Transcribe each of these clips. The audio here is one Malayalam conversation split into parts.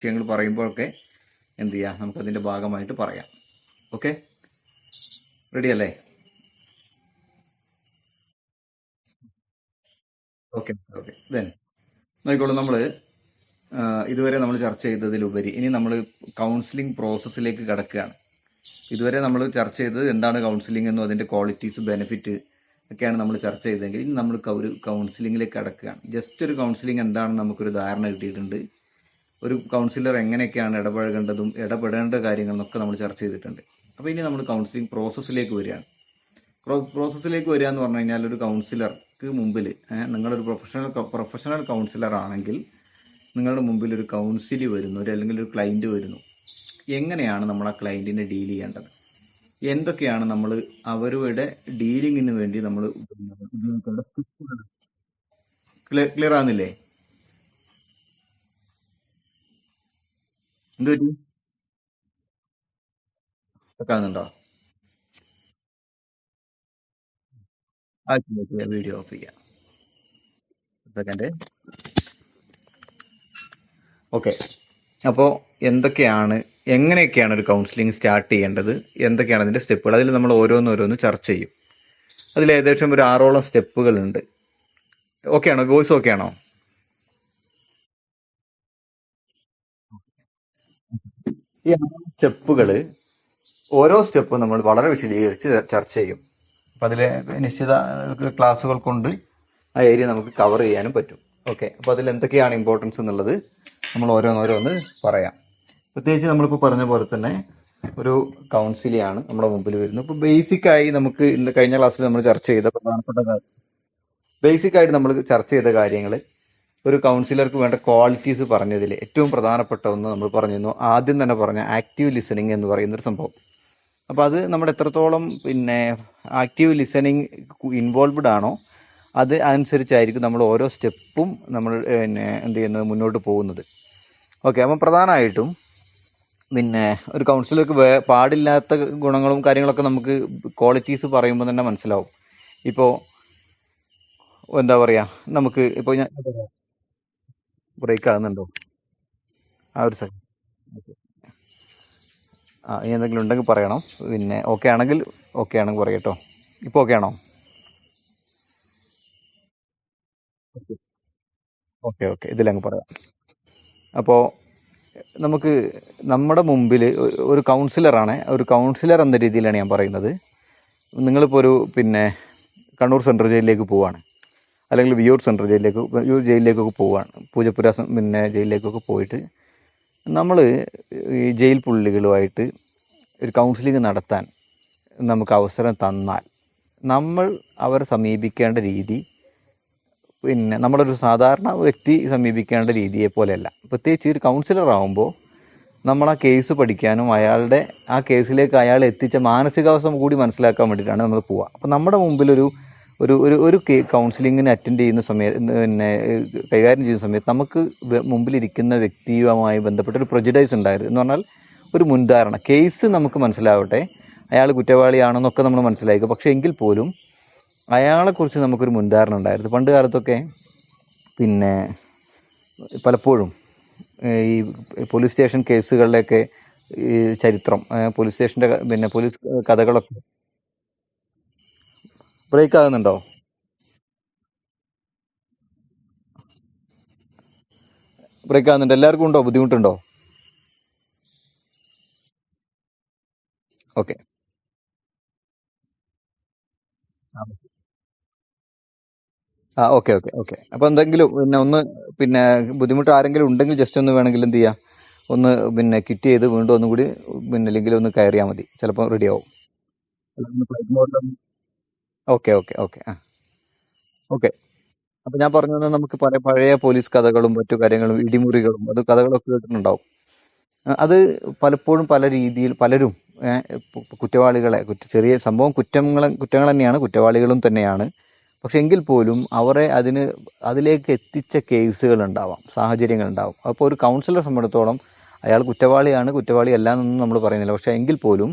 വിഷയങ്ങൾ പറയുമ്പോഴൊക്കെ എന്ത് ചെയ്യാം, നമുക്കതിൻ്റെ ഭാഗമായിട്ട് പറയാം. ഓക്കെ, റെഡി അല്ലേ? ഓക്കെ ഓക്കെ ദെൻ നോക്കിക്കോളൂ. നമ്മൾ ഇതുവരെ നമ്മൾ ചർച്ച ചെയ്തതിലുപരി ഇനി നമ്മൾ കൗൺസിലിംഗ് പ്രോസസ്സിലേക്ക് കടക്കുകയാണ്. ഇതുവരെ നമ്മൾ ചർച്ച ചെയ്തത് എന്താണ് കൗൺസിലിംഗ് എന്നും അതിൻ്റെ ക്വാളിറ്റീസ് ബെനിഫിറ്റ് ഒക്കെയാണ് നമ്മൾ ചർച്ച ചെയ്തതെങ്കിൽ ഇനി നമ്മൾ ഒരു കൗൺസിലിംഗിലേക്ക് കടക്കുകയാണ്. ജസ്റ്റ് ഒരു കൗൺസിലിംഗ് എന്താണെന്ന് നമുക്കൊരു ധാരണ കിട്ടിയിട്ടുണ്ട്. ഒരു കൗൺസിലർ എങ്ങനെയൊക്കെയാണ് ഇടപഴകേണ്ടതും ഇടപെടേണ്ട കാര്യങ്ങളെന്നൊക്കെ നമ്മൾ ചർച്ച ചെയ്തിട്ടുണ്ട്. അപ്പോൾ ഇനി നമ്മൾ കൗൺസിലിംഗ് പ്രോസസ്സിലേക്ക് വരികയാണ്. പ്രോസസ്സിലേക്ക് വരിക എന്ന് പറഞ്ഞു കഴിഞ്ഞാൽ ഒരു കൗൺസിലർക്ക് മുമ്പിൽ നിങ്ങളൊരു പ്രൊഫഷണൽ കൗൺസിലർ ആണെങ്കിൽ നിങ്ങളുടെ മുമ്പിൽ ഒരു കൗൺസിലി വരുന്നു, അല്ലെങ്കിൽ ഒരു ക്ലയൻറ്റ് വരുന്നു. എങ്ങനെയാണ് നമ്മൾ ആ ക്ലയൻറ്റിനെ ഡീൽ ചെയ്യേണ്ടത്, എന്തൊക്കെയാണ് നമ്മൾ അവരുടെ ഡീലിങ്ങിന് വേണ്ടി നമ്മൾ ഉപയോഗിക്കേണ്ട ടിപ്പുകൾ? ക്ലിയർ ആകുന്നില്ലേ? എന്തൊരു ആകുന്നുണ്ടോ? വീഡിയോ ഓഫ് ചെയ്യാം. സെക്കൻഡ്. ഓക്കെ, അപ്പോൾ എങ്ങനെയൊക്കെയാണ് ഒരു കൗൺസിലിംഗ് സ്റ്റാർട്ട് ചെയ്യേണ്ടത്, എന്തൊക്കെയാണ് അതിൻ്റെ സ്റ്റെപ്പുകൾ, അതിൽ നമ്മൾ ഓരോന്നോരോന്ന് ചർച്ച ചെയ്യും. അതിൽ ഏകദേശം ഒരു 6ഓളം സ്റ്റെപ്പുകൾ ഉണ്ട്. ഓക്കെ ആണോ? വോയിസ് ഓക്കെ ആണോ? ഈ സ്റ്റെപ്പുകൾ, ഓരോ സ്റ്റെപ്പും നമ്മൾ വളരെ വിശദീകരിച്ച് ചർച്ച ചെയ്യും. അപ്പം അതിലെ നിശ്ചിത ക്ലാസ്സുകൾ കൊണ്ട് ആ ഏരിയ നമുക്ക് കവർ ചെയ്യാനും പറ്റും. ഓക്കെ, അപ്പോൾ അതിൽ എന്തൊക്കെയാണ് ഇമ്പോർട്ടൻസ് എന്നുള്ളത് നമ്മൾ ഓരോന്നോരോന്ന് പറയാം. പ്രത്യേകിച്ച് നമ്മളിപ്പോൾ പറഞ്ഞ പോലെ തന്നെ ഒരു കൗൺസിലിയാണ് നമ്മുടെ മുമ്പിൽ വരുന്നത്. ഇപ്പോൾ ബേസിക്കായി നമുക്ക് ഇന്ന് കഴിഞ്ഞ ക്ലാസ്സിൽ നമ്മൾ ചർച്ച ചെയ്ത ബേസിക്കായിട്ട് നമ്മൾ ചർച്ച ചെയ്ത കാര്യങ്ങൾ, ഒരു കൗൺസിലർക്ക് വേണ്ട ക്വാളിറ്റീസ് പറഞ്ഞതിൽ ഏറ്റവും പ്രധാനപ്പെട്ട ഒന്ന് നമ്മൾ പറഞ്ഞിരുന്നു. ആദ്യം തന്നെ പറഞ്ഞ ആക്റ്റീവ് ലിസണിങ് എന്ന് പറയുന്നൊരു സംഭവം. അപ്പോൾ അത് നമ്മുടെ എത്രത്തോളം ആക്റ്റീവ് ലിസണിങ് ഇൻവോൾവ്ഡ് ആണോ അത് അനുസരിച്ചായിരിക്കും നമ്മൾ ഓരോ സ്റ്റെപ്പും നമ്മൾ എന്ത് ചെയ്യുന്നത്, മുന്നോട്ട് പോകുന്നത്. ഓക്കെ, അപ്പം പ്രധാനമായിട്ടും ഒരു കൗൺസിലർക്ക് പാടില്ലാത്ത ഗുണങ്ങളും കാര്യങ്ങളൊക്കെ നമുക്ക് ക്വാളിറ്റീസ് പറയുമ്പോൾ തന്നെ മനസ്സിലാവും. ഇപ്പോൾ എന്താ പറയുക, നമുക്ക് ഇപ്പോൾ ഞാൻ ബ്രേക്ക് ആകുന്നുണ്ടോ? ആ ഒരു സെക്കൻഡ്. ഇനി എന്തെങ്കിലും ഉണ്ടെങ്കിൽ പറയണം. ഓക്കെ ആണെങ്കിൽ പറയട്ടോ. ഇപ്പോൾ ഓക്കെ ആണോ? ഓക്കെ ഓക്കെ, ഇതിലങ്ങ് പറയാം. അപ്പോൾ നമുക്ക് നമ്മുടെ മുമ്പിൽ ഒരു കൗൺസിലറാണ്. ഒരു കൗൺസിലർ എന്ന രീതിയിലാണ് ഞാൻ പറയുന്നത്. നിങ്ങളിപ്പോൾ ഒരു കണ്ണൂർ സെൻട്രൽ ജയിലിലേക്ക് പോവുകയാണ്, അല്ലെങ്കിൽ വിയ്യൂർ ജയിലിലേക്കൊക്കെ പോവുകയാണ്. പൂജപ്പുര ജയിലിലേക്കൊക്കെ പോയിട്ട് നമ്മൾ ഈ ജയിൽ പുള്ളികളുമായിട്ട് ഒരു കൗൺസിലിംഗ് നടത്താൻ നമുക്ക് അവസരം തന്നാൽ നമ്മൾ അവരെ സമീപിക്കേണ്ട രീതി നമ്മളൊരു സാധാരണ വ്യക്തി സമീപിക്കേണ്ട രീതിയെ പോലെയല്ല. പ്രത്യേകിച്ച് ഒരു കൗൺസിലർ ആകുമ്പോൾ നമ്മൾ ആ കേസ് പഠിക്കാനും ആ കേസിലേക്ക് അയാൾ എത്തിച്ച മാനസികാവസ്ഥ കൂടി മനസ്സിലാക്കാൻ വേണ്ടിയിട്ടാണ് നമ്മൾ പോവുക. അപ്പം നമ്മുടെ മുമ്പിൽ ഒരു കൗൺസിലിങ്ങിന് അറ്റൻഡ് ചെയ്യുന്ന സമയത്ത് കൈകാര്യം ചെയ്യുന്ന സമയത്ത് നമുക്ക് മുമ്പിലിരിക്കുന്ന വ്യക്തിയുമായി ബന്ധപ്പെട്ട ഒരു പ്രൊജഡൈസ് ഉണ്ടായിരുന്നു എന്ന് പറഞ്ഞാൽ ഒരു മുൻധാരണ. കേസ് നമുക്ക് മനസ്സിലാവട്ടെ, അയാൾ കുറ്റവാളിയാണെന്നൊക്കെ നമ്മൾ മനസ്സിലാക്കുക. പക്ഷെ എങ്കിൽ പോലും അയാളെക്കുറിച്ച് നമുക്കൊരു മുൻധാരണ ഉണ്ടായിരുന്നു. പണ്ട് കാലത്തൊക്കെ പലപ്പോഴും ഈ പോലീസ് സ്റ്റേഷൻ കേസുകളിലൊക്കെ ഈ ചരിത്രം, പോലീസ് സ്റ്റേഷൻ്റെ പോലീസ് കഥകളൊക്കെ ബ്രേക്ക് ആകുന്നുണ്ടോ? ബ്രേക്ക് ആകുന്നുണ്ട്? എല്ലാവർക്കും ഉണ്ടോ? ബുദ്ധിമുട്ടുണ്ടോ? ഓക്കെ. Okay okay okay. അപ്പോൾ എന്തെങ്കിലും ബുദ്ധിമുട്ട് ആരെങ്കിലും ഉണ്ടെങ്കിൽ ജസ്റ്റ് ഒന്ന് വേണമെങ്കിൽ എന്ത് ചെയ്യാം, ഒന്ന് ക്വിറ്റ് ചെയ്ത് വീണ്ടും ഒന്നും കൂടി ലിങ്കിൽ ഒന്ന് കയറിയാൽ മതി, ചിലപ്പോൾ റെഡി ആവും. Okay okay okay. ഓക്കെ, അപ്പൊ ഞാൻ പറഞ്ഞത് നമുക്ക് പഴയ പോലീസ് കഥകളും മറ്റു കാര്യങ്ങളും ഇടിമുറികളും കഥകളൊക്കെ കേട്ടിട്ടുണ്ടാവും. അത് പലപ്പോഴും പല രീതിയിൽ പലരും കുറ്റവാളികളെ ചെറിയ സംഭവം കുറ്റങ്ങൾ തന്നെയാണ്, കുറ്റവാളികളും തന്നെയാണ്. പക്ഷെ എങ്കിൽ പോലും അവരെ അതിലേക്ക് എത്തിച്ച കേസുകൾ ഉണ്ടാവാം, സാഹചര്യങ്ങൾ ഉണ്ടാവും. അപ്പോൾ ഒരു കൗൺസിലറെ സംബന്ധിച്ചിടത്തോളം അയാൾ കുറ്റവാളി അല്ല എന്നൊന്നും നമ്മൾ പറയുന്നില്ല. പക്ഷെ എങ്കിൽ പോലും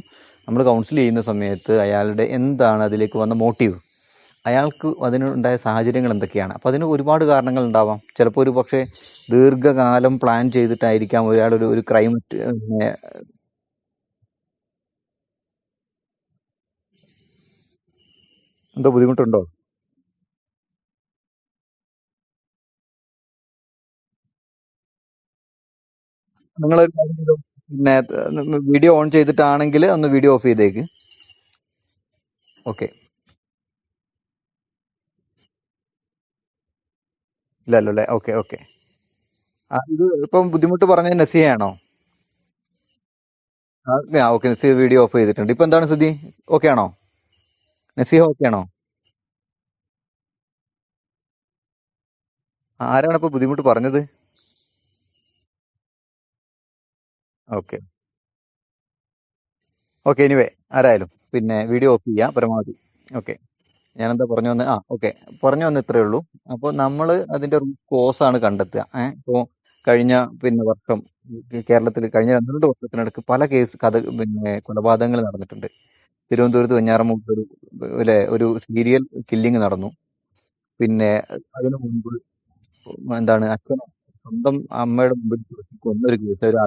നമ്മൾ കൗൺസിൽ ചെയ്യുന്ന സമയത്ത് അയാളുടെ എന്താണ് അതിലേക്ക് വന്ന മോട്ടീവ്, അയാൾക്ക് അതിനുണ്ടായ സാഹചര്യങ്ങൾ എന്തൊക്കെയാണ്? അപ്പോൾ അതിന് ഒരുപാട് കാരണങ്ങൾ ഉണ്ടാവാം. ചിലപ്പോൾ ഒരു പക്ഷേ ദീർഘകാലം പ്ലാൻ ചെയ്തിട്ടായിരിക്കാം ഒരാൾ ഒരു ക്രൈം എന്തോ ബുദ്ധിമുട്ടുണ്ടോ? നിങ്ങളൊരു കാര്യം ചെയ്തോ. പിന്നെ വീഡിയോ ഓൺ ചെയ്തിട്ടാണെങ്കിൽ ഒന്ന് വീഡിയോ ഓഫ് ചെയ്തേക്ക്. ഓക്കെ. ഇല്ലല്ലോ അല്ലേ? Okay okay. ഇത് ഇപ്പം ബുദ്ധിമുട്ട് പറഞ്ഞത് നസിഹയാണോ? ഓക്കെ, നസീഹ വീഡിയോ ഓഫ് ചെയ്തിട്ടുണ്ട്. ഇപ്പൊ എന്താണ് സ്ഥിതി? ഓക്കെ ആണോ? നസീഹ ഓക്കെ ആണോ? ആരാണ് ഇപ്പൊ ബുദ്ധിമുട്ട് പറഞ്ഞത്? ഓക്കെ ഓക്കെ, എനിവേ ആരായാലും പിന്നെ വീഡിയോ ഓഫ് ചെയ്യാം പരമാവധി. ഓക്കെ. ഞാനെന്താ പറഞ്ഞു വന്ന് ഓക്കെ, പറഞ്ഞു വന്ന് ഇത്രയേ ഉള്ളൂ. അപ്പോൾ നമ്മൾ അതിന്റെ റൂട്ട് കോസ് ആണ് കണ്ടെത്തുക. ഇപ്പോൾ കഴിഞ്ഞ പിന്നെ വർഷം കേരളത്തിൽ കഴിഞ്ഞ 2 വർഷത്തിനിടയ്ക്ക് പല പിന്നെ കൊലപാതകങ്ങൾ നടന്നിട്ടുണ്ട്. തിരുവനന്തപുരത്ത് വെഞ്ഞാറമൂട്ട് ഒരു സീരിയൽ കില്ലിംഗ് നടന്നു. പിന്നെ അതിനു മുമ്പ് എന്താണ് അച്ഛൻ സ്വന്തം അമ്മയുടെ മുമ്പിൽ വെച്ച് കൊന്നൊരു കേസ്, ഒരു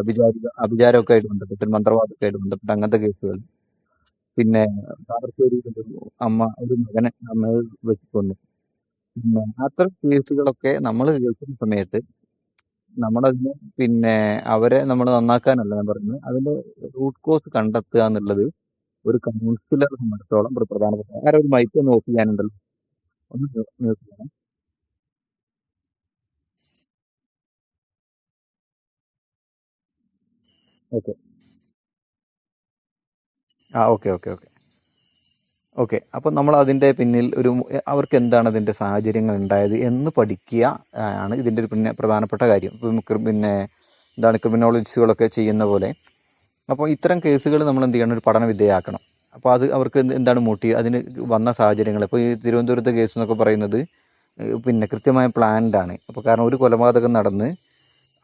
അഭിചാരമൊക്കെ ആയിട്ട് ബന്ധപ്പെട്ട്, മന്ത്രവാദമൊക്കെ ആയിട്ട് ബന്ധപ്പെട്ട് അങ്ങനത്തെ കേസുകൾ. പിന്നെ താമരശ്ശേരിയിൽ ഒരു മകനെ അമ്മയെ വെച്ച് കൊന്നു. പിന്നെ അത്തരം കേസുകളൊക്കെ നമ്മൾ കേൾക്കുന്ന സമയത്ത് നമ്മളതിനെ പിന്നെ അവരെ നമ്മൾ നന്നാക്കാനല്ല ഞാൻ പറയുന്നത്, അതിന്റെ റൂട്ട് കോസ് കണ്ടെത്തുക എന്നുള്ളത് ഒരു കൗൺസിലറെ സംബന്ധിച്ചോളം ഒരു പ്രധാനപ്പെട്ട. ആരോ ഒരു മൈക്ക് ഒന്ന് ഓഫ് ചെയ്യാനുണ്ടല്ലോ, ഒന്ന് മ്യൂട്ട് ചെയ്യണം. Okay. Okay okay okay okay. അപ്പം നമ്മൾ അതിന്റെ പിന്നിൽ അവർക്ക് എന്താണ് അതിന്റെ സാഹചര്യങ്ങൾ ഉണ്ടായത് എന്ന് പഠിക്കുക ആണ് ഇതിന്റെ ഒരു പിന്നെ പ്രധാനപ്പെട്ട കാര്യം. ഇപ്പം പിന്നെ എന്താണ് ക്രിമിനോളജിസ്റ്റുകളൊക്കെ ചെയ്യുന്ന പോലെ. അപ്പോൾ ഇത്തരം കേസുകൾ നമ്മൾ എന്ത് ചെയ്യണം? ഒരു പഠന വിധേയമാക്കണം. അപ്പോൾ അത് അവർക്ക് എന്താണ് മോട്ടീവ്, അതിന് വന്ന സാഹചര്യങ്ങൾ. ഇപ്പോൾ ഈ തിരുവനന്തപുരത്തെ കേസ് എന്നൊക്കെ പറയുന്നത് പിന്നെ കൃത്യമായ പ്ലാൻഡ് ആണ്. അപ്പോൾ കാരണം ഒരു കൊലപാതകം നടന്ന്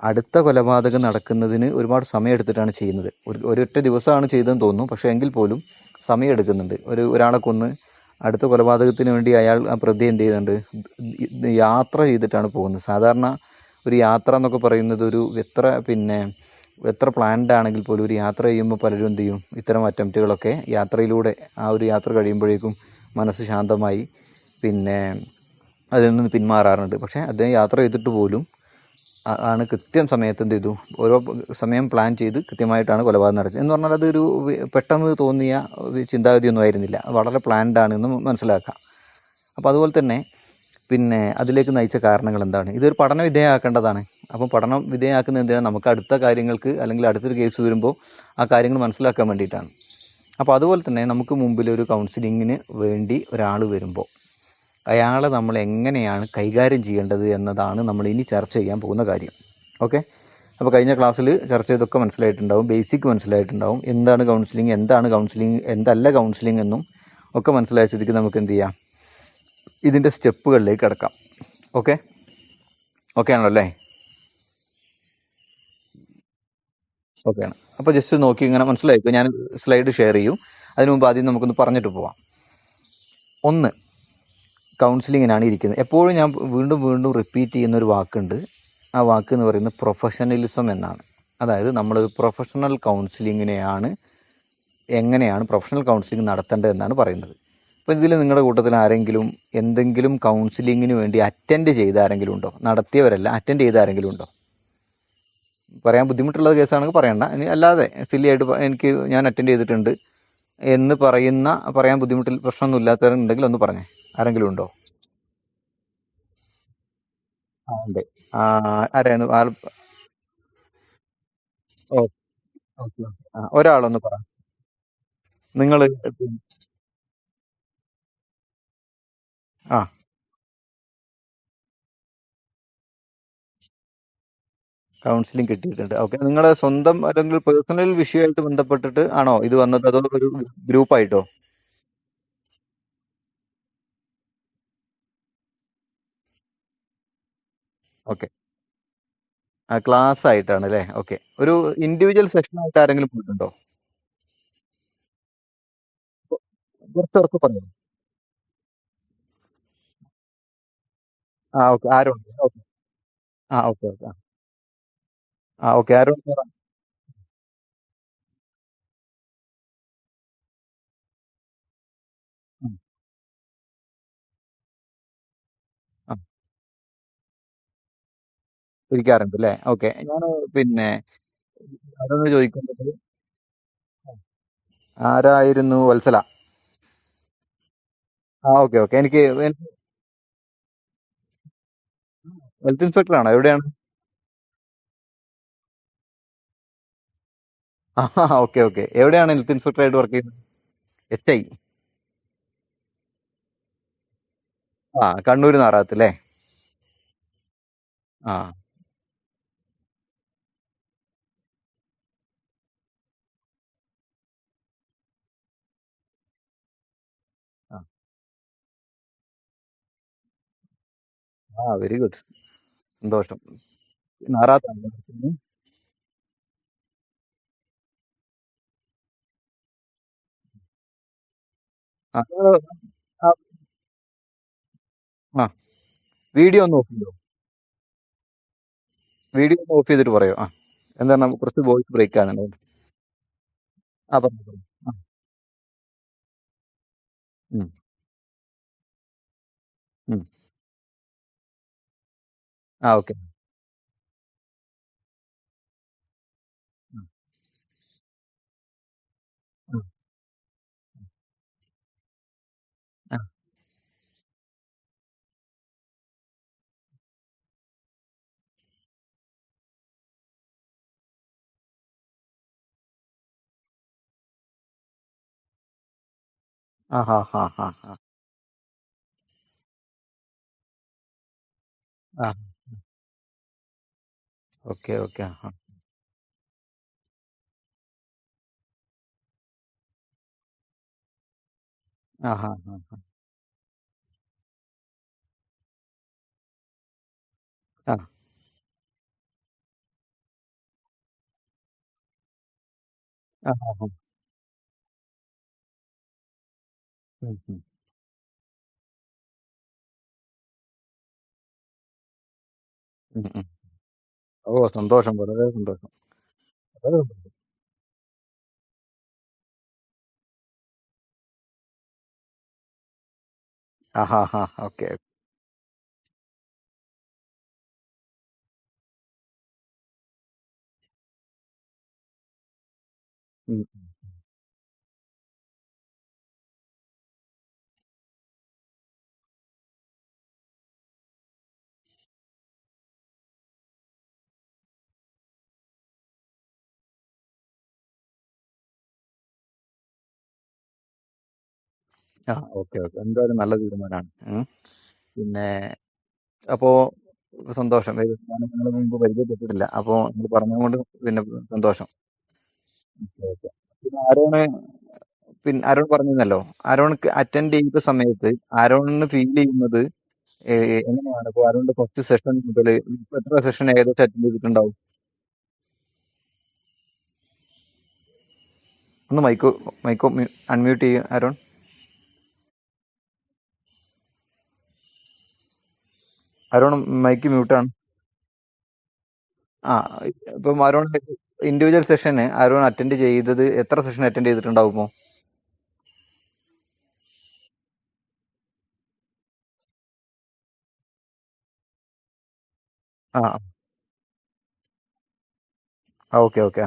അടുത്ത കൊലപാതകം നടക്കുന്നതിന് ഒരുപാട് സമയം എടുത്തിട്ടാണ് ചെയ്യുന്നത്. ഒരൊറ്റ ദിവസമാണ് ചെയ്തതെന്ന് തോന്നുന്നു. പക്ഷേ എങ്കിൽ പോലും സമയം എടുക്കുന്നുണ്ട്. ഒരാളെ കൊന്ന് അടുത്ത കൊലപാതകത്തിന് വേണ്ടി ആ പ്രതി എന്ത് ചെയ്യുന്നുണ്ട്? യാത്ര ചെയ്തിട്ടാണ് പോകുന്നത്. സാധാരണ ഒരു യാത്ര എന്നൊക്കെ പറയുന്നത് എത്ര പ്ലാൻഡ് ആണെങ്കിൽ പോലും ഒരു യാത്ര ചെയ്യുമ്പോൾ പലരും എന്ത് ചെയ്യും? ഇത്തരം അറ്റംപ്റ്റുകളൊക്കെ യാത്രയിലൂടെ ഒരു യാത്ര കഴിയുമ്പോഴേക്കും മനസ്സ് ശാന്തമായി പിന്നെ അതിൽ നിന്ന് പിന്മാറാറുണ്ട്. പക്ഷേ അദ്ദേഹം യാത്ര ചെയ്തിട്ട് പോലും ആണ് കൃത്യം സമയത്ത് എന്ത് ചെയ്തു? ഓരോ സമയം പ്ലാൻ ചെയ്ത് കൃത്യമായിട്ടാണ് കൊലപാതകം നടത്തിയത്. എന്ന് പറഞ്ഞാൽ അതൊരു പെട്ടെന്ന് തോന്നിയ ഒരു ചിന്താഗതിയൊന്നും ആയിരുന്നില്ല. വളരെ പ്ലാൻഡ് ആണെന്ന് മനസ്സിലാക്കാം. അപ്പോൾ അതുപോലെ തന്നെ പിന്നെ അതിലേക്ക് നയിച്ച കാരണങ്ങൾ എന്താണ്? ഇതൊരു പഠന വിധേയമാക്കേണ്ടതാണ്. അപ്പോൾ പഠനം വിധേയമാക്കുന്നത് എന്തിനാണ്? നമുക്ക് അടുത്ത കാര്യങ്ങൾക്ക് അല്ലെങ്കിൽ അടുത്തൊരു കേസ് വരുമ്പോൾ ആ കാര്യങ്ങൾ മനസ്സിലാക്കാൻ വേണ്ടിയിട്ടാണ്. അപ്പോൾ അതുപോലെ തന്നെ നമുക്ക് മുമ്പിൽ ഒരു കൗൺസിലിങ്ങിന് വേണ്ടി ഒരാൾ വരുമ്പോൾ അയാളെ നമ്മൾ എങ്ങനെയാണ് കൈകാര്യം ചെയ്യേണ്ടത് എന്നതാണ് നമ്മൾ ഇനി ചർച്ച ചെയ്യാൻ പോകുന്ന കാര്യം. ഓക്കെ. അപ്പോൾ കഴിഞ്ഞ ക്ലാസ്സിൽ ചർച്ച ചെയ്തൊക്കെ മനസ്സിലായിട്ടുണ്ടാവും, ബേസിക് മനസ്സിലായിട്ടുണ്ടാവും. എന്താണ് കൗൺസിലിംഗ്, എന്തല്ല കൗൺസിലിംഗ് എന്നും ഒക്കെ മനസ്സിലായ സ്ഥിതിക്ക് നമുക്ക് എന്ത് ചെയ്യാം? ഇതിൻ്റെ സ്റ്റെപ്പുകളിലേക്ക് കിടക്കാം. ഓക്കെ. ഓക്കെ ആണല്ലോ അല്ലേ? ഓക്കെ ആണ്. അപ്പോൾ ജസ്റ്റ് നോക്കി ഇങ്ങനെ മനസ്സിലായിക്കോ. ഞാൻ സ്ലൈഡ് ഷെയർ ചെയ്യും. അതിനു മുമ്പ് ആദ്യം നമുക്കൊന്ന് പറഞ്ഞിട്ട് പോവാം. ഒന്ന്, കൗൺസിലിങ്ങിനാണ് ഇരിക്കുന്നത്. എപ്പോഴും ഞാൻ വീണ്ടും വീണ്ടും റിപ്പീറ്റ് ചെയ്യുന്ന ഒരു വാക്കുണ്ട്. ആ വാക്ക് എന്ന് പറയുന്നത് പ്രൊഫഷണലിസം എന്നാണ്. അതായത് നമ്മൾ പ്രൊഫഷണൽ കൗൺസിലിങ്ങിനെയാണ് എങ്ങനെയാണ് പ്രൊഫഷണൽ കൗൺസിലിംഗ് നടത്തേണ്ടത് എന്നാണ് പറയുന്നത്. അപ്പോൾ ഇതിൽ നിങ്ങളുടെ കൂട്ടത്തിൽ ആരെങ്കിലും എന്തെങ്കിലും കൗൺസിലിങ്ങിന് വേണ്ടി അറ്റൻഡ് ചെയ്ത ആരെങ്കിലും ഉണ്ടോ? നടത്തിയവരല്ല, അറ്റൻഡ് ചെയ്ത ആരെങ്കിലും ഉണ്ടോ? പറയാൻ ബുദ്ധിമുട്ടുള്ള കേസാണെങ്കിൽ പറയണ്ട. ഇനി അല്ലാതെ സില്ലി ആയിട്ട് ഞാൻ അറ്റൻഡ് ചെയ്തിട്ടുണ്ട് എന്ന് പറയാൻ ബുദ്ധിമുട്ടിൽ പ്രശ്നമൊന്നും ഇല്ലാത്തവരുണ്ടെങ്കിൽ ഒന്ന് പറഞ്ഞേ. ആരെങ്കിലും ഉണ്ടോ? ഉണ്ട്. ആ, ആരായിരുന്നു ആൾ? ഓ, ഓക്കെ ഓക്കെ. ഒരാളൊന്ന് പറ. നിങ്ങൾ ആ കൗൺസിലിംഗ് കിട്ടിയിട്ടുണ്ട്. ഓക്കെ. നിങ്ങളുടെ സ്വന്തം അല്ലെങ്കിൽ പേഴ്സണൽ വിഷയമായിട്ട് ബന്ധപ്പെട്ടിട്ട് ആണോ ഇത് വന്നത്, അതോ ഒരു ഗ്രൂപ്പായിട്ടോ? ഓക്കെ. ക്ലാസ് ആയിട്ടാണ് അല്ലേ? ഓക്കെ. ഒരു ഇൻഡിവിജ്വൽ സെഷൻ ആയിട്ട് ആരെങ്കിലും പോയിട്ടുണ്ടോ? കുറച്ചുറപ്പ് പറയോ? ആ ഓക്കെ ആരോൺ ഓക്കെ ആ ഓക്കെ ഓക്കെ ആ ഓക്കെ ആരോൺ സാർ ആ ഇരിക്കാറുണ്ട് അല്ലേ ഓക്കെ ഞാൻ പിന്നെ ആരോട് ചോദിക്കുന്നത് ആരായിരുന്നു വത്സല ആ ഓക്കെ ഓക്കെ എനിക്ക് ഹെൽത്ത് ഇൻസ്പെക്ടർ ആണോ എവിടെയാണ് ആ ഓക്കെ ഓക്കെ എവിടെയാണ് ഹെൽത്ത് ഇൻസ്പെക്ടർ ആയിട്ട് വർക്ക് ചെയ്യുന്നത് എച്ച് ഐ ആ കണ്ണൂർ നാറാത്ത് അല്ലേ ആ ആ ആ വെരി ഗുഡ് സന്തോഷം നാറാത്താണ് ആ ആ, ആ വീഡിയോ ഒന്ന് ഓഫ് ചെയ്തോ വീഡിയോ ഒന്ന് ഓഫ് ചെയ്തിട്ട് പറയോ ആ എന്താണ് നമുക്ക് കുറച്ച് വോയിസ് ബ്രേക്ക് ആകുന്നുണ്ട് ആ പറഞ്ഞു പറഞ്ഞു ആ ഉം, ഉം. ആ ഓക്കെ ആ ഹാ ഹാ ഹാ ഹാ ആ ഓക്കെ ഓക്കെ ആ ആ ഹാ ഹാ ആ ആ ഹാ ഹാ ഉം, ഉം, ഉം, ഉം. ഓ സന്തോഷം വളരെ സന്തോഷം വളരെ സന്തോഷം. ആ ഹാ ഹാ ഓക്കെ ഉം, ആ ഓക്കെ ഓക്കെ എന്തായാലും നല്ല തീരുമാനമാണ് പിന്നെ അപ്പോ സന്തോഷം ഞാൻ നിങ്ങളെ മുമ്പ് പരിചയപ്പെട്ടിട്ടില്ല അപ്പോ നിങ്ങൾ പറഞ്ഞതുകൊണ്ട് പിന്നെ സന്തോഷം ഓക്കെ, ഓക്കെ. പിന്നെ ആരോണ് പിന്നെ ആരോൺ പറഞ്ഞല്ലോ ആരോൺക്ക് അറ്റൻഡ് ചെയ്ത സമയത്ത് ആരോണിന് ഫീൽ ചെയ്യുന്നത് എങ്ങനെയാണ് ഇപ്പൊ ആരോണിന്റെ ഫസ്റ്റ് സെഷൻ മുതൽ എത്ര സെഷൻ ഏകദേശം അറ്റൻഡ് ചെയ്തിട്ടുണ്ടാവും ഒന്ന് മൈക്കോ അൺമ്യൂട്ട് ചെയ്യും ആരോൺ ആരോൺ മൈക്ക് മ്യൂട്ടാണ് ആ ഇപ്പം ആരോൺ ഇൻഡിവിജ്വൽ സെഷന് ആരോൺ അറ്റൻഡ് ചെയ്തത് എത്ര സെഷൻ അറ്റൻഡ് ചെയ്തിട്ടുണ്ടാവുമോ ആ ഓക്കെ ഓക്കെ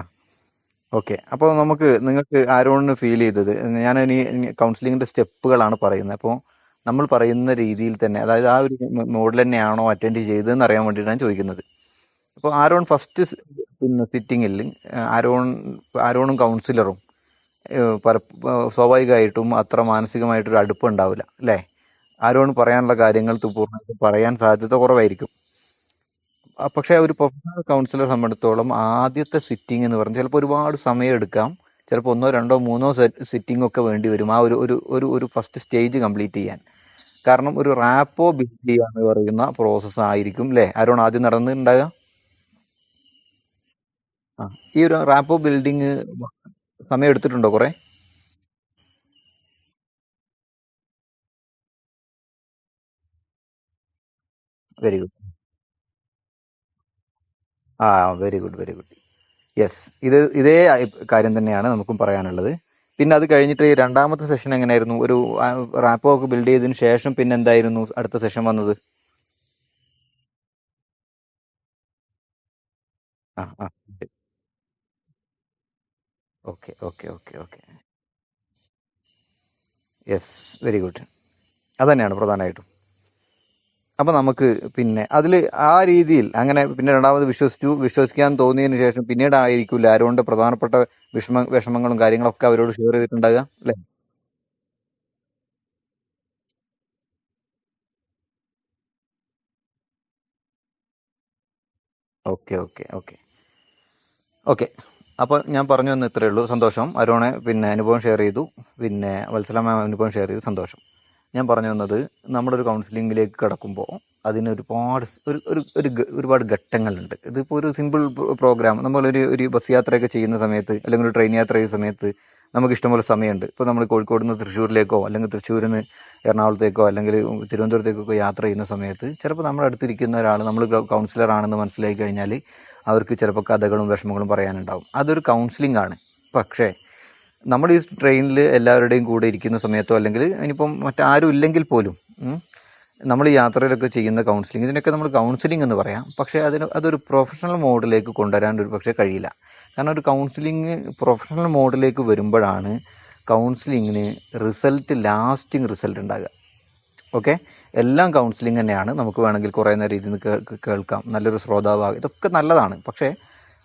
ഓക്കെ അപ്പോൾ നമുക്ക് നിങ്ങൾക്ക് ആരോണിന് ഫീൽ ചെയ്തത് ഞാൻ ഇനി കൗൺസിലിങ്ങിന്റെ സ്റ്റെപ്പുകളാണ് പറയുന്നത് അപ്പോൾ നമ്മൾ പറയുന്ന രീതിയിൽ തന്നെ അതായത് ആ ഒരു മോഡൽ തന്നെയാണോ അറ്റൻഡ് ചെയ്തതെന്ന് അറിയാൻ വേണ്ടിയിട്ടാണ് ചോദിക്കുന്നത് അപ്പോൾ ആരോൺ ഫസ്റ്റ് പിന്നെ സിറ്റിങ്ങിൽ ആരോൺ ആരോണും കൗൺസിലറും സ്വാഭാവികമായിട്ടും അത്ര മാനസികമായിട്ടൊരു അടുപ്പം ഉണ്ടാവില്ല അല്ലേ ആരോൺ പറയാനുള്ള കാര്യങ്ങൾ പൂർണ്ണമായിട്ടും പറയാൻ സാധ്യത കുറവായിരിക്കും പക്ഷെ ഒരു പ്രൊഫഷണൽ കൗൺസിലറെ സംബന്ധിച്ചിടത്തോളം ആദ്യത്തെ സിറ്റിംഗ് എന്ന് പറഞ്ഞാൽ ചിലപ്പോൾ ഒരുപാട് സമയം എടുക്കാം ചിലപ്പോൾ ഒന്നോ രണ്ടോ മൂന്നോ സിറ്റിംഗ് ഒക്കെ വേണ്ടി വരും ആ ഒരു ഫസ്റ്റ് സ്റ്റേജ് കംപ്ലീറ്റ് ചെയ്യാൻ കാരണം ഒരു റാപ്പോ ബിൽഡ് ചെയ്യുക എന്ന് പറയുന്ന പ്രോസസ്സ് ആയിരിക്കും അല്ലേ ആരോൺ ആദ്യം നടന്നിട്ടുണ്ടാകുക ആ ഈ ഒരു റാപ്പോ ബിൽഡിങ് സമയം എടുത്തിട്ടുണ്ടോ കുറെ വെരി ഗുഡ്. ആ, very good, very good. Yes, ഇതേ കാര്യം തന്നെയാണ് നമുക്കും പറയാനുള്ളത്. പിന്നെ അത് കഴിഞ്ഞിട്ട് ഈ രണ്ടാമത്തെ സെഷൻ എങ്ങനെയായിരുന്നു? ഒരു റാപ്പോ ഒക്കെ ബിൽഡ് ചെയ്തതിന് ശേഷം പിന്നെ എന്തായിരുന്നു അടുത്ത സെഷൻ വന്നത്? ആ ആ okay okay okay okay. Yes, very good. അതന്നെയാണ് പ്രധാനമായിട്ടും. അപ്പൊ നമുക്ക് പിന്നെ അതിൽ ആ രീതിയിൽ അങ്ങനെ പിന്നെ രണ്ടാമത് വിശ്വസിക്കാൻ തോന്നിയതിനു ശേഷം പിന്നീട് ആയിരിക്കില്ല ആരോണ്ട് പ്രധാനപ്പെട്ട വിഷമങ്ങളും കാര്യങ്ങളൊക്കെ അവരോട് ഷെയർ ചെയ്തിട്ടുണ്ടാകുക, അല്ലെ? Okay okay okay okay. അപ്പൊ ഞാൻ പറഞ്ഞു വന്ന ഇത്രയേ ഉള്ളൂ. സന്തോഷം. അരോണെ പിന്നെ അനുഭവം ഷെയർ ചെയ്തു, പിന്നെ വത്സല മാം അനുഭവം ഷെയർ ചെയ്തു. സന്തോഷം. ഞാൻ പറഞ്ഞു വന്നത്, നമ്മുടെ ഒരു കൗൺസിലിംഗിലേക്ക് കടക്കുമ്പോൾ അതിന് ഒരുപാട് ഒരുപാട് ഘട്ടങ്ങളുണ്ട്. ഇതിപ്പോൾ ഒരു സിമ്പിൾ പ്രോഗ്രാം, നമ്മളൊരു ബസ് യാത്രയൊക്കെ ചെയ്യുന്ന സമയത്ത് അല്ലെങ്കിൽ ഒരു ട്രെയിൻ യാത്ര ചെയ്യുന്ന സമയത്ത് നമുക്ക് ഇഷ്ടംപോലെ സമയമുണ്ട്. ഇപ്പോൾ നമ്മൾ കോഴിക്കോട് നിന്ന് തൃശ്ശൂരിലേക്കോ അല്ലെങ്കിൽ തൃശ്ശൂരിൽ നിന്ന് എറണാകുളത്തേക്കോ അല്ലെങ്കിൽ തിരുവനന്തപുരത്തേക്കൊക്കെ യാത്ര ചെയ്യുന്ന സമയത്ത് ചിലപ്പോൾ നമ്മുടെ അടുത്തിരിക്കുന്ന ഒരാൾ നമ്മൾ കൗൺസിലർ ആണെന്ന് മനസ്സിലാക്കി കഴിഞ്ഞാൽ അവർക്ക് ചിലപ്പോൾ കഥകളും വിഷമങ്ങളും പറയാനുണ്ടാവും. അതൊരു കൗൺസിലിംഗ് ആണ്. പക്ഷേ നമ്മൾ ഈ ട്രെയിനിൽ എല്ലാവരുടെയും കൂടെ ഇരിക്കുന്ന സമയത്തോ അല്ലെങ്കിൽ ഇനിയിപ്പം മറ്റാരും ഇല്ലെങ്കിൽ പോലും നമ്മൾ ഈ യാത്രയിലൊക്കെ ചെയ്യുന്ന കൗൺസിലിംഗ്, ഇതിനൊക്കെ നമ്മൾ കൗൺസിലിംഗ് എന്ന് പറയാം. പക്ഷേ അതൊരു പ്രൊഫഷണൽ മോഡിലേക്ക് കൊണ്ടുവരാൻ ഒരു പക്ഷേ കഴിയില്ല. കാരണം ഒരു കൗൺസിലിംഗ് പ്രൊഫഷണൽ മോഡിലേക്ക് വരുമ്പോഴാണ് കൗൺസിലിങ്ങിന് ലാസ്റ്റിംഗ് റിസൾട്ട് ഉണ്ടാകുക. ഓക്കെ, എല്ലാം കൗൺസിലിംഗ് തന്നെയാണ്. നമുക്ക് വേണമെങ്കിൽ കുറേ നേരം ഇരുന്ന് കേൾക്കാം, നല്ലൊരു ശ്രോതാവാകും, ഇതൊക്കെ നല്ലതാണ്. പക്ഷേ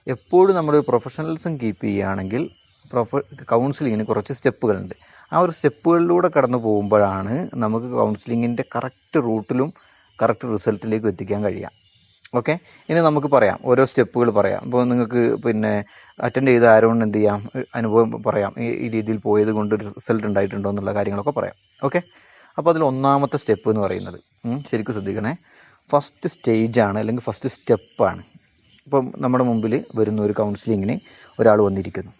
എപ്പോഴും നമ്മൾ പ്രൊഫഷണലിസം കീപ്പ് ചെയ്യുകയാണെങ്കിൽ കൗൺസിലിങ്ങിന് കുറച്ച് സ്റ്റെപ്പുകളുണ്ട്. ആ ഒരു സ്റ്റെപ്പുകളിലൂടെ കടന്നു പോകുമ്പോഴാണ് നമുക്ക് കൗൺസിലിങ്ങിൻ്റെ കറക്റ്റ് റൂട്ടിലും കറക്റ്റ് റിസൾട്ടിലേക്കും എത്തിക്കാൻ കഴിയുക. ഓക്കെ, ഇനി നമുക്ക് പറയാം, ഓരോ സ്റ്റെപ്പുകൾ പറയാം. ഇപ്പോൾ നിങ്ങൾക്ക് പിന്നെ അറ്റൻഡ് ചെയ്ത ആരോണ്ട് എന്ത് ചെയ്യാം, അനുഭവം പറയാം, ഈ രീതിയിൽ പോയത് കൊണ്ട് ഒരു റിസൾട്ട് ഉണ്ടായിട്ടുണ്ടോ എന്നുള്ള കാര്യങ്ങളൊക്കെ പറയാം. ഓക്കെ, അപ്പോൾ അതിൽ ഒന്നാമത്തെ സ്റ്റെപ്പ് എന്ന് പറയുന്നത്, ശരിക്കും ശ്രദ്ധിക്കണേ, ഫസ്റ്റ് സ്റ്റേജാണ് അല്ലെങ്കിൽ ഫസ്റ്റ് സ്റ്റെപ്പാണ്. ഇപ്പം നമ്മുടെ മുമ്പിൽ വരുന്ന ഒരു കൗൺസിലിങ്ങിന് ഒരാൾ വന്നിരിക്കുന്നു.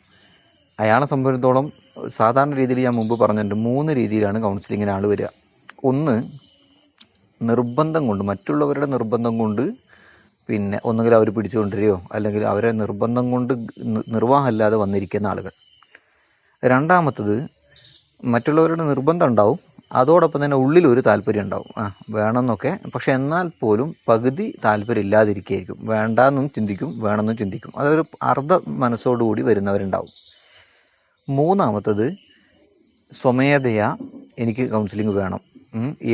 അയാളെ സംബന്ധിച്ചിടത്തോളം സാധാരണ രീതിയിൽ ഞാൻ മുമ്പ് പറഞ്ഞിട്ടുണ്ട്, 3 രീതിയിലാണ് കൗൺസിലിങ്ങിന് ആൾ വരിക. ഒന്ന്, നിർബന്ധം കൊണ്ട്, മറ്റുള്ളവരുടെ നിർബന്ധം കൊണ്ട്, പിന്നെ ഒന്നുകിൽ അവർ പിടിച്ചുകൊണ്ടിരിക്കുകയോ അല്ലെങ്കിൽ അവരെ നിർബന്ധം കൊണ്ട് നിർവാഹമില്ലാതെ വന്നിരിക്കുന്ന ആളുകൾ. രണ്ടാമത്തത്, മറ്റുള്ളവരുടെ നിർബന്ധം ഉണ്ടാവും, അതോടൊപ്പം തന്നെ ഉള്ളിൽ ഒരു താല്പര്യം ഉണ്ടാവും, വേണമെന്നൊക്കെ. പക്ഷെ എന്നാൽ പോലും പകുതി താല്പര്യം ഇല്ലാതിരിക്കുകയായിരിക്കും, വേണ്ടാന്നും ചിന്തിക്കും വേണമെന്നും ചിന്തിക്കും. അതൊരു അർദ്ധ മനസ്സോടുകൂടി വരുന്നവരുണ്ടാവും. മൂന്നാമത്തത്, സ്വമേധയാ എനിക്ക് കൗൺസിലിംഗ് വേണം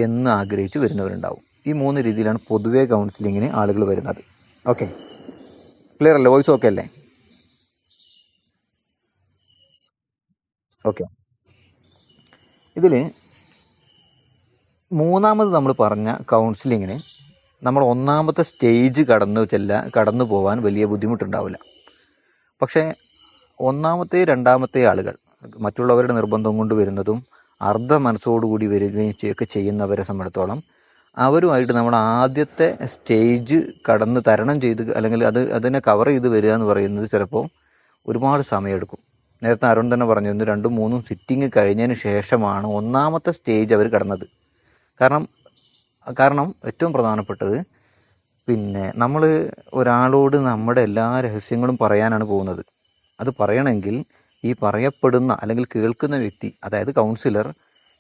എന്ന് ആഗ്രഹിച്ച് വരുന്നവരുണ്ടാവും. ഈ 3 രീതിയിലാണ് പൊതുവേ കൗൺസിലിങ്ങിന് ആളുകൾ വരുന്നത്. ഓക്കെ, ക്ലിയർ അല്ലേ? വോയിസ് ഓക്കെ അല്ലേ? ഓക്കെ, ഇതിൽ മൂന്നാമത് നമ്മൾ പറഞ്ഞ കൗൺസിലിങ്ങിന് നമ്മൾ ഒന്നാമത്തെ സ്റ്റേജ് കടന്നു പോകാൻ വലിയ ബുദ്ധിമുട്ടുണ്ടാവില്ല. പക്ഷേ ഒന്നാമത്തെ രണ്ടാമത്തെ ആളുകൾ മറ്റുള്ളവരുടെ നിർബന്ധം കൊണ്ട് വരുന്നതും അർദ്ധ മനസ്സോടുകൂടി വരികയും ഒക്കെ ചെയ്യുന്നവരെ സംബന്ധിച്ചിടത്തോളം അവരുമായിട്ട് നമ്മൾ ആദ്യത്തെ സ്റ്റേജ് തരണം ചെയ്ത് അല്ലെങ്കിൽ അതിനെ കവർ ചെയ്ത് വരിക എന്ന് പറയുന്നത് ചിലപ്പോൾ ഒരുപാട് സമയമെടുക്കും. നേരത്തെ അരുൺ തന്നെ പറഞ്ഞു, 1, 2, 3 സിറ്റിംഗ് കഴിഞ്ഞതിന് ശേഷമാണ് ഒന്നാമത്തെ സ്റ്റേജ് അവർ കടന്നത്. കാരണം ഏറ്റവും പ്രധാനപ്പെട്ടത്, പിന്നെ നമ്മൾ ഒരാളോട് നമ്മുടെ എല്ലാ രഹസ്യങ്ങളും പറയാനാണ് പോകുന്നത്. അത് പറയണമെങ്കിൽ ഈ പറയപ്പെടുന്ന അല്ലെങ്കിൽ കേൾക്കുന്ന വ്യക്തി, അതായത് കൗൺസിലർ,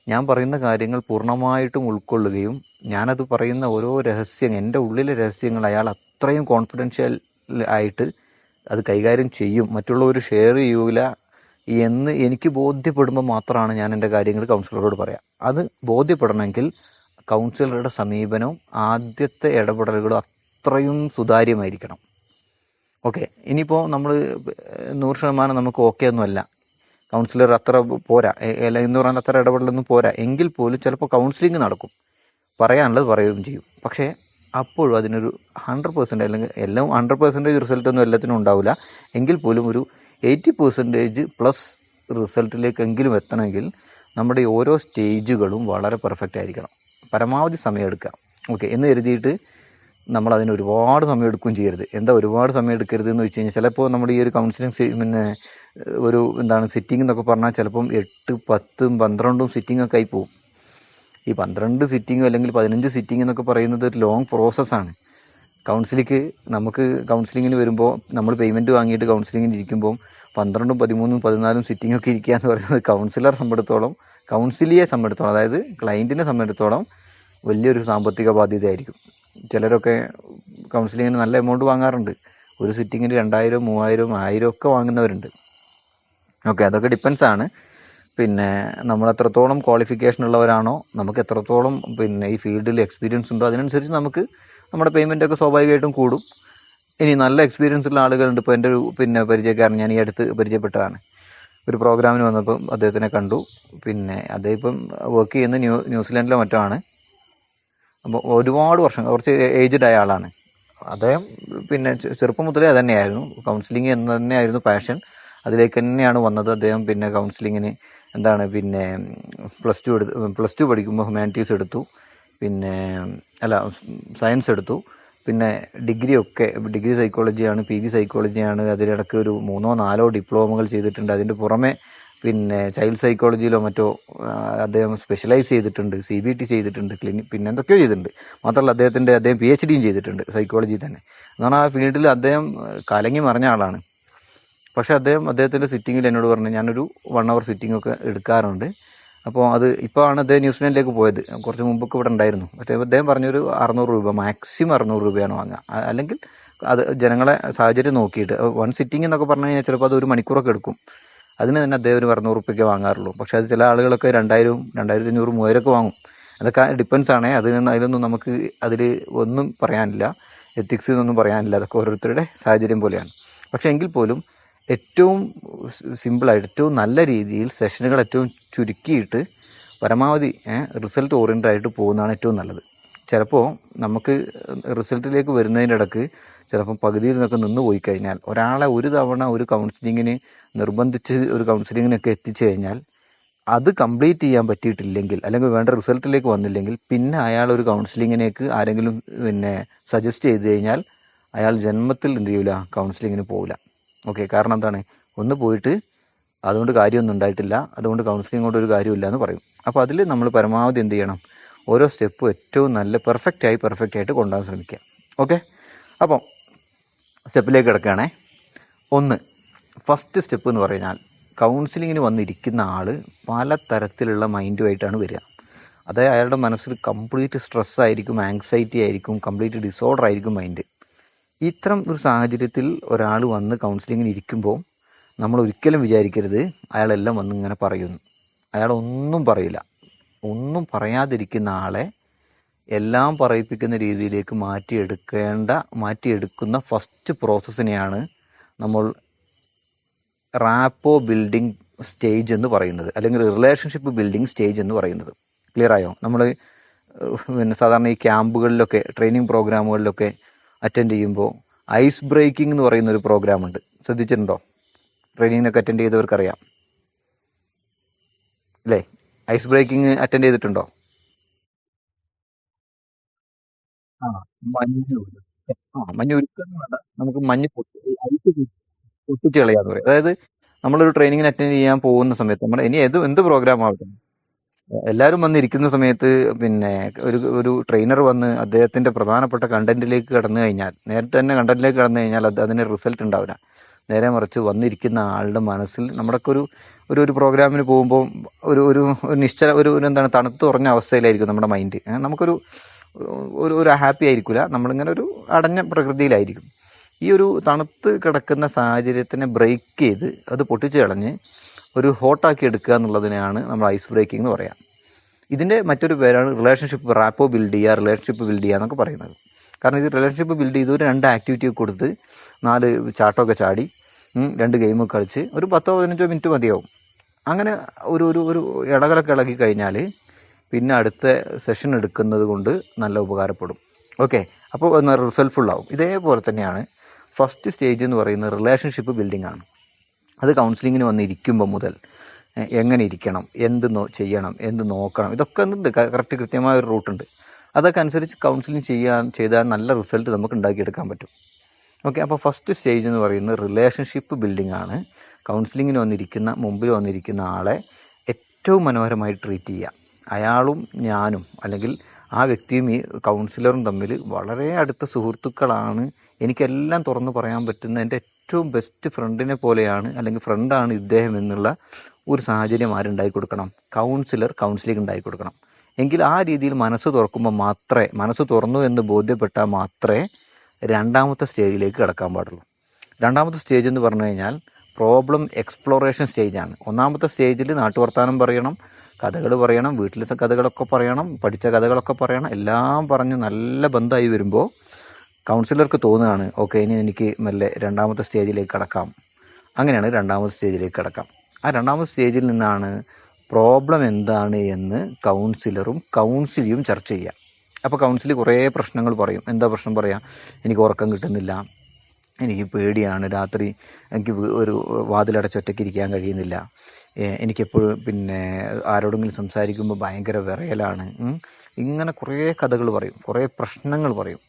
ഞാൻ പറയുന്ന കാര്യങ്ങൾ പൂർണ്ണമായിട്ടും ഉൾക്കൊള്ളുകയും ഞാനത് പറയുന്ന ഓരോ എൻ്റെ ഉള്ളിലെ രഹസ്യങ്ങൾ അയാൾ അത്രയും കോൺഫിഡൻഷ്യൽ ആയിട്ട് അത് കൈകാര്യം ചെയ്യും, മറ്റുള്ളവർ ഷെയർ ചെയ്യൂല എന്ന് എനിക്ക് ബോധ്യപ്പെടുമ്പോൾ മാത്രമാണ് ഞാൻ എൻ്റെ കാര്യങ്ങൾ കൗൺസിലറോട് പറയാം. അത് ബോധ്യപ്പെടണമെങ്കിൽ കൗൺസിലറുടെ സമീപനവും ആദ്യത്തെ ഇടപെടലുകളും അത്രയും സുതാര്യമായിരിക്കണം. ഓക്കെ, ഇനിയിപ്പോൾ നമ്മൾ 100% നമുക്ക് ഓക്കെ ഒന്നുമല്ല, കൗൺസിലർ അത്ര പോരാ, എന്ന് പറഞ്ഞാൽ അത്ര ഇടപെടലൊന്നും പോരാ എങ്കിൽ പോലും ചിലപ്പോൾ കൗൺസിലിംഗ് നടക്കും, പറയാനുള്ളത് പറയുകയും ചെയ്യും. പക്ഷേ അപ്പോഴും അതിനൊരു 100% അല്ലെങ്കിൽ എല്ലാം 100% റിസൾട്ടൊന്നും എല്ലാത്തിനും ഉണ്ടാവില്ല. എങ്കിൽ പോലും ഒരു 80% പ്ലസ് റിസൾട്ടിലേക്കെങ്കിലും എത്തണമെങ്കിൽ നമ്മുടെ ഓരോ സ്റ്റേജുകളും വളരെ പെർഫെക്റ്റ് ആയിരിക്കണം. പരമാവധി സമയം എടുക്കുക. ഓക്കെ, എന്ന് കരുതിയിട്ട് നമ്മൾ അതിന് ഒരുപാട് സമയം എടുക്കുകയും ചെയ്യരുത്. എന്താ ഒരുപാട് സമയം എടുക്കരുത് എന്ന് വെച്ച് കഴിഞ്ഞാൽ, ചിലപ്പോൾ നമ്മുടെ ഈ ഒരു കൗൺസിലിംഗ് പിന്നെ സിറ്റിംഗ് എന്നൊക്കെ പറഞ്ഞാൽ ചിലപ്പം 8, 10, 12 സിറ്റിംഗ് ഒക്കെ ആയി പോകും. ഈ 12 സിറ്റിങ്ങോ അല്ലെങ്കിൽ 15 സിറ്റിംഗ് എന്നൊക്കെ പറയുന്നത് ഒരു ലോങ് പ്രോസസ്സാണ്. നമുക്ക് കൗൺസിലിങ്ങിന് വരുമ്പോൾ നമ്മൾ പേയ്മെൻറ്റ് വാങ്ങിയിട്ട് കൗൺസിലിങ്ങിന് ഇരിക്കുമ്പോൾ 12, 13, 14 സിറ്റിംഗ് ഒക്കെ ഇരിക്കുക എന്ന് പറയുന്നത് കൗൺസിലിയെ സംബന്ധിച്ചിടത്തോളം, അതായത് ക്ലയൻറ്റിനെ സംബന്ധിച്ചിടത്തോളം വലിയൊരു സാമ്പത്തിക ബാധ്യതയായിരിക്കും. ചിലരൊക്കെ കൗൺസിലിങ്ങിന് നല്ല എമൗണ്ട് വാങ്ങാറുണ്ട്. ഒരു സിറ്റിങ്ങിന് 2000, 3000, 1000 ഒക്കെ വാങ്ങുന്നവരുണ്ട്. ഓക്കെ, അതൊക്കെ ഡിപ്പെൻസ് ആണ്. പിന്നെ നമ്മൾ എത്രത്തോളം ക്വാളിഫിക്കേഷൻ ഉള്ളവരാണോ, നമുക്ക് എത്രത്തോളം പിന്നെ ഈ ഫീൽഡിൽ എക്സ്പീരിയൻസ് ഉണ്ടോ, അതിനനുസരിച്ച് നമുക്ക് നമ്മുടെ പേയ്മെൻ്റ് ഒക്കെ സ്വാഭാവികമായിട്ടും കൂടും. ഇനി നല്ല എക്സ്പീരിയൻസ് ഉള്ള ആളുകളുണ്ട്. ഇപ്പോൾ എൻ്റെ ഒരു പരിചയക്കാരൻ, ഞാൻ ഈ അടുത്ത് പരിചയപ്പെട്ടതാണ്. ഒരു പ്രോഗ്രാമിന് വന്നപ്പോൾ അദ്ദേഹത്തിനെ കണ്ടു. പിന്നെ അദ്ദേഹം ഇപ്പം വർക്ക് ചെയ്യുന്ന ന്യൂസിലാൻഡിലോ മറ്റോ ആണ്. അപ്പോൾ ഒരുപാട് വർഷം, കുറച്ച് ഏജ്ഡ് ആയ ആളാണ് അദ്ദേഹം. പിന്നെ ചെറുപ്പം മുതലേ അത് തന്നെയായിരുന്നു, കൗൺസിലിംഗ് എന്ന് തന്നെയായിരുന്നു പാഷൻ. അതിലേക്ക് തന്നെയാണ് വന്നത് അദ്ദേഹം. പിന്നെ കൗൺസിലിങ്ങിന് പിന്നെ പ്ലസ് ടു പഠിക്കുമ്പോൾ ഹ്യൂമാനിറ്റീസ് എടുത്തു, പിന്നെ സയൻസ് എടുത്തു. പിന്നെ ഡിഗ്രി സൈക്കോളജിയാണ്, PG സൈക്കോളജിയാണ്. അതിനിടയ്ക്ക് ഒരു 3-4 ഡിപ്ലോമകൾ ചെയ്തിട്ടുണ്ട്. അതിൻ്റെ പുറമെ പിന്നെ ചൈൽഡ് സൈക്കോളജിയിലോ മറ്റോ അദ്ദേഹം സ്പെഷ്യലൈസ് ചെയ്തിട്ടുണ്ട്, CBT ചെയ്തിട്ടുണ്ട്, പിന്നെ എന്തൊക്കെയോ ചെയ്തിട്ടുണ്ട്. മാത്രമല്ല അദ്ദേഹം PhDയും ചെയ്തിട്ടുണ്ട് സൈക്കോളജി തന്നെ. എന്നാണ് ആ ഫീൽഡിൽ അദ്ദേഹം കലങ്ങി മറിഞ്ഞ ആളാണ്. പക്ഷേ അദ്ദേഹത്തിൻ്റെ സിറ്റിങ്ങിൽ എന്നോട് പറഞ്ഞു, ഞാനൊരു 1 hour സിറ്റിംഗ് ഒക്കെ എടുക്കാറുണ്ട്. അപ്പോൾ ഇപ്പോൾ ആണ് അദ്ദേഹം ന്യൂസിലാൻഡിലേക്ക് പോയത്. കുറച്ച് മുമ്പൊക്കെ ഇവിടെ ഉണ്ടായിരുന്നു. മറ്റേ അദ്ദേഹം പറഞ്ഞൊരു 600 രൂപ, മാക്സിമം 600 രൂപയാണ് വാങ്ങുക. അല്ലെങ്കിൽ അത് ജനങ്ങളെ സാഹചര്യം നോക്കിയിട്ട് 1 സിറ്റിംഗ് എന്നൊക്കെ പറഞ്ഞു കഴിഞ്ഞാൽ ചിലപ്പോൾ അത് 1 മണിക്കൂറൊക്കെ എടുക്കും. അതിന് തന്നെ അദ്ദേഹം ഒരു 600 റുപ്യക്കെ വാങ്ങാറുള്ളൂ. പക്ഷേ അത് ചില ആളുകളൊക്കെ 2000, 2500, 3000 ഒക്കെ വാങ്ങും. അതൊക്കെ ഡിപ്പെൻസ് ആണ്. അതിലൊന്നും നമുക്ക് ഒന്നും പറയാനില്ല, എത്തിക്സ് എന്നൊന്നും പറയാനില്ല. അതൊക്കെ ഓരോരുത്തരുടെ സാഹചര്യം പോലെയാണ്. പക്ഷേ എങ്കിൽ പോലും ഏറ്റവും സിമ്പിളായിട്ട്, ഏറ്റവും നല്ല രീതിയിൽ സെഷനുകൾ ഏറ്റവും ചുരുക്കിയിട്ട് പരമാവധി റിസൾട്ട് ഓറിയൻറ്റഡ് ആയിട്ട് പോകുന്നതാണ് ഏറ്റവും നല്ലത്. ചിലപ്പോൾ നമുക്ക് റിസൾട്ടിലേക്ക് വരുന്നതിൻ്റെ ഇടയ്ക്ക് ചിലപ്പോൾ പകുതിയിൽ നിന്നൊക്കെ നിന്ന് പോയി കഴിഞ്ഞാൽ, ഒരാളെ ഒരു തവണ ഒരു കൗൺസിലിങ്ങിന് നിർബന്ധിച്ച് ഒരു കൗൺസിലിങ്ങിനൊക്കെ എത്തിച്ചു കഴിഞ്ഞാൽ അത് കംപ്ലീറ്റ് ചെയ്യാൻ പറ്റിയിട്ടില്ലെങ്കിൽ, അല്ലെങ്കിൽ വേണ്ട റിസൾട്ടിലേക്ക് വന്നില്ലെങ്കിൽ, പിന്നെ അയാൾ ഒരു കൗൺസിലിങ്ങിലേക്ക് ആരെങ്കിലും സജസ്റ്റ് ചെയ്ത് കഴിഞ്ഞാൽ അയാൾ ജന്മത്തിൽ എന്ത് ചെയ്യില്ല, കൗൺസിലിങ്ങിന് പോകില്ല. ഓക്കെ, കാരണം എന്താണ്, ഒന്ന് പോയിട്ട് അതുകൊണ്ട് കാര്യമൊന്നും ഉണ്ടായിട്ടില്ല, അതുകൊണ്ട് കൗൺസിലിംഗ് കൊണ്ട് ഒരു കാര്യമില്ല എന്ന് പറയും. അപ്പോൾ അതിൽ നമ്മൾ പരമാവധി എന്ത് ചെയ്യണം, ഓരോ സ്റ്റെപ്പും ഏറ്റവും നല്ല പെർഫെക്റ്റ് ആയിട്ട് കൊണ്ടുപോകാൻ ശ്രമിക്കുക. ഓക്കെ, അപ്പോൾ സ്റ്റെപ്പിലേക്ക് കിടക്കുകയാണേ. ഫസ്റ്റ് സ്റ്റെപ്പ് എന്ന് പറഞ്ഞാൽ, കൗൺസിലിങ്ങിന് വന്നിരിക്കുന്ന ആൾ പല തരത്തിലുള്ള മൈൻഡുമായിട്ടാണ് വരിക. അതായത് അയാളുടെ മനസ്സിൽ കംപ്ലീറ്റ് സ്ട്രെസ്സായിരിക്കും, ആങ്സൈറ്റി ആയിരിക്കും, കംപ്ലീറ്റ് ഡിസോർഡർ ആയിരിക്കും മൈൻഡ്. ഇത്തരം ഒരു സാഹചര്യത്തിൽ ഒരാൾ വന്ന് കൗൺസിലിങ്ങിന് ഇരിക്കുമ്പോൾ നമ്മൾ ഒരിക്കലും വിചാരിക്കരുത് അയാളെല്ലാം വന്ന് ഇങ്ങനെ പറയുന്നു. അയാളൊന്നും പറയില്ല. ഒന്നും പറയാതിരിക്കുന്ന ആളെ എല്ലാം പറയിപ്പിക്കുന്ന രീതിയിലേക്ക് മാറ്റിയെടുക്കുന്ന ഫസ്റ്റ് പ്രോസസ്സിനെയാണ് നമ്മൾ റാപ്പോ ബിൽഡിംഗ് സ്റ്റേജ് എന്ന് പറയുന്നത്, അല്ലെങ്കിൽ റിലേഷൻഷിപ്പ് ബിൽഡിംഗ് സ്റ്റേജ് എന്ന് പറയുന്നത്. ക്ലിയർ ആയോ? നമ്മൾ സാധാരണ ഈ ക്യാമ്പുകളിലൊക്കെ, ട്രെയിനിങ് പ്രോഗ്രാമുകളിലൊക്കെ അറ്റൻഡ് ചെയ്യുമ്പോൾ ഐസ് ബ്രേക്കിംഗ് എന്ന് പറയുന്ന ഒരു പ്രോഗ്രാം ഉണ്ട്. ശ്രദ്ധിച്ചിട്ടുണ്ടോ? ട്രെയിനിങ്ങിനൊക്കെ അറ്റൻഡ് ചെയ്തവർക്കറിയാം അല്ലേ? ഐസ് ബ്രേക്കിംഗ് അറ്റൻഡ് ചെയ്തിട്ടുണ്ടോ? മഞ്ഞ് ഉരുക്കൊന്നും വേണ്ട, നമുക്ക് ഐസ് പൊട്ടിച്ച് കളയാന്ന് പറയും. അതായത് നമ്മളൊരു ട്രെയിനിങ്ങിന് അറ്റൻഡ് ചെയ്യാൻ പോകുന്ന സമയത്ത്, നമ്മുടെ ഇനി എന്ത് പ്രോഗ്രാം ആവട്ടെ, എല്ലാവരും വന്നിരിക്കുന്ന സമയത്ത് പിന്നെ ഒരു ട്രെയിനർ വന്ന് അദ്ദേഹത്തിന്റെ പ്രധാനപ്പെട്ട കണ്ടന്റിലേക്ക് കടന്നു കഴിഞ്ഞാൽ, നേരിട്ട് തന്നെ കണ്ടന്റിലേക്ക് കടന്നു കഴിഞ്ഞാൽ അതിന് റിസൾട്ട് ഉണ്ടാവില്ല. നേരെ മറിച്ച് വന്നിരിക്കുന്ന ആളുടെ മനസ്സിൽ, നമ്മുടെയൊക്കെ ഒരു പ്രോഗ്രാമിന് പോകുമ്പോൾ ഒരു നിശ്ചല എന്താണ്, തണുത്ത് കുറഞ്ഞ അവസ്ഥയിലായിരിക്കും നമ്മുടെ മൈൻഡ്. ഒരു ഹാപ്പി ആയിരിക്കില്ല, നമ്മളിങ്ങനെ ഒരു അടഞ്ഞ പ്രകൃതിയിലായിരിക്കും. ഈ ഒരു തണുത്ത് കിടക്കുന്ന സാഹചര്യത്തിനെ ബ്രേക്ക് ചെയ്ത് അത് പൊട്ടിച്ച് കളഞ്ഞ് ഒരു ഹോട്ടാക്കി എടുക്കുക എന്നുള്ളതിനെയാണ് നമ്മൾ ഐസ് ബ്രേക്കിംഗ് എന്ന് പറയാം. ഇതിൻ്റെ മറ്റൊരു പേരാണ് റാപ്പോ ബിൽഡ് ചെയ്യുക, റിലേഷൻഷിപ്പ് ബിൽഡ് ചെയ്യുക എന്നൊക്കെ പറയുന്നത്. കാരണം ഇത് റിലേഷൻഷിപ്പ് ബിൽഡ് ചെയ്ത് ഒരു 2 ആക്ടിവിറ്റി കൊടുത്ത് 4 ചാട്ടമൊക്കെ ചാടി 2 ഗെയിമൊക്കെ കളിച്ച് ഒരു 10-15 മിനിറ്റ് മതിയാവും. അങ്ങനെ ഒരു ഇളകലൊക്കെ ഇളകി കഴിഞ്ഞാൽ പിന്നെ അടുത്ത സെഷൻ എടുക്കുന്നത് കൊണ്ട് നല്ല ഉപകാരപ്പെടും. ഓക്കെ, അപ്പോൾ റിസൾട്ട്ഫുൾ ആവും. ഇതേപോലെ തന്നെയാണ് ഫസ്റ്റ് സ്റ്റേജ് എന്ന് പറയുന്നത് റിലേഷൻഷിപ്പ് ബിൽഡിംഗ് ആണ്. അത് കൗൺസിലിങ്ങിന് വന്നിരിക്കുമ്പോൾ മുതൽ എങ്ങനെ ഇരിക്കണം, ചെയ്യണം, എന്ത് നോക്കണം, ഇതൊക്കെ ഉണ്ട്. കൃത്യമായ ഒരു റൂട്ടുണ്ട്. അതൊക്കെ അനുസരിച്ച് കൗൺസിലിംഗ് ചെയ്താൽ നല്ല റിസൾട്ട് നമുക്ക് ഉണ്ടാക്കിയെടുക്കാൻ പറ്റും. ഓക്കെ, അപ്പോൾ ഫസ്റ്റ് സ്റ്റേജ് എന്ന് പറയുന്നത് റിലേഷൻഷിപ്പ് ബിൽഡിംഗ് ആണ്. കൗൺസിലിങ്ങിന് മുമ്പിൽ വന്നിരിക്കുന്ന ആളെ ഏറ്റവും മനോഹരമായി ട്രീറ്റ് ചെയ്യുക. അയാളും ഞാനും അല്ലെങ്കിൽ ആ വ്യക്തിയും ഈ കൗൺസിലറും തമ്മിൽ വളരെ അടുത്ത സുഹൃത്തുക്കളാണ്, എനിക്കെല്ലാം തുറന്നു പറയാൻ പറ്റുന്ന എൻ്റെ ഏറ്റവും ബെസ്റ്റ് ഫ്രണ്ടിനെ പോലെയാണ്, അല്ലെങ്കിൽ ഫ്രണ്ടാണ് ഇദ്ദേഹം എന്നുള്ള ഒരു സാഹചര്യം ആരുണ്ടാക്കി കൊടുക്കണം? കൗൺസിലർ കൗൺസിലിംഗ് ഉണ്ടാക്കി കൊടുക്കണം. എങ്കിൽ ആ രീതിയിൽ മനസ്സ് തുറക്കുമ്പോൾ മാത്രമേ, മനസ്സ് തുറന്നു എന്ന് ബോധ്യപ്പെട്ടാൽ മാത്രമേ രണ്ടാമത്തെ സ്റ്റേജിലേക്ക് കടക്കാൻ പാടുള്ളൂ. രണ്ടാമത്തെ സ്റ്റേജ് എന്ന് പറഞ്ഞു കഴിഞ്ഞാൽ പ്രോബ്ലം എക്സ്പ്ലോറേഷൻ സ്റ്റേജാണ്. ഒന്നാമത്തെ സ്റ്റേജിൽ നാട്ടുവർത്താനം പറയണം, കഥകൾ പറയണം, വീട്ടിലത്തെ കഥകളൊക്കെ പറയണം, പഠിച്ച കഥകളൊക്കെ പറയണം, എല്ലാം പറഞ്ഞ് നല്ല ബന്ധമായി വരുമ്പോൾ കൗൺസിലർക്ക് തോന്നുകയാണ് ഓക്കെ ഇനി എനിക്ക് മെല്ലെ രണ്ടാമത്തെ സ്റ്റേജിലേക്ക് കടക്കാം. അങ്ങനെയാണ് രണ്ടാമത്തെ സ്റ്റേജിലേക്ക് കടക്കാം. ആ രണ്ടാമത്തെ സ്റ്റേജിൽ നിന്നാണ് പ്രോബ്ലം എന്താണ് എന്ന് കൗൺസിലറും കൗൺസിലിയും ചർച്ച ചെയ്യുക. അപ്പോൾ കൗൺസിൽ കുറേ പ്രശ്നങ്ങൾ പറയും. എന്താ പ്രശ്നം പറയാം? എനിക്ക് ഉറക്കം കിട്ടുന്നില്ല, എനിക്ക് പേടിയാണ്, രാത്രി എനിക്ക് ഒരു വാതിലടച്ച് ഒറ്റയ്ക്ക് ഇരിക്കാൻ കഴിയുന്നില്ല, എനിക്കെപ്പോഴും പിന്നെ ആരോടെങ്കിലും സംസാരിക്കുമ്പോൾ ഭയങ്കര വിറയലാണ്, ഇങ്ങനെ കുറേ കഥകൾ പറയും, കുറേ പ്രശ്നങ്ങൾ പറയും.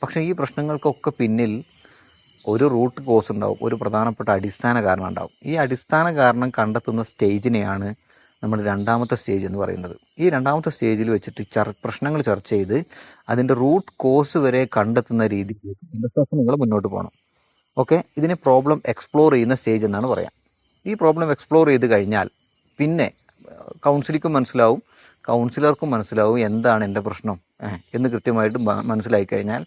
പക്ഷേ ഈ പ്രശ്നങ്ങൾക്കൊക്കെ പിന്നിൽ ഒരു റൂട്ട് കോസ് ഉണ്ടാവും, ഒരു പ്രധാനപ്പെട്ട അടിസ്ഥാന കാരണം ഉണ്ടാവും. ഈ അടിസ്ഥാന കാരണം കണ്ടെത്തുന്ന സ്റ്റേജിനെയാണ് നമ്മൾ രണ്ടാമത്തെ സ്റ്റേജ് എന്ന് പറയുന്നത്. ഈ രണ്ടാമത്തെ സ്റ്റേജിൽ വെച്ചിട്ട് പ്രശ്നങ്ങൾ ചർച്ച ചെയ്ത് അതിൻ്റെ റൂട്ട് കോസ് വരെ കണ്ടെത്തുന്ന രീതിയിൽ ഡിസ്കഷനുകൾ മുന്നോട്ട് പോകണം. ഓക്കെ, ഇതിനെ പ്രോബ്ലം എക്സ്പ്ലോർ ചെയ്യുന്ന സ്റ്റേജ് എന്നാണ് പറയാം. ഈ പ്രോബ്ലം എക്സ്പ്ലോർ ചെയ്ത് കഴിഞ്ഞാൽ പിന്നെ കൗൺസിലിക്കും മനസ്സിലാവും, കൗൺസിലർക്കും മനസ്സിലാവും എന്താണ് എൻ്റെ പ്രശ്നം എന്ന് കൃത്യമായിട്ട് മനസ്സിലായി കഴിഞ്ഞാൽ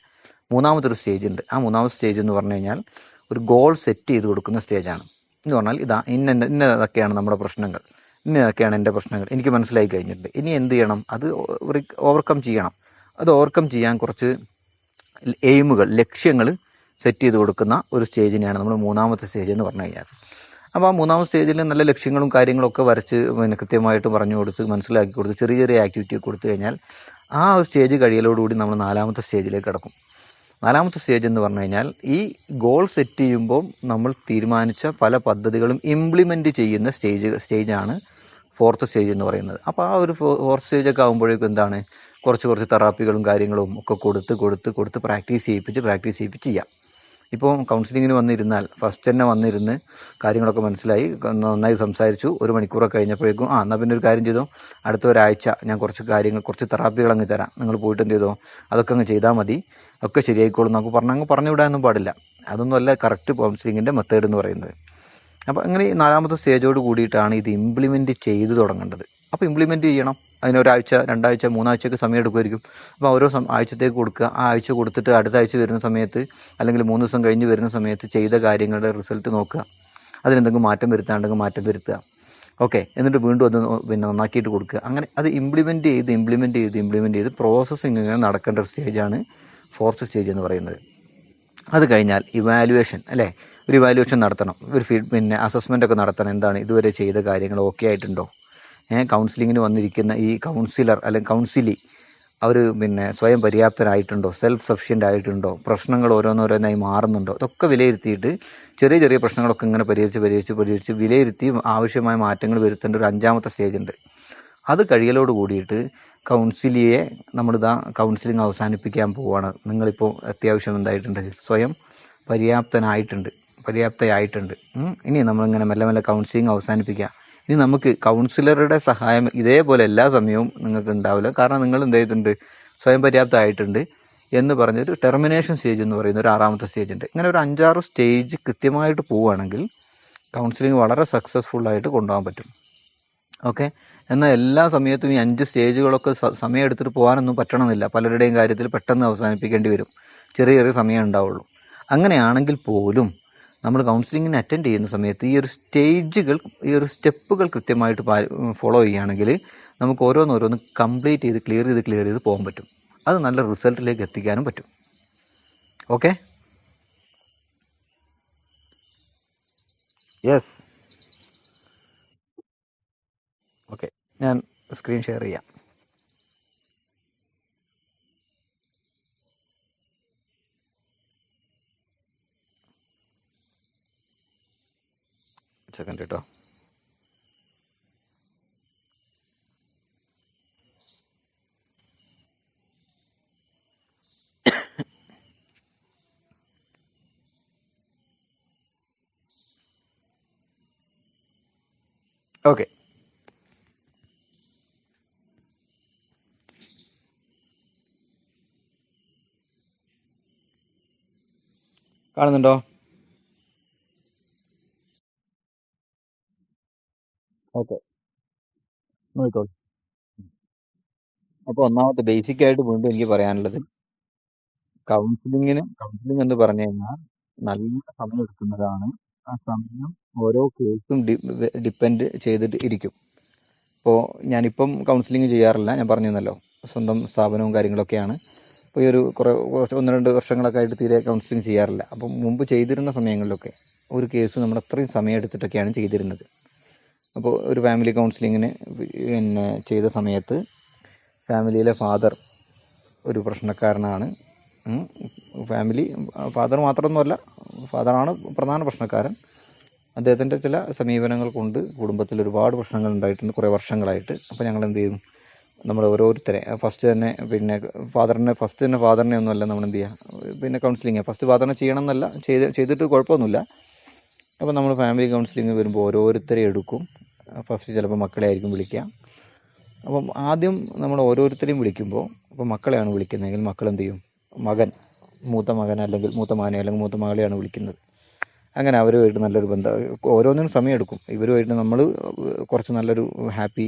മൂന്നാമതൊരു സ്റ്റേജ് ഉണ്ട്. ആ മൂന്നാമത്തെ സ്റ്റേജ് എന്ന് പറഞ്ഞു കഴിഞ്ഞാൽ ഒരു ഗോൾ സെറ്റ് ചെയ്ത് കൊടുക്കുന്ന സ്റ്റേജാണ്. എന്ന് പറഞ്ഞാൽ ഇതാ ഇന്നതൊക്കെയാണ് നമ്മുടെ പ്രശ്നങ്ങൾ, ഇന്നതൊക്കെയാണ് എൻ്റെ പ്രശ്നങ്ങൾ, എനിക്ക് മനസ്സിലായി കഴിഞ്ഞിട്ടുണ്ട്, ഇനി എന്ത് ചെയ്യണം? അത് ഓവർകം ചെയ്യണം. അത് ഓവർകം ചെയ്യാൻ കുറച്ച് എയിമുകൾ, ലക്ഷ്യങ്ങൾ സെറ്റ് ചെയ്ത് കൊടുക്കുന്ന ഒരു സ്റ്റേജിനെയാണ് നമ്മൾ മൂന്നാമത്തെ സ്റ്റേജ് എന്ന് പറഞ്ഞു കഴിഞ്ഞാൽ. അപ്പോൾ ആ മൂന്നാമത്തെ സ്റ്റേജിൽ നല്ല ലക്ഷ്യങ്ങളും കാര്യങ്ങളൊക്കെ വരച്ച് പിന്നെ കൃത്യമായിട്ട് പറഞ്ഞു കൊടുത്ത് മനസ്സിലാക്കി കൊടുത്ത് ചെറിയ ചെറിയ ആക്ടിവിറ്റി കൊടുത്തു കഴിഞ്ഞാൽ ആ ഒരു സ്റ്റേജ് കഴിയലോടുകൂടി നമ്മൾ നാലാമത്തെ സ്റ്റേജിലേക്ക് കിടക്കും. നാലാമത്തെ സ്റ്റേജ് എന്ന് പറഞ്ഞു കഴിഞ്ഞാൽ ഈ ഗോൾ സെറ്റ് ചെയ്യുമ്പോൾ നമ്മൾ തീരുമാനിച്ച പല പദ്ധതികളും ഇംപ്ലിമെൻ്റ് ചെയ്യുന്ന സ്റ്റേജാണ് ഫോർത്ത് സ്റ്റേജ് എന്ന് പറയുന്നത്. അപ്പോൾ ആ ഒരു ഫോർത്ത് സ്റ്റേജൊക്കെ ആകുമ്പോഴേക്കും എന്താണ്, കുറച്ച് തെറാപ്പികളും കാര്യങ്ങളും ഒക്കെ കൊടുത്ത് പ്രാക്ടീസ് ചെയ്യിപ്പിച്ച് ചെയ്യാം. ഇപ്പോൾ കൗൺസിലിങ്ങിന് വന്നിരുന്നാൽ ഫസ്റ്റ് തന്നെ വന്നിരുന്ന് കാര്യങ്ങളൊക്കെ മനസ്സിലായി, നന്നായി സംസാരിച്ചു, ഒരു മണിക്കൂറൊക്കെ കഴിഞ്ഞപ്പോഴേക്കും എന്നാൽ പിന്നെ ഒരു കാര്യം ചെയ്തോ, അടുത്ത ഒരാഴ്ച ഞാൻ കുറച്ച് തെറാപ്പികൾ അങ്ങ് തരാം, നിങ്ങൾ പോയിട്ട് എന്ത് ചെയ്തോ അതൊക്കെ അങ്ങ് ചെയ്താൽ മതി, ഒക്കെ ശരിയായിക്കോളും നമുക്ക് പറഞ്ഞു വിടാനൊന്നും പാടില്ല. അതൊന്നും അല്ല കറക്റ്റ് കൗൺസിലിങ്ങിൻ്റെ മെത്തേഡ് എന്ന് പറയുന്നത്. അപ്പോൾ അങ്ങനെ നാലാമത്തെ സ്റ്റേജോട് കൂടിയിട്ടാണ് ഇത് ഇംപ്ലിമെൻറ്റ് ചെയ്ത് തുടങ്ങേണ്ടത്. അപ്പോൾ ഇംപ്ലിമെൻറ്റ് ചെയ്യണം, അതിനൊരാഴ്ച 2 ആഴ്ച 3 ആഴ്ചയൊക്കെ സമയം എടുക്കുമായിരിക്കും. അപ്പോൾ ഓരോ ആഴ്ചത്തേക്ക് കൊടുക്കുക. ആ ആഴ്ച കൊടുത്തിട്ട് അടുത്ത ആഴ്ച വരുന്ന സമയത്ത് അല്ലെങ്കിൽ 3 ദിവസം കഴിഞ്ഞ് വരുന്ന സമയത്ത് ചെയ്ത കാര്യങ്ങളുടെ റിസൾട്ട് നോക്കുക. അതിനെന്തെങ്കിലും മാറ്റം വരുത്താണ്ടെങ്കിൽ മാറ്റം വരുത്തുക. ഓക്കെ, എന്നിട്ട് വീണ്ടും അത് പിന്നെ നന്നാക്കിയിട്ട് കൊടുക്കുക. അങ്ങനെ അത് ഇംപ്ലിമെൻറ്റ് ചെയ്ത് പ്രോസസ്സിങ് ഇങ്ങനെ നടക്കേണ്ട ഒരു സ്റ്റേജാണ് ഫോർത്ത് സ്റ്റേജ് എന്ന് പറയുന്നത്. അത് കഴിഞ്ഞാൽ ഇവാലുവേഷൻ അല്ലേ, ഒരു ഇവാലുവേഷൻ നടത്തണം, ഒരു പിന്നെ അസസ്മെൻ്റ് ഒക്കെ നടത്തണം. എന്താണ് ഇതുവരെ ചെയ്ത കാര്യങ്ങൾ ഓക്കെ ആയിട്ടുണ്ടോ? കൗൺസിലിങ്ങിന് വന്നിരിക്കുന്ന ഈ കൗൺസിലർ അല്ലെങ്കിൽ കൗൺസിലി അവർ പിന്നെ സ്വയം പര്യാപ്തരായിട്ടുണ്ടോ, സെൽഫ് സഫിഷ്യൻ്റ് ആയിട്ടുണ്ടോ, പ്രശ്നങ്ങൾ ഓരോന്നോരോന്നായി മാറുന്നുണ്ടോ, ഇതൊക്കെ വിലയിരുത്തിയിട്ട് ചെറിയ ചെറിയ പ്രശ്നങ്ങളൊക്കെ ഇങ്ങനെ പരിഹരിച്ച് വിലയിരുത്തി ആവശ്യമായ മാറ്റങ്ങൾ വരുത്തേണ്ട ഒരു 5ാമത്തെ സ്റ്റേജ് ഉണ്ട്. അത് കഴിയലോട് കൂടിയിട്ട് കൗൺസിലിയെ നമ്മളിതാ കൗൺസിലിംഗ് അവസാനിപ്പിക്കാൻ പോവുകയാണ്. നിങ്ങളിപ്പോൾ അത്യാവശ്യം എന്തായിട്ടുണ്ട്, സ്വയം പര്യാപ്തയായിട്ടുണ്ട്. ഇനി നമ്മളിങ്ങനെ മെല്ലെ മെല്ലെ കൗൺസിലിംഗ് അവസാനിപ്പിക്കുക. ഇനി നമുക്ക് കൗൺസിലറുടെ സഹായം ഇതേപോലെ എല്ലാ സമയവും നിങ്ങൾക്ക് ഉണ്ടാവില്ല. കാരണം നിങ്ങൾ എന്ത് ചെയ്തിട്ടുണ്ട്, സ്വയം പര്യാപ്തമായിട്ടുണ്ട് എന്ന് പറഞ്ഞൊരു ടെർമിനേഷൻ സ്റ്റേജ് എന്ന് പറയുന്ന ഒരു 6ാമത്തെ സ്റ്റേജ് ഉണ്ട്. ഇങ്ങനെ ഒരു 5-6 സ്റ്റേജ് കൃത്യമായിട്ട് പോവുകയാണെങ്കിൽ കൗൺസിലിംഗ് വളരെ സക്സസ്ഫുള്ളായിട്ട് കൊണ്ടുപോകാൻ പറ്റും. ഓക്കെ, എന്നാൽ എല്ലാ സമയത്തും ഈ 5 സ്റ്റേജുകളൊക്കെ സമയം എടുത്തിട്ട് പോകാനൊന്നും പറ്റണമെന്നില്ല. പലരുടെയും കാര്യത്തിൽ പെട്ടെന്ന് അവസാനിപ്പിക്കേണ്ടി വരും, ചെറിയ ചെറിയ സമയം ഉണ്ടാവുള്ളൂ. അങ്ങനെയാണെങ്കിൽ പോലും നമ്മൾ കൗൺസിലിങ്ങിന് അറ്റൻഡ് ചെയ്യുന്ന സമയത്ത് ഈ ഒരു സ്റ്റെപ്പുകൾ കൃത്യമായിട്ട് ഫോളോ ചെയ്യുകയാണെങ്കിൽ നമുക്ക് ഓരോന്നോരോന്ന് കംപ്ലീറ്റ് ചെയ്ത് ക്ലിയർ ചെയ്ത് പോകാൻ പറ്റും. അത് നല്ല റിസൾട്ടിലേക്ക് എത്തിക്കാനും പറ്റും. ഓക്കെ, യെസ്, ഓക്കെ, ഞാൻ സ്ക്രീൻ ഷെയർ ചെയ്യാം. സെക്കൻഡ് കേട്ടോ. ഓക്കെ, കാണുന്നുണ്ടോ? ഓക്കെ, നോക്കിക്കോളൂ. അപ്പൊ ഒന്നാമത്തെ ബേസിക് ആയിട്ട് വീണ്ടും എനിക്ക് പറയാനുള്ളത്, കൗൺസിലിംഗ് എന്ന് പറഞ്ഞു കഴിഞ്ഞാൽ നല്ല സമയം എടുക്കുന്നതാണ്. ആ സമയം ഓരോ കേസും ഡിപ്പെൻഡ് ചെയ്തിട്ട് ഇരിക്കും. ഇപ്പോൾ ഞാനിപ്പം കൗൺസിലിംഗ് ചെയ്യാറില്ല, ഞാൻ പറഞ്ഞിരുന്നല്ലോ, സ്വന്തം സ്ഥാപനവും കാര്യങ്ങളൊക്കെയാണ്. ഇപ്പോൾ ഈ ഒരു കുറച്ച് 1-2 വർഷങ്ങളൊക്കെ ആയിട്ട് തീരെ കൗൺസിലിംഗ് ചെയ്യാറില്ല. അപ്പം മുമ്പ് ചെയ്തിരുന്ന സമയങ്ങളിലൊക്കെ ഒരു കേസ് നമ്മൾ അത്രയും സമയം എടുത്തിട്ടൊക്കെയാണ് ചെയ്തിരുന്നത്. അപ്പോൾ ഒരു ഫാമിലി കൗൺസിലിങ്ങിന് പിന്നെ ചെയ്ത സമയത്ത് ഫാമിലിയിലെ ഫാദർ ഒരു പ്രശ്നക്കാരനാണ്. ഉം. ഫാമിലി ഫാദർ മാത്രമൊന്നുമല്ല, ഫാദറാണ് പ്രധാന പ്രശ്നക്കാരൻ. അദ്ദേഹത്തിൻ്റെ ചില സമീപനങ്ങൾ കൊണ്ട് കുടുംബത്തിൽ ഒരുപാട് പ്രശ്നങ്ങൾ ഉണ്ടായിട്ടുണ്ട് കുറേ വർഷങ്ങളായിട്ട്. അപ്പോൾ ഞങ്ങൾ എന്ത് ചെയ്യും, നമ്മൾ ഓരോരുത്തരെ ഫസ്റ്റ് തന്നെ ഫാദറിനെ ഒന്നുമല്ല നമ്മൾ എന്ത് ചെയ്യുക, പിന്നെ കൗൺസിലിംഗ് ഫസ്റ്റ് ഫാദറിനെ ചെയ്യണം എന്നല്ല, ചെയ്തിട്ട് കുഴപ്പമൊന്നുമില്ല. അപ്പോൾ നമ്മൾ ഫാമിലി കൗൺസിലിംഗ് വരുമ്പോൾ ഓരോരുത്തരെ എടുക്കും. ഫസ്റ്റ് ചിലപ്പോൾ മക്കളെ ആയിരിക്കും വിളിക്കുക. അപ്പം ആദ്യം നമ്മൾ ഓരോരുത്തരെയും വിളിക്കുമ്പോൾ, ഇപ്പോൾ മക്കളെയാണ് വിളിക്കുന്നതെങ്കിൽ മക്കൾ എന്ത് ചെയ്യും, മൂത്ത മകൻ അല്ലെങ്കിൽ മൂത്ത മകനെ അല്ലെങ്കിൽ മൂത്ത മകളെയാണ് വിളിക്കുന്നത്. അങ്ങനെ അവരുമായിട്ട് നല്ലൊരു ബന്ധം, ഓരോന്നിനും സമയമെടുക്കും. ഇവരുമായിട്ട് നമ്മൾ കുറച്ച് നല്ലൊരു ഹാപ്പി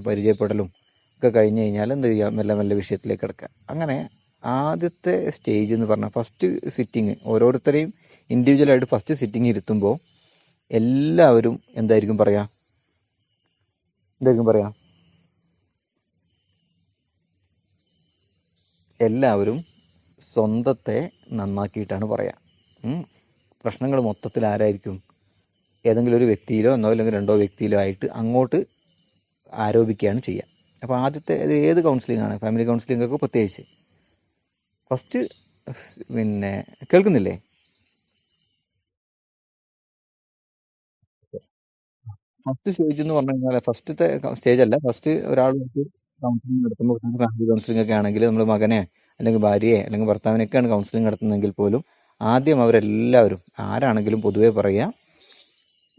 പരിചയപ്പെടലും ഒക്കെ കഴിഞ്ഞ് കഴിഞ്ഞാൽ എന്ത് ചെയ്യുക, മെല്ലെ മെല്ലെ വിഷയത്തിലേക്ക് കിടക്കുക. അങ്ങനെ ആദ്യത്തെ സ്റ്റേജ് എന്ന് പറഞ്ഞാൽ ഫസ്റ്റ് സിറ്റിങ്, ഓരോരുത്തരെയും ഇൻഡിവിജ്വലായിട്ട് ഫസ്റ്റ് സിറ്റിങ് ഇരുത്തുമ്പോൾ എല്ലാവരും എന്തായിരിക്കും പറയാ, എല്ലാവരും സ്വന്തത്തെ നന്നാക്കിയിട്ടാണ് പറയാ. പ്രശ്നങ്ങൾ മൊത്തത്തിൽ ആരായിരിക്കും, ഏതെങ്കിലും ഒരു വ്യക്തിയിലോ എന്നോ അല്ലെങ്കിൽ 2 വ്യക്തിയിലോ ആയിട്ട് അങ്ങോട്ട് ആരോപിക്കുകയാണ് ചെയ്യുക. അപ്പോൾ ആദ്യത്തെ ഏത് കൗൺസിലിംഗ് ആണ്, ഫാമിലി കൗൺസിലിംഗ് ഒക്കെ പ്രത്യേകിച്ച് ഫസ്റ്റ് കേൾക്കുന്നില്ലേ? ഫസ്റ്റ് സ്റ്റേജ് എന്ന് പറഞ്ഞു കഴിഞ്ഞാൽ, ഫസ്റ്റത്തെ സ്റ്റേജ് അല്ല, ഫസ്റ്റ് ഒരാൾ കൗൺസിലിംഗ് നടത്തുമ്പോൾ, ഫാമിലി കൗൺസിലിംഗ് ഒക്കെ ആണെങ്കിൽ നമ്മൾ മകനെ അല്ലെങ്കിൽ ഭാര്യയെ അല്ലെങ്കിൽ ഭർത്താവിനൊക്കെയാണ് കൗൺസിലിംഗ് നടത്തുന്നതെങ്കിൽ പോലും ആദ്യം അവരെല്ലാവരും ആരാണെങ്കിലും പൊതുവെ പറയുക,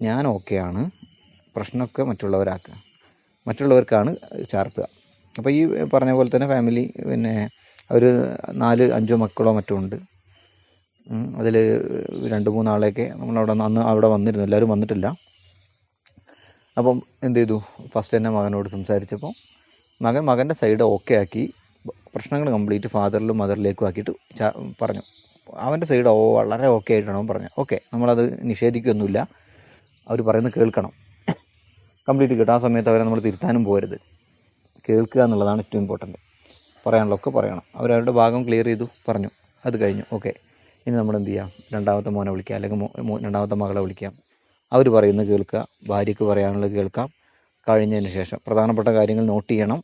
ഞാൻ ഓക്കെയാണ്, പ്രശ്നമൊക്കെ മറ്റുള്ളവർക്കാണ് ചാർത്തുക. അപ്പോൾ ഈ പറഞ്ഞ പോലെ തന്നെ ഫാമിലി ഒരു 4-5 മക്കളോ മറ്റോ ഉണ്ട്. അതിൽ 2-3 ആളെയൊക്കെ നമ്മളവിടെ അന്ന് അവിടെ വന്നിരുന്നു, എല്ലാവരും വന്നിട്ടില്ല. അപ്പം എന്ത് ചെയ്തു, ഫസ്റ്റ് തന്നെ മകനോട് സംസാരിച്ചപ്പോൾ മകൻ്റെ സൈഡ് ഓക്കെ ആക്കി, പ്രശ്നങ്ങൾ കംപ്ലീറ്റ് ഫാദറിലും മദറിലേക്കും ആക്കിയിട്ട് പറഞ്ഞു. അവൻ്റെ സൈഡ് വളരെ ഓക്കെ ആയിട്ടാണ് അവൻ പറഞ്ഞത്. ഓക്കെ, നമ്മളത് നിഷേധിക്കുകയൊന്നുമില്ല, അവർ പറയുന്നത് കേൾക്കണം, കംപ്ലീറ്റ് കേട്ടോ. ആ സമയത്ത് അവരെ നമ്മൾ തിരുത്താനും പോരുത്, കേൾക്കുക എന്നുള്ളതാണ് ഏറ്റവും ഇമ്പോർട്ടൻറ്റ്. പറയാനുള്ളതൊക്കെ പറയണം. അവരവരുടെ ഭാഗം ക്ലിയർ ചെയ്തു, പറഞ്ഞു, അത് കഴിഞ്ഞു. ഓക്കെ, ഇനി നമ്മൾ എന്ത് ചെയ്യാം, രണ്ടാമത്തെ മോനെ വിളിക്കാം അല്ലെങ്കിൽ രണ്ടാമത്തെ മകളെ വിളിക്കാം. അവർ പറയുന്നത് കേൾക്കുക, ഭാര്യയ്ക്ക് പറയാനുള്ളത് കേൾക്കാം. കഴിഞ്ഞതിന് ശേഷം പ്രധാനപ്പെട്ട കാര്യങ്ങൾ നോട്ട് ചെയ്യണം.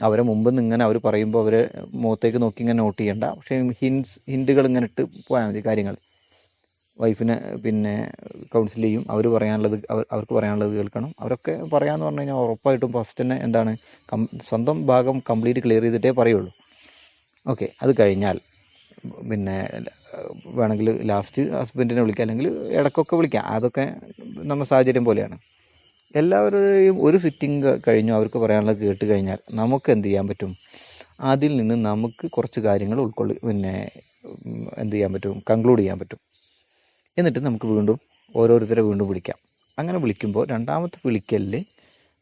അവരെ മുമ്പ് നിന്ന് ഇങ്ങനെ അവർ പറയുമ്പോൾ അവരെ മുഖത്തേക്ക് നോക്കി ഇങ്ങനെ നോട്ട് ചെയ്യണ്ട, പക്ഷേ ഹിൻറ്റുകൾ ഇങ്ങനെ ഇട്ട് പോയാൽ മതി കാര്യങ്ങൾ. വൈഫിനെ കൗൺസിൽ ചെയ്യും, അവർക്ക് പറയാനുള്ളത് കേൾക്കണം. അവരൊക്കെ പറയാമെന്ന് പറഞ്ഞു കഴിഞ്ഞാൽ ഉറപ്പായിട്ടും ഫസ്റ്റ് തന്നെ എന്താണ്, സ്വന്തം ഭാഗം കംപ്ലീറ്റ് ക്ലിയർ ചെയ്തിട്ടേ പറയുള്ളൂ. ഓക്കെ, അത് കഴിഞ്ഞാൽ വേണമെങ്കിൽ ലാസ്റ്റ് ഹസ്ബൻഡിനെ വിളിക്കാം, അല്ലെങ്കിൽ ഇടയ്ക്കൊക്കെ വിളിക്കാം. അതൊക്കെ നമ്മുടെ സാഹചര്യം പോലെയാണ്. എല്ലാവരുടെയും ഒരു സിറ്റിംഗ് കഴിഞ്ഞു, അവർക്ക് പറയാനുള്ളത് കേട്ട് കഴിഞ്ഞാൽ നമുക്ക് എന്ത് ചെയ്യാൻ പറ്റും, അതിൽ നിന്ന് നമുക്ക് കുറച്ച് കാര്യങ്ങൾ എന്ത് ചെയ്യാൻ പറ്റും, കൺക്ലൂഡ് ചെയ്യാൻ പറ്റും. എന്നിട്ട് നമുക്ക് വീണ്ടും ഓരോരുത്തരെ വീണ്ടും വിളിക്കാം. അങ്ങനെ വിളിക്കുമ്പോൾ രണ്ടാമത്തെ വിളിക്കലിൽ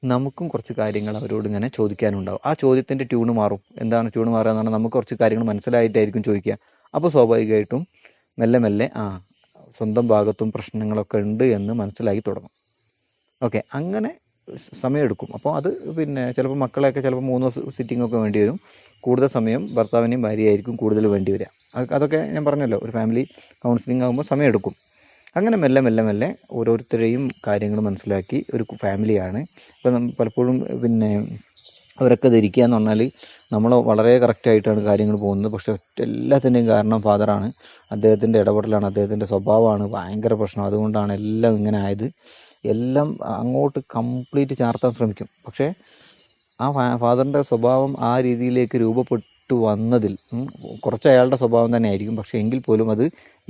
നമുക്കും കുറച്ച് കാര്യങ്ങൾ അവരോട് ഇങ്ങനെ ചോദിക്കാനുണ്ടാവും. ആ ചോദ്യത്തിൻ്റെ ട്യൂണ് മാറും. എന്താണ് ട്യൂണ് മാറുക എന്ന് പറഞ്ഞാൽ, നമുക്ക് കുറച്ച് കാര്യങ്ങൾ മനസ്സിലായിട്ടായിരിക്കും ചോദിക്കുക. അപ്പോൾ സ്വാഭാവികമായിട്ടും മെല്ലെ മെല്ലെ സ്വന്തം ഭാഗത്തും പ്രശ്നങ്ങളൊക്കെ ഉണ്ട് എന്ന് മനസ്സിലാക്കി തുടങ്ങും. ഓക്കെ, അങ്ങനെ സമയമെടുക്കും. അപ്പോൾ അത് ചിലപ്പോൾ മക്കളെയൊക്കെ ചിലപ്പോൾ 3 സിറ്റിംഗ് ഒക്കെ വേണ്ടി വരും. കൂടുതൽ സമയം ഭർത്താവിനെയും ഭാര്യയായിരിക്കും കൂടുതൽ വേണ്ടി വരിക. അതൊക്കെ ഞാൻ പറഞ്ഞല്ലോ, ഒരു ഫാമിലി കൗൺസിലിംഗ് ആകുമ്പോൾ സമയമെടുക്കും. അങ്ങനെ മെല്ലെ മെല്ലെ മെല്ലെ ഓരോരുത്തരെയും കാര്യങ്ങൾ മനസ്സിലാക്കി ഒരു ഫാമിലിയാണ്. ഇപ്പം പലപ്പോഴും അവരൊക്കെ ധരിക്കുക എന്ന് പറഞ്ഞാൽ നമ്മൾ വളരെ കറക്റ്റായിട്ടാണ് കാര്യങ്ങൾ പോകുന്നത്. പക്ഷെ എല്ലാത്തിൻ്റെയും കാരണം ഫാദറാണ്, അദ്ദേഹത്തിൻ്റെ ഇടപെടലാണ്, അദ്ദേഹത്തിൻ്റെ സ്വഭാവമാണ് ഭയങ്കര പ്രശ്നം, അതുകൊണ്ടാണ് എല്ലാം ഇങ്ങനെ ആയത്. എല്ലാം അങ്ങോട്ട് കംപ്ലീറ്റ് ചാർത്താൻ ശ്രമിക്കും. പക്ഷേ ആ ഫാദറിൻ്റെ സ്വഭാവം ആ രീതിയിലേക്ക് രൂപപ്പെട്ടു വന്നതിൽ കുറച്ച് അയാളുടെ സ്വഭാവം തന്നെ ആയിരിക്കും. പക്ഷേ എങ്കിൽ പോലും അത്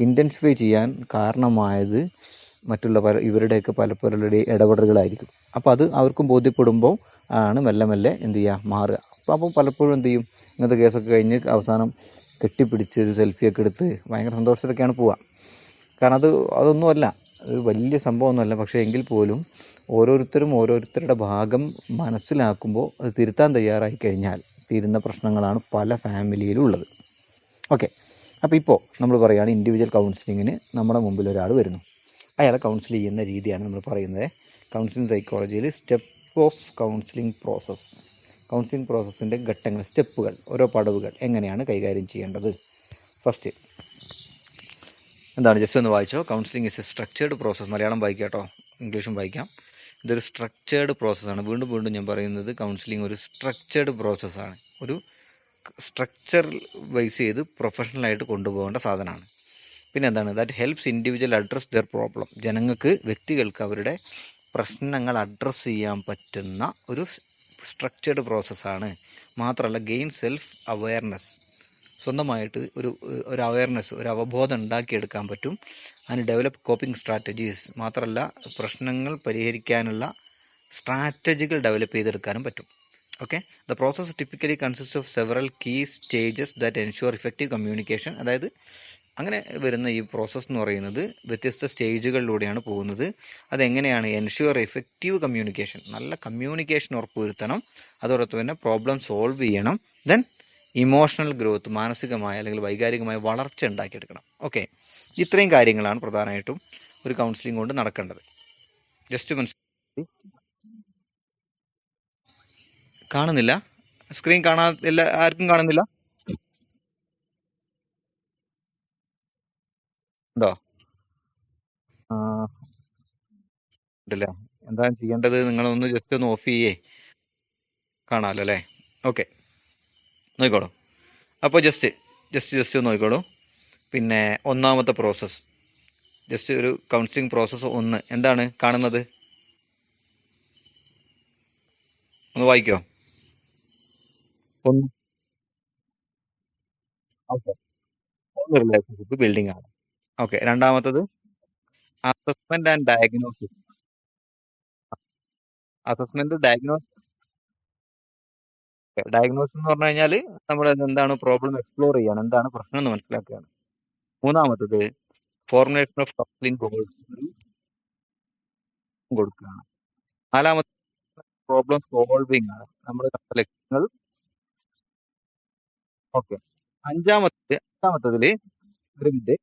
ഇൻറ്റൻസിഫൈ ചെയ്യാൻ കാരണമായത് ഇവരുടെയൊക്കെ പലപ്പോഴും ഇടപെടലുകളായിരിക്കും. അപ്പോൾ അത് അവർക്കും ബോധ്യപ്പെടുമ്പോൾ ആണ് മെല്ലെ മെല്ലെ എന്ത് ചെയ്യുക, മാറുക. അപ്പോൾ പലപ്പോഴും എന്ത് ചെയ്യും, ഇങ്ങനത്തെ കേസൊക്കെ കഴിഞ്ഞ് അവസാനം കെട്ടിപ്പിടിച്ച് ഒരു സെൽഫിയൊക്കെ എടുത്ത് ഭയങ്കര സന്തോഷത്തിലൊക്കെയാണ് പോവുക. കാരണം അതൊന്നുമല്ല, അത് വലിയ സംഭവമൊന്നുമല്ല. പക്ഷേ എങ്കിൽ പോലും ഓരോരുത്തരും ഓരോരുത്തരുടെ ഭാഗം മനസ്സിലാക്കുമ്പോൾ അത് തിരുത്താൻ തയ്യാറായി കഴിഞ്ഞാൽ തീരുന്ന പ്രശ്നങ്ങളാണ് പല ഫാമിലിയിലും ഉള്ളത്. ഓക്കെ, അപ്പോൾ ഇപ്പോൾ നമ്മൾ പറയുകയാണ് ഇൻഡിവിജ്വൽ കൗൺസിലിങ്ങിന് നമ്മുടെ മുമ്പിൽ ഒരാൾ വരുന്നു. അയാളെ കൗൺസിൽ ചെയ്യുന്ന രീതിയാണ് നമ്മൾ പറയുന്നത്. കൗൺസിലിംഗ് സൈക്കോളജിയിൽ step of counselling process, counselling പ്രോസസ്സിൻ്റെ ഘട്ടങ്ങൾ, സ്റ്റെപ്പുകൾ, ഓരോ പടവുകൾ എങ്ങനെയാണ് കൈകാര്യം ചെയ്യേണ്ടത്. ഫസ്റ്റ് എന്താണ്, ജസ്റ്റ് ഒന്ന് വായിച്ചോ. Counselling is A structured process. Malayalam വായിക്കാം കേട്ടോ, ഇംഗ്ലീഷും വായിക്കാം. ഇതൊരു സ്ട്രക്ചേർഡ് പ്രോസസ്സാണ്. വീണ്ടും വീണ്ടും ഞാൻ പറയുന്നത്, കൗൺസിലിംഗ് ഒരു സ്ട്രക്ചേർഡ് പ്രോസസ്സാണ്. ഒരു സ്ട്രക്ചർ വൈസ് ചെയ്ത് പ്രൊഫഷണലായിട്ട് കൊണ്ടുപോകേണ്ട സാധനമാണ്. പിന്നെ എന്താണ്, that helps individual address there problem. ജനങ്ങൾക്ക്, വ്യക്തികൾക്ക് അവരുടെ പ്രശ്നങ്ങൾ അഡ്രസ്സ് ചെയ്യാൻ പറ്റുന്ന ഒരു സ്ട്രക്ചേർഡ് പ്രോസസ്സാണ്. മാത്രമല്ല ഗെയിൻ സെൽഫ് അവയർനെസ്, സ്വന്തമായിട്ട് ഒരു അവയർനെസ്, ഒരു അവബോധം ഉണ്ടാക്കിയെടുക്കാൻ പറ്റും. അതിന് ഡെവലപ്പ് കോപ്പിംഗ് സ്ട്രാറ്റജീസ്, മാത്രമല്ല പ്രശ്നങ്ങൾ പരിഹരിക്കാനുള്ള സ്ട്രാറ്റജികൾ ഡെവലപ്പ് ചെയ്തെടുക്കാനും പറ്റും. Okay, the process typically consist of several key stages that ensure effective communication. അതായത് അങ്ങനെ വരുന്ന ഈ പ്രോസസ്സ് എന്ന് പറയുന്നത് വ്യത്യസ്ത സ്റ്റേജുകളിലൂടെയാണ് പോകുന്നത്. അതെങ്ങനെയാണ്, എൻഷുവർ എഫക്റ്റീവ് കമ്മ്യൂണിക്കേഷൻ, നല്ല കമ്മ്യൂണിക്കേഷൻ ഉറപ്പുവരുത്തണം. അതോടൊപ്പം തന്നെ പ്രോബ്ലം സോൾവ് ചെയ്യണം. ദെൻ ഇമോഷണൽ ഗ്രോത്ത്, മാനസികമായ അല്ലെങ്കിൽ വൈകാരികമായ വളർച്ച ഉണ്ടാക്കിയെടുക്കണം. ഓക്കെ, ഇത്രയും കാര്യങ്ങളാണ് പ്രധാനമായിട്ടും ഒരു കൗൺസിലിംഗ് കൊണ്ട് നടക്കേണ്ടത്. ജസ്റ്റ് മനസ്സിലാക്കി. കാണുന്നില്ല സ്ക്രീൻ? ആർക്കും കാണുന്നില്ല? ഉണ്ടോ? ആ, ഉണ്ടല്ലേ. എന്താ ചെയ്യേണ്ടത്? നിങ്ങളൊന്ന് ജസ്റ്റ് ഒന്ന് ഓഫ് ചെയ്യേ. കാണാമല്ലോ അല്ലേ? ഓക്കെ, നോക്കിക്കോളൂ. അപ്പോൾ ജസ്റ്റ് ഒന്ന് നോക്കിക്കോളൂ. പിന്നെ ഒന്നാമത്തെ പ്രോസസ്സ്, ജസ്റ്റ് ഒരു കൗൺസിലിംഗ് പ്രോസസ്സ് 1 എന്താണ് കാണുന്നത്? ഒന്ന് വായിക്കോ. ഒന്ന്, ഓക്കെ, ഒന്ന് റിലേഷൻഷിപ്പ് ബിൽഡിംഗ് ആണ്. ഓക്കെ, രണ്ടാമത്തത് assessment and diagnosis. Assessment, diagnosis എന്ന് പറഞ്ഞു കഴിഞ്ഞാൽ നമ്മൾ എന്താണ് പ്രോബ്ലം എക്സ്പ്ലോർ ചെയ്യാണ്, എന്താണ് പ്രശ്നം എന്ന് മനസ്സിലാക്കുകയാണ്. മൂന്നാമത്തത് ഫോർമുലേഷൻ ഓഫ് കൗൺസിലിംഗ് ഗോൾസ് കൊടുക്കുകയാണ്. നാലാമത്തെ പ്രോബ്ലം സോൾവിംഗ് ആണ്, നമ്മൾ ലക്ഷ്യങ്ങൾ. ഓക്കെ, അഞ്ചാമത്തതില് ഒരു മിനിറ്റ്.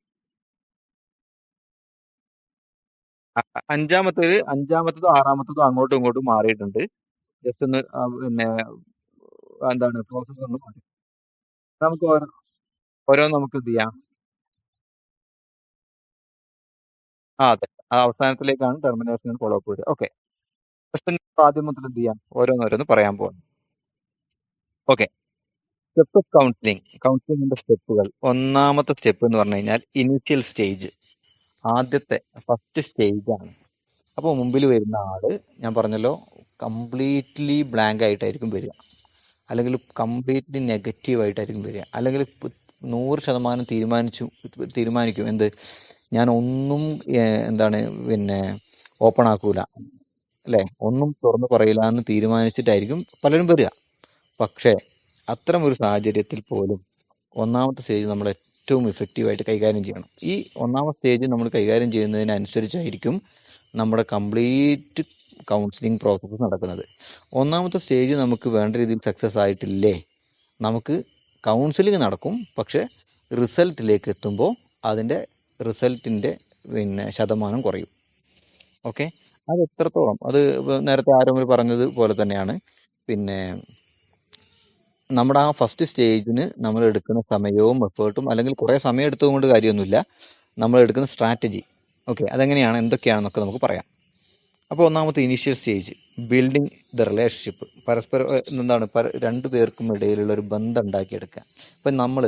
അഞ്ചാമത്തതും ആറാമത്തതും അങ്ങോട്ടും ഇങ്ങോട്ടും മാറിയിട്ടുണ്ട്. ജസ്റ്റ് ഒന്ന് പിന്നെ എന്താണ് പ്രോസസ് ഒന്ന് മാറി. നമുക്ക് ഓരോന്ന് നമുക്ക് എന്ത് ചെയ്യാം. അതെ, ആ അവസാനത്തിലേക്കാണ് ടെർമിനേഷൻ ഫോളോ അപ്പ് വരിക. ഓക്കെ, ജസ്റ്റ് ആദ്യം മുതൽ എന്ത് ചെയ്യാം, ഓരോന്നോരോന്ന് പറയാൻ പോകും. ഓക്കെ, സ്റ്റെപ്പ് ഓഫ് കൗൺസിലിംഗിന്റെ സ്റ്റെപ്പുകൾ. ഒന്നാമത്തെ സ്റ്റെപ്പ് എന്ന് പറഞ്ഞു കഴിഞ്ഞാൽ ഇനീഷ്യൽ സ്റ്റേജ്, ഫസ്റ്റ് സ്റ്റേജ് ആണ്. അപ്പോൾ മുമ്പിൽ വരുന്ന ആള്, ഞാൻ പറഞ്ഞല്ലോ, കംപ്ലീറ്റ്ലി ബ്ലാങ്ക് ആയിട്ടായിരിക്കും വരിക, അല്ലെങ്കിൽ കംപ്ലീറ്റ്ലി നെഗറ്റീവ് ആയിട്ടായിരിക്കും വരിക, അല്ലെങ്കിൽ 100% തീരുമാനിക്കും എന്ത്, ഞാൻ ഒന്നും എന്താണ് പിന്നെ ഓപ്പൺ ആക്കൂല, അല്ലേ, ഒന്നും തുറന്നു പറയില്ല എന്ന് തീരുമാനിച്ചിട്ടായിരിക്കും പലരും വരിക. പക്ഷേ അത്തരം ഒരു സാഹചര്യത്തിൽ പോലും ഒന്നാമത്തെ സ്റ്റേജ് നമ്മൾ ഏറ്റവും ഇഫക്റ്റീവായിട്ട് കൈകാര്യം ചെയ്യണം. ഈ ഒന്നാമത്തെ സ്റ്റേജ് നമ്മൾ കൈകാര്യം ചെയ്യുന്നതിനനുസരിച്ചായിരിക്കും നമ്മുടെ കംപ്ലീറ്റ് കൗൺസിലിംഗ് പ്രോസസ്സ് നടക്കുന്നത്. ഒന്നാമത്തെ സ്റ്റേജ് നമുക്ക് വേണ്ട രീതിയിൽ സക്സസ് ആയിട്ടില്ലേ, നമുക്ക് കൗൺസിലിംഗ് നടക്കും, പക്ഷെ റിസൾട്ടിലേക്ക് എത്തുമ്പോൾ അതിൻ്റെ റിസൾട്ടിൻ്റെ ശതമാനം കുറയും. ഓക്കെ, അത് എത്രത്തോളം, അത് നേരത്തെ ആരോമൽ പറഞ്ഞത് പോലെ തന്നെയാണ്. പിന്നെ നമ്മുടെ ആ ഫസ്റ്റ് സ്റ്റേജിന് നമ്മൾ എടുക്കുന്ന സമയവും എഫേർട്ടും, അല്ലെങ്കിൽ കുറേ സമയം എടുത്തുകൊണ്ട് കാര്യമൊന്നുമില്ല, നമ്മൾ എടുക്കുന്ന സ്ട്രാറ്റജി. ഓക്കെ, അതെങ്ങനെയാണ്, എന്തൊക്കെയാണെന്നൊക്കെ നമുക്ക് പറയാം. അപ്പോൾ ഒന്നാമത്തെ initial stage, building the relationship. പരസ്പരം എന്താണ്, രണ്ടു പേർക്കും ഇടയിലുള്ള ഒരു ബന്ധം ഉണ്ടാക്കിയെടുക്കുക. ഇപ്പം നമ്മൾ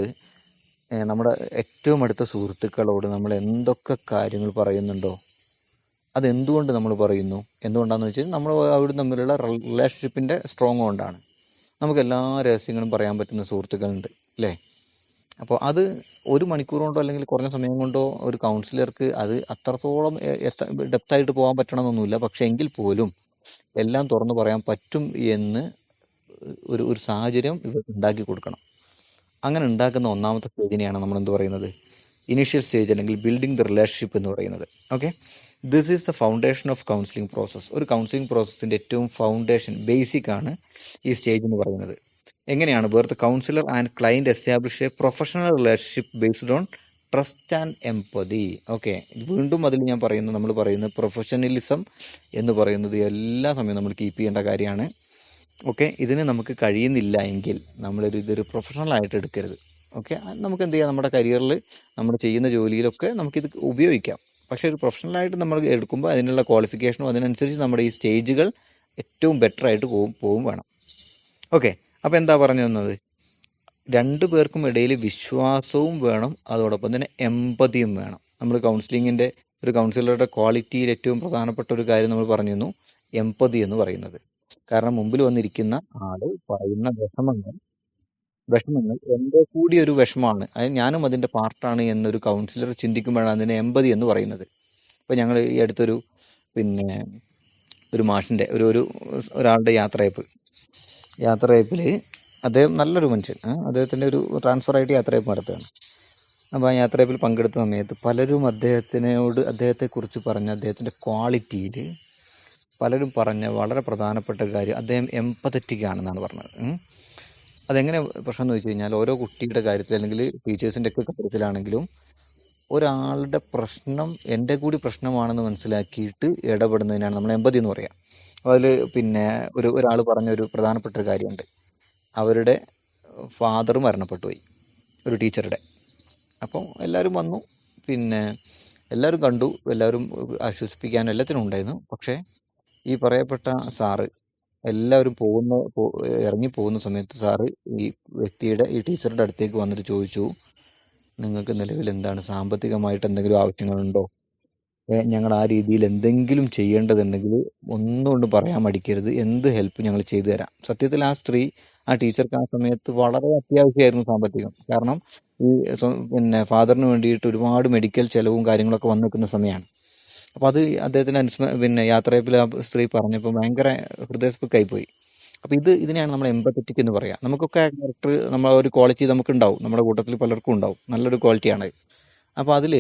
നമ്മുടെ ഏറ്റവും അടുത്ത സുഹൃത്തുക്കളോട് നമ്മൾ എന്തൊക്കെ കാര്യങ്ങൾ പറയുന്നുണ്ടോ, അതെന്തുകൊണ്ട് നമ്മൾ പറയുന്നു, എന്തുകൊണ്ടാണെന്ന് വെച്ചാൽ നമ്മൾ അവർ തമ്മിലുള്ള റിലേഷൻഷിപ്പിൻ്റെ സ്ട്രോങ് കൊണ്ടാണ്. നമുക്ക് എല്ലാ രഹസ്യങ്ങളും പറയാൻ പറ്റുന്ന സുഹൃത്തുക്കളുണ്ട്, അല്ലേ? അപ്പോൾ അത് 1 മണിക്കൂർ കൊണ്ടോ അല്ലെങ്കിൽ കുറഞ്ഞ സമയം കൊണ്ടോ ഒരു കൗൺസിലർക്ക് അത് അത്രത്തോളം ഡെപ്തായിട്ട് പോകാൻ പറ്റണമെന്നൊന്നുമില്ല. പക്ഷെ എങ്കിൽ പോലും എല്ലാം തുറന്നു പറയാൻ പറ്റും എന്ന് ഒരു സാഹചര്യം ഇവർ ഉണ്ടാക്കി കൊടുക്കണം. അങ്ങനെ ഉണ്ടാക്കുന്ന ഒന്നാമത്തെ സ്റ്റേജിനെയാണ് നമ്മൾ എന്ത് പറയുന്നത്, ഇനീഷ്യൽ സ്റ്റേജ് അല്ലെങ്കിൽ ബിൽഡിംഗ് ദ റിലേഷൻഷിപ്പ് എന്ന് പറയുന്നത്. Okay, this is the foundation of counselling process. ഒരു കൗൺസിലിംഗ് പ്രോസസ്സിന്റെ ഏറ്റവും ഫൗണ്ടേഷൻ, ബേസിക് ആണ് ഈ സ്റ്റേജ് എന്ന് പറയുന്നത്. എങ്ങനെയാണ് where the counsellor and client establish a professional relationship based on trust and empathy. Okay, വീണ്ടും അതിൽ ഞാൻ പറയുന്നു, നമ്മൾ പറയുന്നത് പ്രൊഫഷണലിസം എന്ന് പറയുന്നത് എല്ലാ സമയവും നമ്മൾ കീപ്പ് ചെയ്യേണ്ട കാര്യമാണ്. ഓക്കെ, ഇതിന് നമുക്ക് കഴിയുന്നില്ല എങ്കിൽ ഇതൊരു പ്രൊഫഷണൽ ആയിട്ട് എടുക്കരുത്. ഓക്കെ, നമുക്ക് എന്ത് ചെയ്യാം, നമ്മുടെ കരിയറിൽ നമ്മൾ ചെയ്യുന്ന ജോലിയിലൊക്കെ നമുക്കിത് ഉപയോഗിക്കാം. പക്ഷേ ഒരു പ്രൊഫഷണലായിട്ട് നമ്മൾ എടുക്കുമ്പോൾ അതിനുള്ള ക്വാളിഫിക്കേഷനും അതിനനുസരിച്ച് നമ്മുടെ ഈ സ്റ്റേജുകൾ ഏറ്റവും ബെറ്റർ ആയിട്ട് പോവും വേണം. ഓക്കെ, അപ്പോൾ എന്താ പറഞ്ഞു തന്നത്, രണ്ടു പേർക്കും ഇടയിൽ വിശ്വാസവും വേണം, അതോടൊപ്പം തന്നെ എമ്പതിയും വേണം. നമ്മൾ കൗൺസിലിങ്ങിൻ്റെ ഒരു കൗൺസിലറുടെ ക്വാളിറ്റിയിൽ ഏറ്റവും പ്രധാനപ്പെട്ട ഒരു കാര്യം നമ്മൾ പറഞ്ഞിരുന്നു, എമ്പതി എന്ന് പറയുന്നത്. കാരണം മുമ്പിൽ വന്നിരിക്കുന്ന ആള് പറയുന്ന വിഷമങ്ങൾ എൻ്റെ കൂടി ഒരു വിഷമമാണ്, അത് ഞാനും അതിൻ്റെ പാർട്ടാണ് എന്നൊരു കൗൺസിലർ ചിന്തിക്കുമ്പോഴാണ് അതിന് എമ്പതി എന്ന് പറയുന്നത്. ഇപ്പോൾ ഞങ്ങൾ ഈ അടുത്തൊരു പിന്നെ ഒരു മാഷിൻ്റെ ഒരാളുടെ യാത്രയപ്പിൽ അദ്ദേഹം നല്ലൊരു മനുഷ്യൻ, അദ്ദേഹത്തിൻ്റെ ഒരു ട്രാൻസ്ഫർ ആയിട്ട് യാത്രയപ്പ് നടത്തുകയാണ്. അപ്പോൾ ആ യാത്രയപ്പിൽ പങ്കെടുത്ത സമയത്ത് പലരും അദ്ദേഹത്തെക്കുറിച്ച് പറഞ്ഞ അദ്ദേഹത്തിൻ്റെ ക്വാളിറ്റിയിൽ പലരും പറഞ്ഞ വളരെ പ്രധാനപ്പെട്ട കാര്യം, അദ്ദേഹം എംപതറ്റിക് ആണെന്നാണ് പറഞ്ഞത്. അതെങ്ങനെ പ്രശ്നം എന്ന് വെച്ച് കഴിഞ്ഞാൽ, ഓരോ കുട്ടിയുടെ കാര്യത്തിൽ അല്ലെങ്കിൽ ടീച്ചേഴ്സിൻ്റെ ഒക്കെ കാര്യത്തിലാണെങ്കിലും ഒരാളുടെ പ്രശ്നം എൻ്റെ കൂടി പ്രശ്നമാണെന്ന് മനസ്സിലാക്കിയിട്ട് ഇടപെടുന്നതിനാണ് നമ്മൾ എമ്പതി എന്ന് പറയുക. അതിൽ പിന്നെ ഒരാൾ പറഞ്ഞ ഒരു പ്രധാനപ്പെട്ട ഒരു കാര്യമുണ്ട്. അവരുടെ ഫാദർ മരണപ്പെട്ടു പോയി, ഒരു ടീച്ചറുടെ. അപ്പോൾ എല്ലാവരും വന്നു, പിന്നെ എല്ലാവരും കണ്ടു, എല്ലാവരും ആശ്വസിപ്പിക്കാനും എല്ലാത്തിനും ഉണ്ടായിരുന്നു. പക്ഷേ ഈ പറയപ്പെട്ട സാറ് എല്ലാവരും ഇറങ്ങി പോകുന്ന സമയത്ത് സാറ് ഈ ടീച്ചറുടെ അടുത്തേക്ക് വന്നിട്ട് ചോദിച്ചു, നിങ്ങൾക്ക് നിലവിൽ എന്താണ് സാമ്പത്തികമായിട്ട് എന്തെങ്കിലും ആവശ്യങ്ങളുണ്ടോ, ഞങ്ങൾ ആ രീതിയിൽ എന്തെങ്കിലും ചെയ്യേണ്ടതുണ്ടെങ്കിൽ ഒന്നുകൊണ്ട് പറയാൻ മടിക്കരുത്, എന്ത് ഹെൽപ്പ് ഞങ്ങൾ ചെയ്തു തരാം. സത്യത്തിൽ ആ ടീച്ചർക്ക് ആ സമയത്ത് വളരെ അത്യാവശ്യമായിരുന്നു സാമ്പത്തികം. കാരണം ഈ പിന്നെ ഫാദറിന് വേണ്ടിയിട്ട് ഒരുപാട് മെഡിക്കൽ ചെലവും കാര്യങ്ങളൊക്കെ വന്നു നിൽക്കുന്ന സമയമാണ്. അപ്പോൾ അത് അദ്ദേഹത്തിന് യാത്രയപ്പിൽ ആ സ്ത്രീ പറഞ്ഞപ്പോൾ ഭയങ്കര ഹൃദയസ്പൃക്കായി പോയി. അപ്പോൾ ഇതിനെയാണ് നമ്മൾ എംപത്തറ്റിക് എന്ന് പറയുക. നമുക്കൊക്കെ ക്യാരക്ടർ, ഒരു ക്വാളിറ്റി നമുക്കുണ്ടാവും, നമ്മുടെ കൂട്ടത്തിൽ പലർക്കും ഉണ്ടാവും, നല്ലൊരു ക്വാളിറ്റിയാണ്. അപ്പോൾ അതിൽ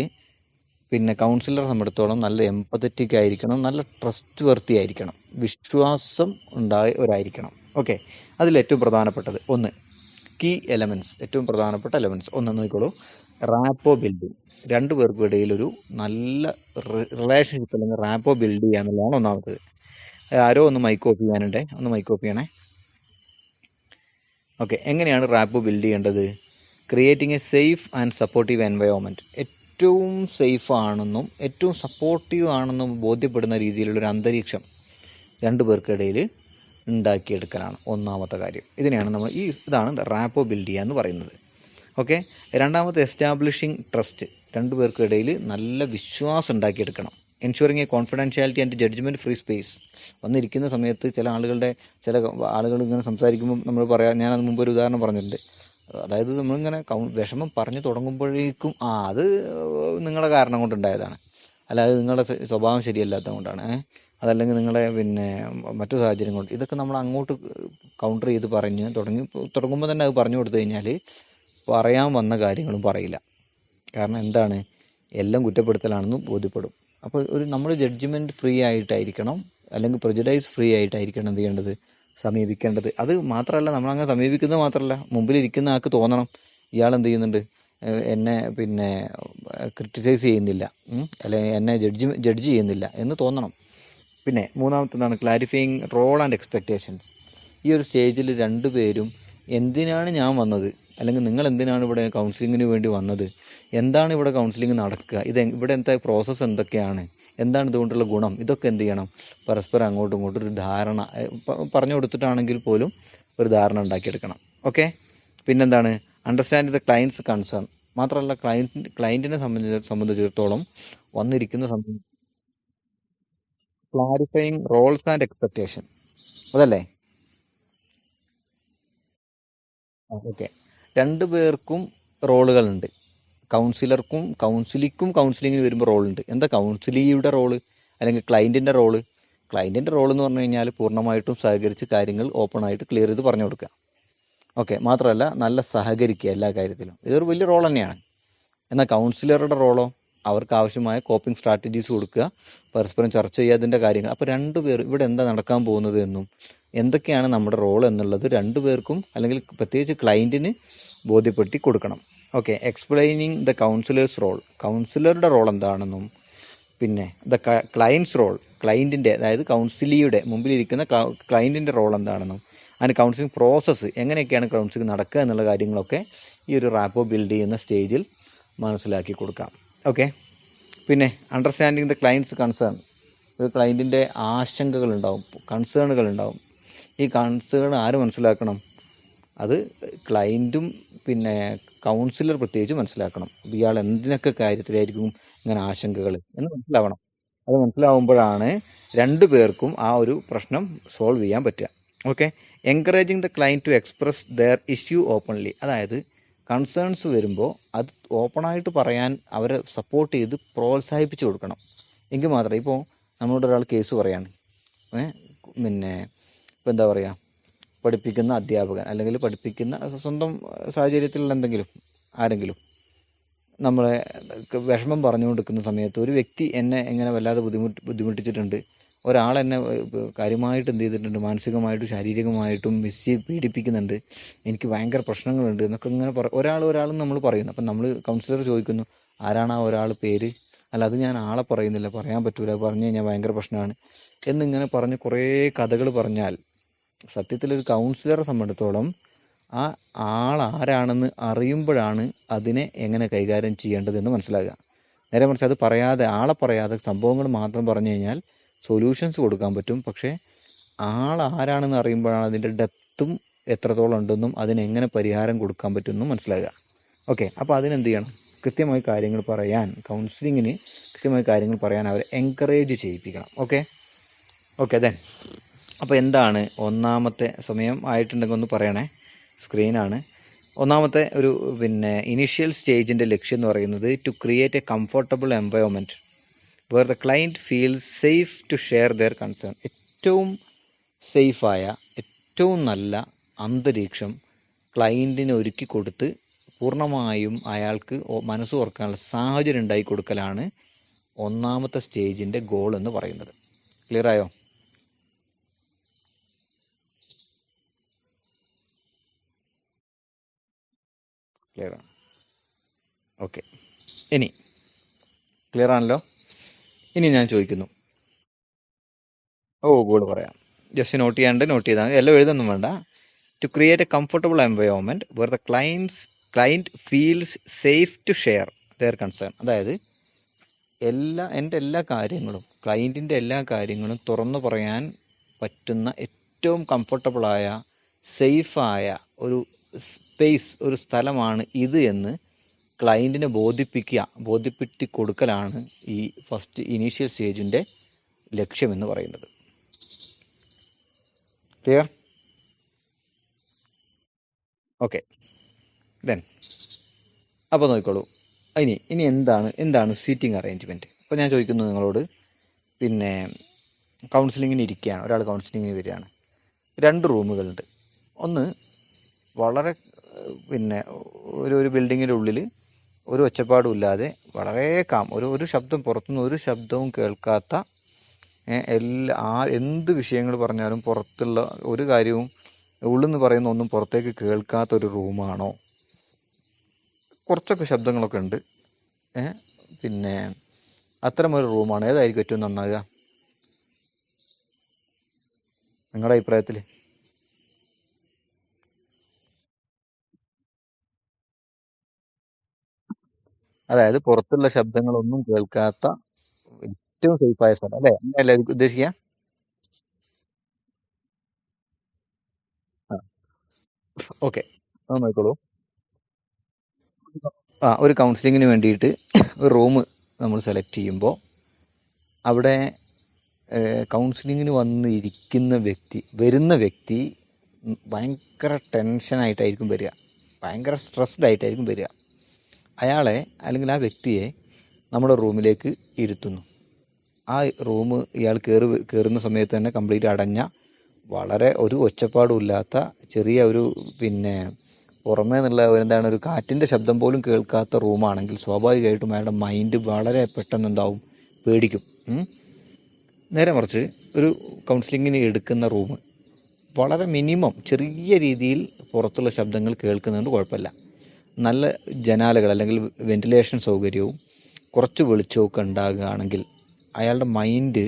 പിന്നെ കൗൺസിലറെ സംബന്ധിച്ചിടത്തോളം നല്ല എംപത്തറ്റിക് ആയിരിക്കണം, നല്ല ട്രസ്റ്റ് വർത്തി ആയിരിക്കണം, വിശ്വാസം ഉണ്ടായവരായിരിക്കണം. ഓക്കെ, അതിൽ ഏറ്റവും പ്രധാനപ്പെട്ടത് കീ എലമെന്റ്സ്, ഏറ്റവും പ്രധാനപ്പെട്ട എലമെന്റ്സ് നോക്കിക്കോളൂ. റാപ്പോ ബിൽഡിംഗ്, രണ്ടു പേർക്കും ഇടയിൽ ഒരു നല്ല റിലേഷൻഷിപ്പ് അല്ലെങ്കിൽ റാപ്പോ ബിൽഡ് ചെയ്യുക എന്നുള്ളതാണ് ഒന്നാമത്തത്. ആരോ ഒന്ന് മൈക്ക് ഓഫ് ചെയ്യാനുണ്ടേ, ഒന്ന് മൈക്ക് ഓഫ് ചെയ്യണേ. ഓക്കെ, എങ്ങനെയാണ് റാപ്പോ ബിൽഡ് ചെയ്യേണ്ടത്? Creating A safe and supportive environment. ഏറ്റവും സേഫ് ആണെന്നും ഏറ്റവും സപ്പോർട്ടീവ് ആണെന്നും ബോധ്യപ്പെടുന്ന രീതിയിലുള്ളൊരു അന്തരീക്ഷം രണ്ടു പേർക്കിടയിൽ ഉണ്ടാക്കിയെടുക്കലാണ് ഒന്നാമത്തെ കാര്യം. ഇതിനെയാണ് ഇതാണ് റാപ്പോ ബിൽഡ് ചെയ്യുക എന്ന് പറയുന്നത്. ഓക്കെ, രണ്ടാമത്തെ എസ്റ്റാബ്ലിഷിംഗ് ട്രസ്റ്റ്. രണ്ടു പേർക്കിടയിൽ നല്ല വിശ്വാസം ഉണ്ടാക്കിയെടുക്കണം. Ensuring a confidentiality and judgement free space. വന്നിരിക്കുന്ന സമയത്ത് ചില ആളുകൾ ഇങ്ങനെ സംസാരിക്കുമ്പോൾ നമ്മൾ ഞാൻ അത് മുമ്പ് ഒരു ഉദാഹരണം പറഞ്ഞിട്ടുണ്ട്. അതായത് നമ്മളിങ്ങനെ വിഷമം പറഞ്ഞു തുടങ്ങുമ്പോഴേക്കും അത് നിങ്ങളുടെ കാരണം കൊണ്ടുണ്ടായതാണ്, അല്ലാതെ നിങ്ങളുടെ സ്വഭാവം ശരിയല്ലാത്തത് കൊണ്ടാണ്, അതല്ലെങ്കിൽ നിങ്ങളെ മറ്റു സാഹചര്യം കൊണ്ട്, ഇതൊക്കെ നമ്മൾ അങ്ങോട്ട് കൗണ്ടർ ചെയ്ത് തുടങ്ങുമ്പോൾ തന്നെ അത് പറഞ്ഞു കൊടുത്തു കഴിഞ്ഞാൽ പറയാൻ വന്ന കാര്യങ്ങളും പറയില്ല. കാരണം എന്താണ്, എല്ലാം കുറ്റപ്പെടുത്തലാണെന്ന് ബോധ്യപ്പെടും. അപ്പോൾ നമ്മൾ ജഡ്ജ്മെന്റ് ഫ്രീ ആയിട്ടായിരിക്കണം, അല്ലെങ്കിൽ പ്രെജുഡൈസ് ഫ്രീ ആയിട്ടായിരിക്കണം എന്ത് ചെയ്യേണ്ടത്, സമീപിക്കേണ്ടത്. അത് മാത്രമല്ല, നമ്മളങ്ങനെ സമീപിക്കുന്നത് മാത്രമല്ല, മുമ്പിലിരിക്കുന്ന ആൾക്ക് തോന്നണം ഇയാൾ എന്ത് ചെയ്യുന്നുണ്ട്, എന്നെ ക്രിട്ടിസൈസ് ചെയ്യുന്നില്ല, അല്ലെങ്കിൽ എന്നെ ജഡ്ജ് ചെയ്യുന്നില്ല എന്ന് തോന്നണം. പിന്നെ മൂന്നാമത്തേതാണ് ക്ലാരിഫയിങ് റോൾ ആൻഡ് എക്സ്പെക്റ്റേഷൻസ്. ഈ ഒരു സ്റ്റേജിൽ രണ്ടുപേരും എന്തിനാണ് ഞാൻ വന്നത്, അല്ലെങ്കിൽ നിങ്ങൾ എന്തിനാണ് ഇവിടെ കൗൺസിലിങ്ങിന് വേണ്ടി വന്നത്, എന്താണ് ഇവിടെ കൗൺസിലിംഗ് നടക്കുക, ഇവിടെ എന്താ പ്രോസസ്സ് എന്തൊക്കെയാണ്, എന്താണ് ഇതുകൊണ്ടുള്ള ഗുണം, ഇതൊക്കെ എന്ത് ചെയ്യണം, പരസ്പരം അങ്ങോട്ടും ഇങ്ങോട്ടും ഒരു ധാരണ പറഞ്ഞു കൊടുത്തിട്ടാണെങ്കിൽ പോലും ഒരു ധാരണ ഉണ്ടാക്കിയെടുക്കണം. ഓക്കെ, പിന്നെന്താണ് അണ്ടർസ്റ്റാൻഡ് ദ ക്ലയൻസ് കൺസേൺ. മാത്രമല്ല ക്ലയന്റിനെ സംബന്ധിച്ചിടത്തോളം വന്നിരിക്കുന്ന ക്ലാരിഫയിങ് റോൾസ് ആൻഡ് എക്സ്പെക്റ്റേഷൻ, അതല്ലേ? ഓക്കെ, രണ്ടു പേർക്കും റോളുകളുണ്ട്. കൗൺസിലിങ്ങിന് വരുമ്പോൾ റോളുണ്ട്. എന്താ കൗൺസിലിയുടെ റോള് അല്ലെങ്കിൽ ക്ലയന്റിന്റെ റോള് എന്ന് പറഞ്ഞു കഴിഞ്ഞാൽ പൂർണ്ണമായിട്ടും സഹകരിച്ച് കാര്യങ്ങൾ ഓപ്പൺ ആയിട്ട് ക്ലിയർ ചെയ്ത് പറഞ്ഞു കൊടുക്കുക. ഓക്കെ, മാത്രമല്ല നല്ല സഹകരിക്കുക എല്ലാ കാര്യത്തിലും. ഇതൊരു വലിയ റോൾ തന്നെയാണ്. എന്നാൽ കൗൺസിലറുടെ റോളോ അവർക്ക് ആവശ്യമായ കോപ്പിംഗ് സ്ട്രാറ്റജീസ് കൊടുക്കുക, പരസ്പരം ചർച്ച ചെയ്യുക അതിൻ്റെ കാര്യങ്ങൾ. അപ്പോൾ രണ്ടുപേർ ഇവിടെ എന്താ നടക്കാൻ പോകുന്നത് എന്നും എന്തൊക്കെയാണ് നമ്മുടെ റോൾ എന്നുള്ളത് രണ്ടുപേർക്കും അല്ലെങ്കിൽ പ്രത്യേകിച്ച് ക്ലയൻറ്റിന് ബോധ്യപ്പെടുത്തി കൊടുക്കണം. Okay, explaining the counsellor's role, കൗൺസിലറുടെ റോൾ എന്താണെന്നും പിന്നെ ദ ക്ലയൻസ് റോൾ, ക്ലയൻറ്റിൻ്റെ അതായത് കൗൺസിലിയുടെ മുമ്പിലിരിക്കുന്ന ക്ലയൻറ്റിൻ്റെ റോൾ എന്താണെന്നും അതിന് കൗൺസിലിംഗ് പ്രോസസ്സ് എങ്ങനെയൊക്കെയാണ് കൗൺസിലിംഗ് നടക്കുക എന്നുള്ള കാര്യങ്ങളൊക്കെ ഈ ഒരു റാപ്പോ ബിൽഡ് ചെയ്യുന്ന സ്റ്റേജിൽ മനസ്സിലാക്കി കൊടുക്കാം. ഓക്കെ, പിന്നെ അണ്ടർസ്റ്റാൻഡിങ് ദ ക്ലയൻറ്റ്സ് കൺസേൺ, ഒരു ക്ലയൻറ്റിൻ്റെ ആശങ്കകളുണ്ടാവും, കൺസേണുകളുണ്ടാവും. ഈ കൺസേൺ ആര് മനസ്സിലാക്കണം? അത് ക്ലയൻറ്റും പിന്നെ കൗൺസിലർ പ്രത്യേകിച്ച് മനസ്സിലാക്കണം. ഇയാൾ എന്തിനൊക്കെ കാര്യത്തിലായിരിക്കും ഇങ്ങനെ ആശങ്കകൾ എന്ന് മനസ്സിലാവണം. അത് മനസ്സിലാവുമ്പോഴാണ് രണ്ടു പേർക്കും ആ ഒരു പ്രശ്നം സോൾവ് ചെയ്യാൻ പറ്റുക. Okay, encouraging the client to express their issue openly, അതായത് കൺസേൺസ് വരുമ്പോൾ അത് ഓപ്പണായിട്ട് പറയാൻ അവരെ സപ്പോർട്ട് ചെയ്ത് പ്രോത്സാഹിപ്പിച്ച് കൊടുക്കണം. എങ്കിൽ മാത്രമേ, ഇപ്പോൾ നമ്മളോട് ഒരാൾ കേസ് പറയാണ്, പിന്നെ ഇപ്പോൾ എന്താ പറയുക, പഠിപ്പിക്കുന്ന അധ്യാപകൻ അല്ലെങ്കിൽ പഠിപ്പിക്കുന്ന സ്വന്തം സാഹചര്യത്തിലുള്ള എന്തെങ്കിലും ആരെങ്കിലും നമ്മളെ വിഷമം പറഞ്ഞുകൊണ്ടിരിക്കുന്ന സമയത്ത് ഒരു വ്യക്തി എന്നെ എങ്ങനെ വല്ലാതെ ബുദ്ധിമുട്ടിച്ചിട്ടുണ്ട്, ഒരാൾ എന്നെ കാര്യമായിട്ട് എന്ത് ചെയ്തിട്ടുണ്ട്, മാനസികമായിട്ടും ശാരീരികമായിട്ടും പീഡിപ്പിക്കുന്നുണ്ട്, എനിക്ക് ഭയങ്കര പ്രശ്നങ്ങളുണ്ട് എന്നൊക്കെ ഇങ്ങനെ ഒരാളും നമ്മൾ പറയുന്നു. അപ്പം നമ്മൾ കൗൺസിലർ ചോദിക്കുന്നു, ആരാണ് ആ ഒരാൾ പേര്? അല്ല, അത് ഞാൻ ആളെ പറയുന്നില്ല, പറയാൻ പറ്റൂല, പറഞ്ഞു കഴിഞ്ഞാൽ ഭയങ്കര പ്രശ്നമാണ് എന്നിങ്ങനെ പറഞ്ഞ് കുറേ കഥകൾ പറഞ്ഞാൽ സത്യത്തിലൊരു കൗൺസിലറെ സംബന്ധിച്ചിടത്തോളം ആ ആൾ ആരാണെന്ന് അറിയുമ്പോഴാണ് അതിനെ എങ്ങനെ കൈകാര്യം ചെയ്യേണ്ടതെന്ന് മനസ്സിലാകുക. നേരെ മറിച്ച് അത് പറയാതെ, ആളെ പറയാതെ സംഭവങ്ങൾ മാത്രം പറഞ്ഞു കഴിഞ്ഞാൽ സൊല്യൂഷൻസ് കൊടുക്കാൻ പറ്റും, പക്ഷേ ആൾ ആരാണെന്ന് അറിയുമ്പോഴാണ് അതിൻ്റെ ഡെപ്തും എത്രത്തോളം ഉണ്ടെന്നും അതിനെങ്ങനെ പരിഹാരം കൊടുക്കാൻ പറ്റുമെന്നും മനസ്സിലാകുക. ഓക്കെ, അപ്പോൾ അതിനെന്ത് ചെയ്യണം? കൃത്യമായി കാര്യങ്ങൾ പറയാൻ, കൗൺസിലിങ്ങിന് കൃത്യമായി കാര്യങ്ങൾ പറയാൻ അവരെ എൻകറേജ് ചെയ്യിപ്പിക്കണം. ഓക്കെ ഓക്കെ ദെൻ, അപ്പോൾ എന്താണ് ഒന്നാമത്തെ, സമയം ആയിട്ടുണ്ടെങ്കിൽ ഒന്ന് പറയണേ, സ്ക്രീനാണ്. ഒന്നാമത്തെ ഒരു പിന്നെ ഇനീഷ്യൽ സ്റ്റേജിൻ്റെ ലക്ഷ്യം എന്ന് പറയുന്നത് to create a comfortable environment where the client feels safe to share their concern. ഏറ്റവും സേഫായ, ഏറ്റവും നല്ല അന്തരീക്ഷം ക്ലയൻറ്റിന് ഒരുക്കി കൊടുത്ത് പൂർണ്ണമായും അയാൾക്ക് മനസ്സ് തുറക്കാനുള്ള സാഹചര്യം ഉണ്ടാക്കി കൊടുക്കലാണ് ഒന്നാമത്തെ സ്റ്റേജിൻ്റെ ഗോൾ എന്ന് പറയുന്നത്. ക്ലിയർ ആയോ? ക്ലിയർ ആണ്. ഓക്കെ, ഇനി ക്ലിയർ ആണല്ലോ. ഇനി ഞാൻ ചോദിക്കുന്നു, ഗോൾ പറയാം, ജസ്റ്റ് നോട്ട് ചെയ്താൽ മതി, എല്ലാം എഴുതൊന്നും വേണ്ട. To create a comfortable environment where the client feels safe to share their concern, അതായത് എൻ്റെ എല്ലാ കാര്യങ്ങളും, ക്ലയൻറ്റിൻ്റെ എല്ലാ കാര്യങ്ങളും തുറന്നു പറയാൻ പറ്റുന്ന ഏറ്റവും കംഫർട്ടബിളായ, സേഫായ ഒരു സ്പേസ്, ഒരു സ്ഥലമാണ് ഇത് എന്ന് ക്ലയൻറ്റിനെ ബോധ്യപ്പെടുത്തി കൊടുക്കലാണ് ഈ ഫസ്റ്റ് ഇനീഷ്യൽ സ്റ്റേജിൻ്റെ ലക്ഷ്യമെന്ന് പറയുന്നത്. ക്ലിയർ? ഓക്കെ ദെൻ, അപ്പോൾ നോക്കിക്കോളൂ, ഇനി എന്താണ് സീറ്റിംഗ് അറേഞ്ച്മെൻറ്റ്. അപ്പോൾ ഞാൻ ചോദിക്കുന്നു നിങ്ങളോട്, പിന്നെ കൗൺസിലിങ്ങിന് ഇരിക്കുകയാണ്, ഒരാൾ കൗൺസിലിങ്ങിന് വരികയാണ്, 2 റൂമുകളുണ്ട്. ഒന്ന് വളരെ പിന്നെ ഒരു ബിൽഡിങ്ങിൻ്റെ ഉള്ളിൽ ഒരു ഒച്ചപ്പാടും ഇല്ലാതെ വളരെ ഒരു ശബ്ദം, പുറത്തുനിന്ന് ഒരു ശബ്ദവും കേൾക്കാത്ത, എന്ത് വിഷയങ്ങൾ പറഞ്ഞാലും പുറത്തുള്ള ഒരു കാര്യവും ഉള്ളിൽ നിന്ന് പറയുന്ന ഒന്നും പുറത്തേക്ക് കേൾക്കാത്ത ഒരു റൂമാണോ? കുറച്ചൊക്കെ ശബ്ദങ്ങളൊക്കെ ഉണ്ട്, പിന്നെ അത്തരമൊരു റൂമാണ് ഏതായിരിക്കും ഏറ്റവും നന്നാകുക നിങ്ങളുടെ അഭിപ്രായത്തിൽ? അതായത് പുറത്തുള്ള ശബ്ദങ്ങളൊന്നും കേൾക്കാത്ത ഏറ്റവും സേഫായ സ്ഥലം അല്ലേ, അങ്ങനെയല്ലേ ഉദ്ദേശിക്കുക? ഓക്കെ, അത് നോക്കിക്കോളൂ. ഒരു കൗൺസിലിങ്ങിന് വേണ്ടിയിട്ട് ഒരു റൂം നമ്മൾ സെലക്ട് ചെയ്യുമ്പോൾ അവിടെ കൗൺസിലിങ്ങിന് വരുന്ന വ്യക്തി ഭയങ്കര ടെൻഷനായിട്ടായിരിക്കും വരിക, ഭയങ്കര സ്ട്രെസ്ഡ് ആയിട്ടായിരിക്കും വരിക. അയാളെ അല്ലെങ്കിൽ ആ വ്യക്തിയെ നമ്മുടെ റൂമിലേക്ക് ഇരുത്തുന്നു. ആ റൂം ഇയാൾ കയറുന്ന സമയത്ത് തന്നെ കംപ്ലീറ്റ് അടഞ്ഞ, വളരെ ഒരു ഒച്ചപ്പാടും ഇല്ലാത്ത ചെറിയ ഒരു പിന്നെ പുറമേ നിന്നുള്ള എന്താണ് ഒരു കാറ്റിൻ്റെ ശബ്ദം പോലും കേൾക്കാത്ത റൂമാണെങ്കിൽ സ്വാഭാവികമായിട്ടും അയാളുടെ മൈൻഡ് വളരെ പെട്ടെന്ന് എന്താവും, പേടിക്കും. ഉം. നേരെ മറിച്ച് ഒരു കൗൺസിലിങ്ങിന് എടുക്കുന്ന റൂം വളരെ മിനിമം ചെറിയ രീതിയിൽ പുറത്തുള്ള ശബ്ദങ്ങൾ കേൾക്കുന്നുണ്ട്, കുഴപ്പമില്ല. നല്ല ജനാലകൾ അല്ലെങ്കിൽ വെന്റിലേഷൻ സൗകര്യവും കുറച്ച് വെളിച്ചമൊക്കെ ഉണ്ടാകുകയാണെങ്കിൽ അയാളുടെ മൈൻഡ്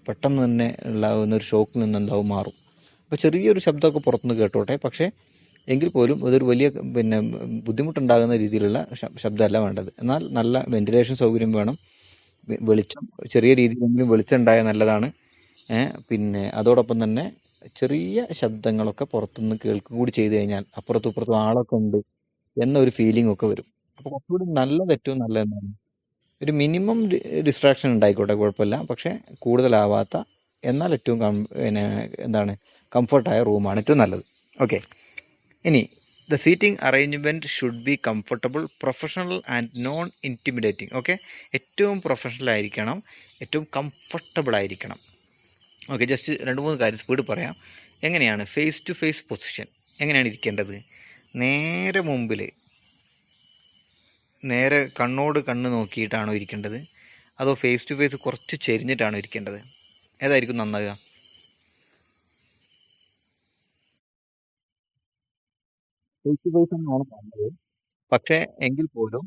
പെട്ടെന്ന് തന്നെ ഉണ്ടാകുന്ന ഒരു ഷോക്കിൽ നിന്ന് എന്താവും, മാറും. അപ്പോൾ ചെറിയൊരു ശബ്ദമൊക്കെ പുറത്തുനിന്ന് കേട്ടോട്ടെ, പക്ഷേ എങ്കിൽ പോലും ഇതൊരു വലിയ പിന്നെ ബുദ്ധിമുട്ടുണ്ടാകുന്ന രീതിയിലുള്ള ശബ്ദമല്ല വേണ്ടത്. എന്നാൽ നല്ല വെന്റിലേഷൻ സൗകര്യം വേണം. വെളിച്ചം ചെറിയ രീതിയിലെങ്കിലും വെളിച്ചം ഉണ്ടായാൽ നല്ലതാണ്. പിന്നെ അതോടൊപ്പം തന്നെ ചെറിയ ശബ്ദങ്ങളൊക്കെ പുറത്തുനിന്ന് കേൾക്കുക കൂടി ചെയ്തു കഴിഞ്ഞാൽ അപ്പുറത്തും ഇപ്പുറത്തും ആളൊക്കെ ഉണ്ട് എന്നൊരു ഫീലിംഗ് ഒക്കെ വരും. അപ്പോൾ കുറച്ചുകൂടി നല്ലത്, ഏറ്റവും നല്ലത് എന്താണ്, ഒരു മിനിമം ഡിസ്ട്രാക്ഷൻ ഉണ്ടായിക്കോട്ടെ, കുഴപ്പമില്ല. പക്ഷേ കൂടുതലാവാത്ത, എന്നാൽ ഏറ്റവും പിന്നെ എന്താണ്, കംഫർട്ടായ റൂമാണ് ഏറ്റവും നല്ലത്. ഓക്കെ. ഇനി the seating arrangement should be comfortable, professional and non intimidating. Okay. ഏറ്റവും പ്രൊഫഷണൽ ആയിരിക്കണം, ഏറ്റവും കംഫർട്ടബിൾ ആയിരിക്കണം. ഓക്കെ. ജസ്റ്റ് 2-3 കാര്യം സ്പീഡ് പറയാം. എങ്ങനെയാണ് ഫേസ് ടു ഫേസ് പൊസിഷൻ, എങ്ങനെയാണ് ഇരിക്കേണ്ടത്? നേരെ മുമ്പിൽ, നേരെ കണ്ണോട് കണ്ണ് നോക്കിയിട്ടാണോ ഇരിക്കേണ്ടത്, അതോ ഫേസ് ടു ഫേസ് കുറച്ച് ചെരിഞ്ഞിട്ടാണോ ഇരിക്കേണ്ടത്? ഏതായിരിക്കും നന്നാകുക? ഫേസ് ടു ഫേസ് തന്നെയാണ് നല്ലത്. പക്ഷേ എങ്കിൽ പോലും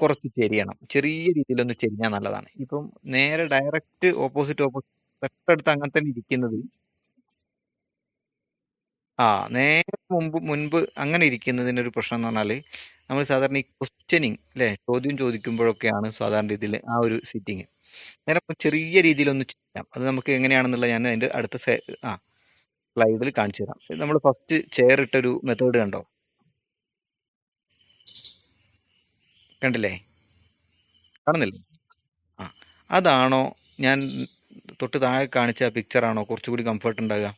കുറച്ച് ചെരിയണം. ചെറിയ രീതിയിലൊന്ന് ചെരിഞ്ഞാൽ നല്ലതാണ്. ഇപ്പം നേരെ ഡയറക്റ്റ് ഓപ്പോസിറ്റ് തൊട്ടടുത്ത് അങ്ങനെ തന്നെ ഇരിക്കുന്നത്, നേരെ മുൻപ് അങ്ങനെ ഇരിക്കുന്നതിൻ്റെ ഒരു പ്രശ്നം എന്ന് പറഞ്ഞാൽ, നമ്മൾ സാധാരണ ഈ ക്വസ്റ്റ്യനിങ് അല്ലേ, ചോദ്യം ചോദിക്കുമ്പോഴൊക്കെയാണ് സാധാരണ രീതിയിൽ ആ ഒരു സിറ്റിങ്. നേരെ ചെറിയ രീതിയിലൊന്ന് ചെയ്യാം. അത് നമുക്ക് എങ്ങനെയാണെന്നുള്ള ഞാൻ അതിൻ്റെ അടുത്ത സ്ലൈഡിൽ കാണിച്ചു തരാം. നമ്മൾ ഫസ്റ്റ് ചെയർ ഇട്ടൊരു മെത്തേഡ് കണ്ടോ? കണ്ടില്ലേ? കാണുന്നില്ലേ? ആ അതാണോ ഞാൻ തൊട്ട് താഴെ കാണിച്ച പിക്ചറാണോ കുറച്ചുകൂടി കംഫർട്ട് ഉണ്ടാകുക?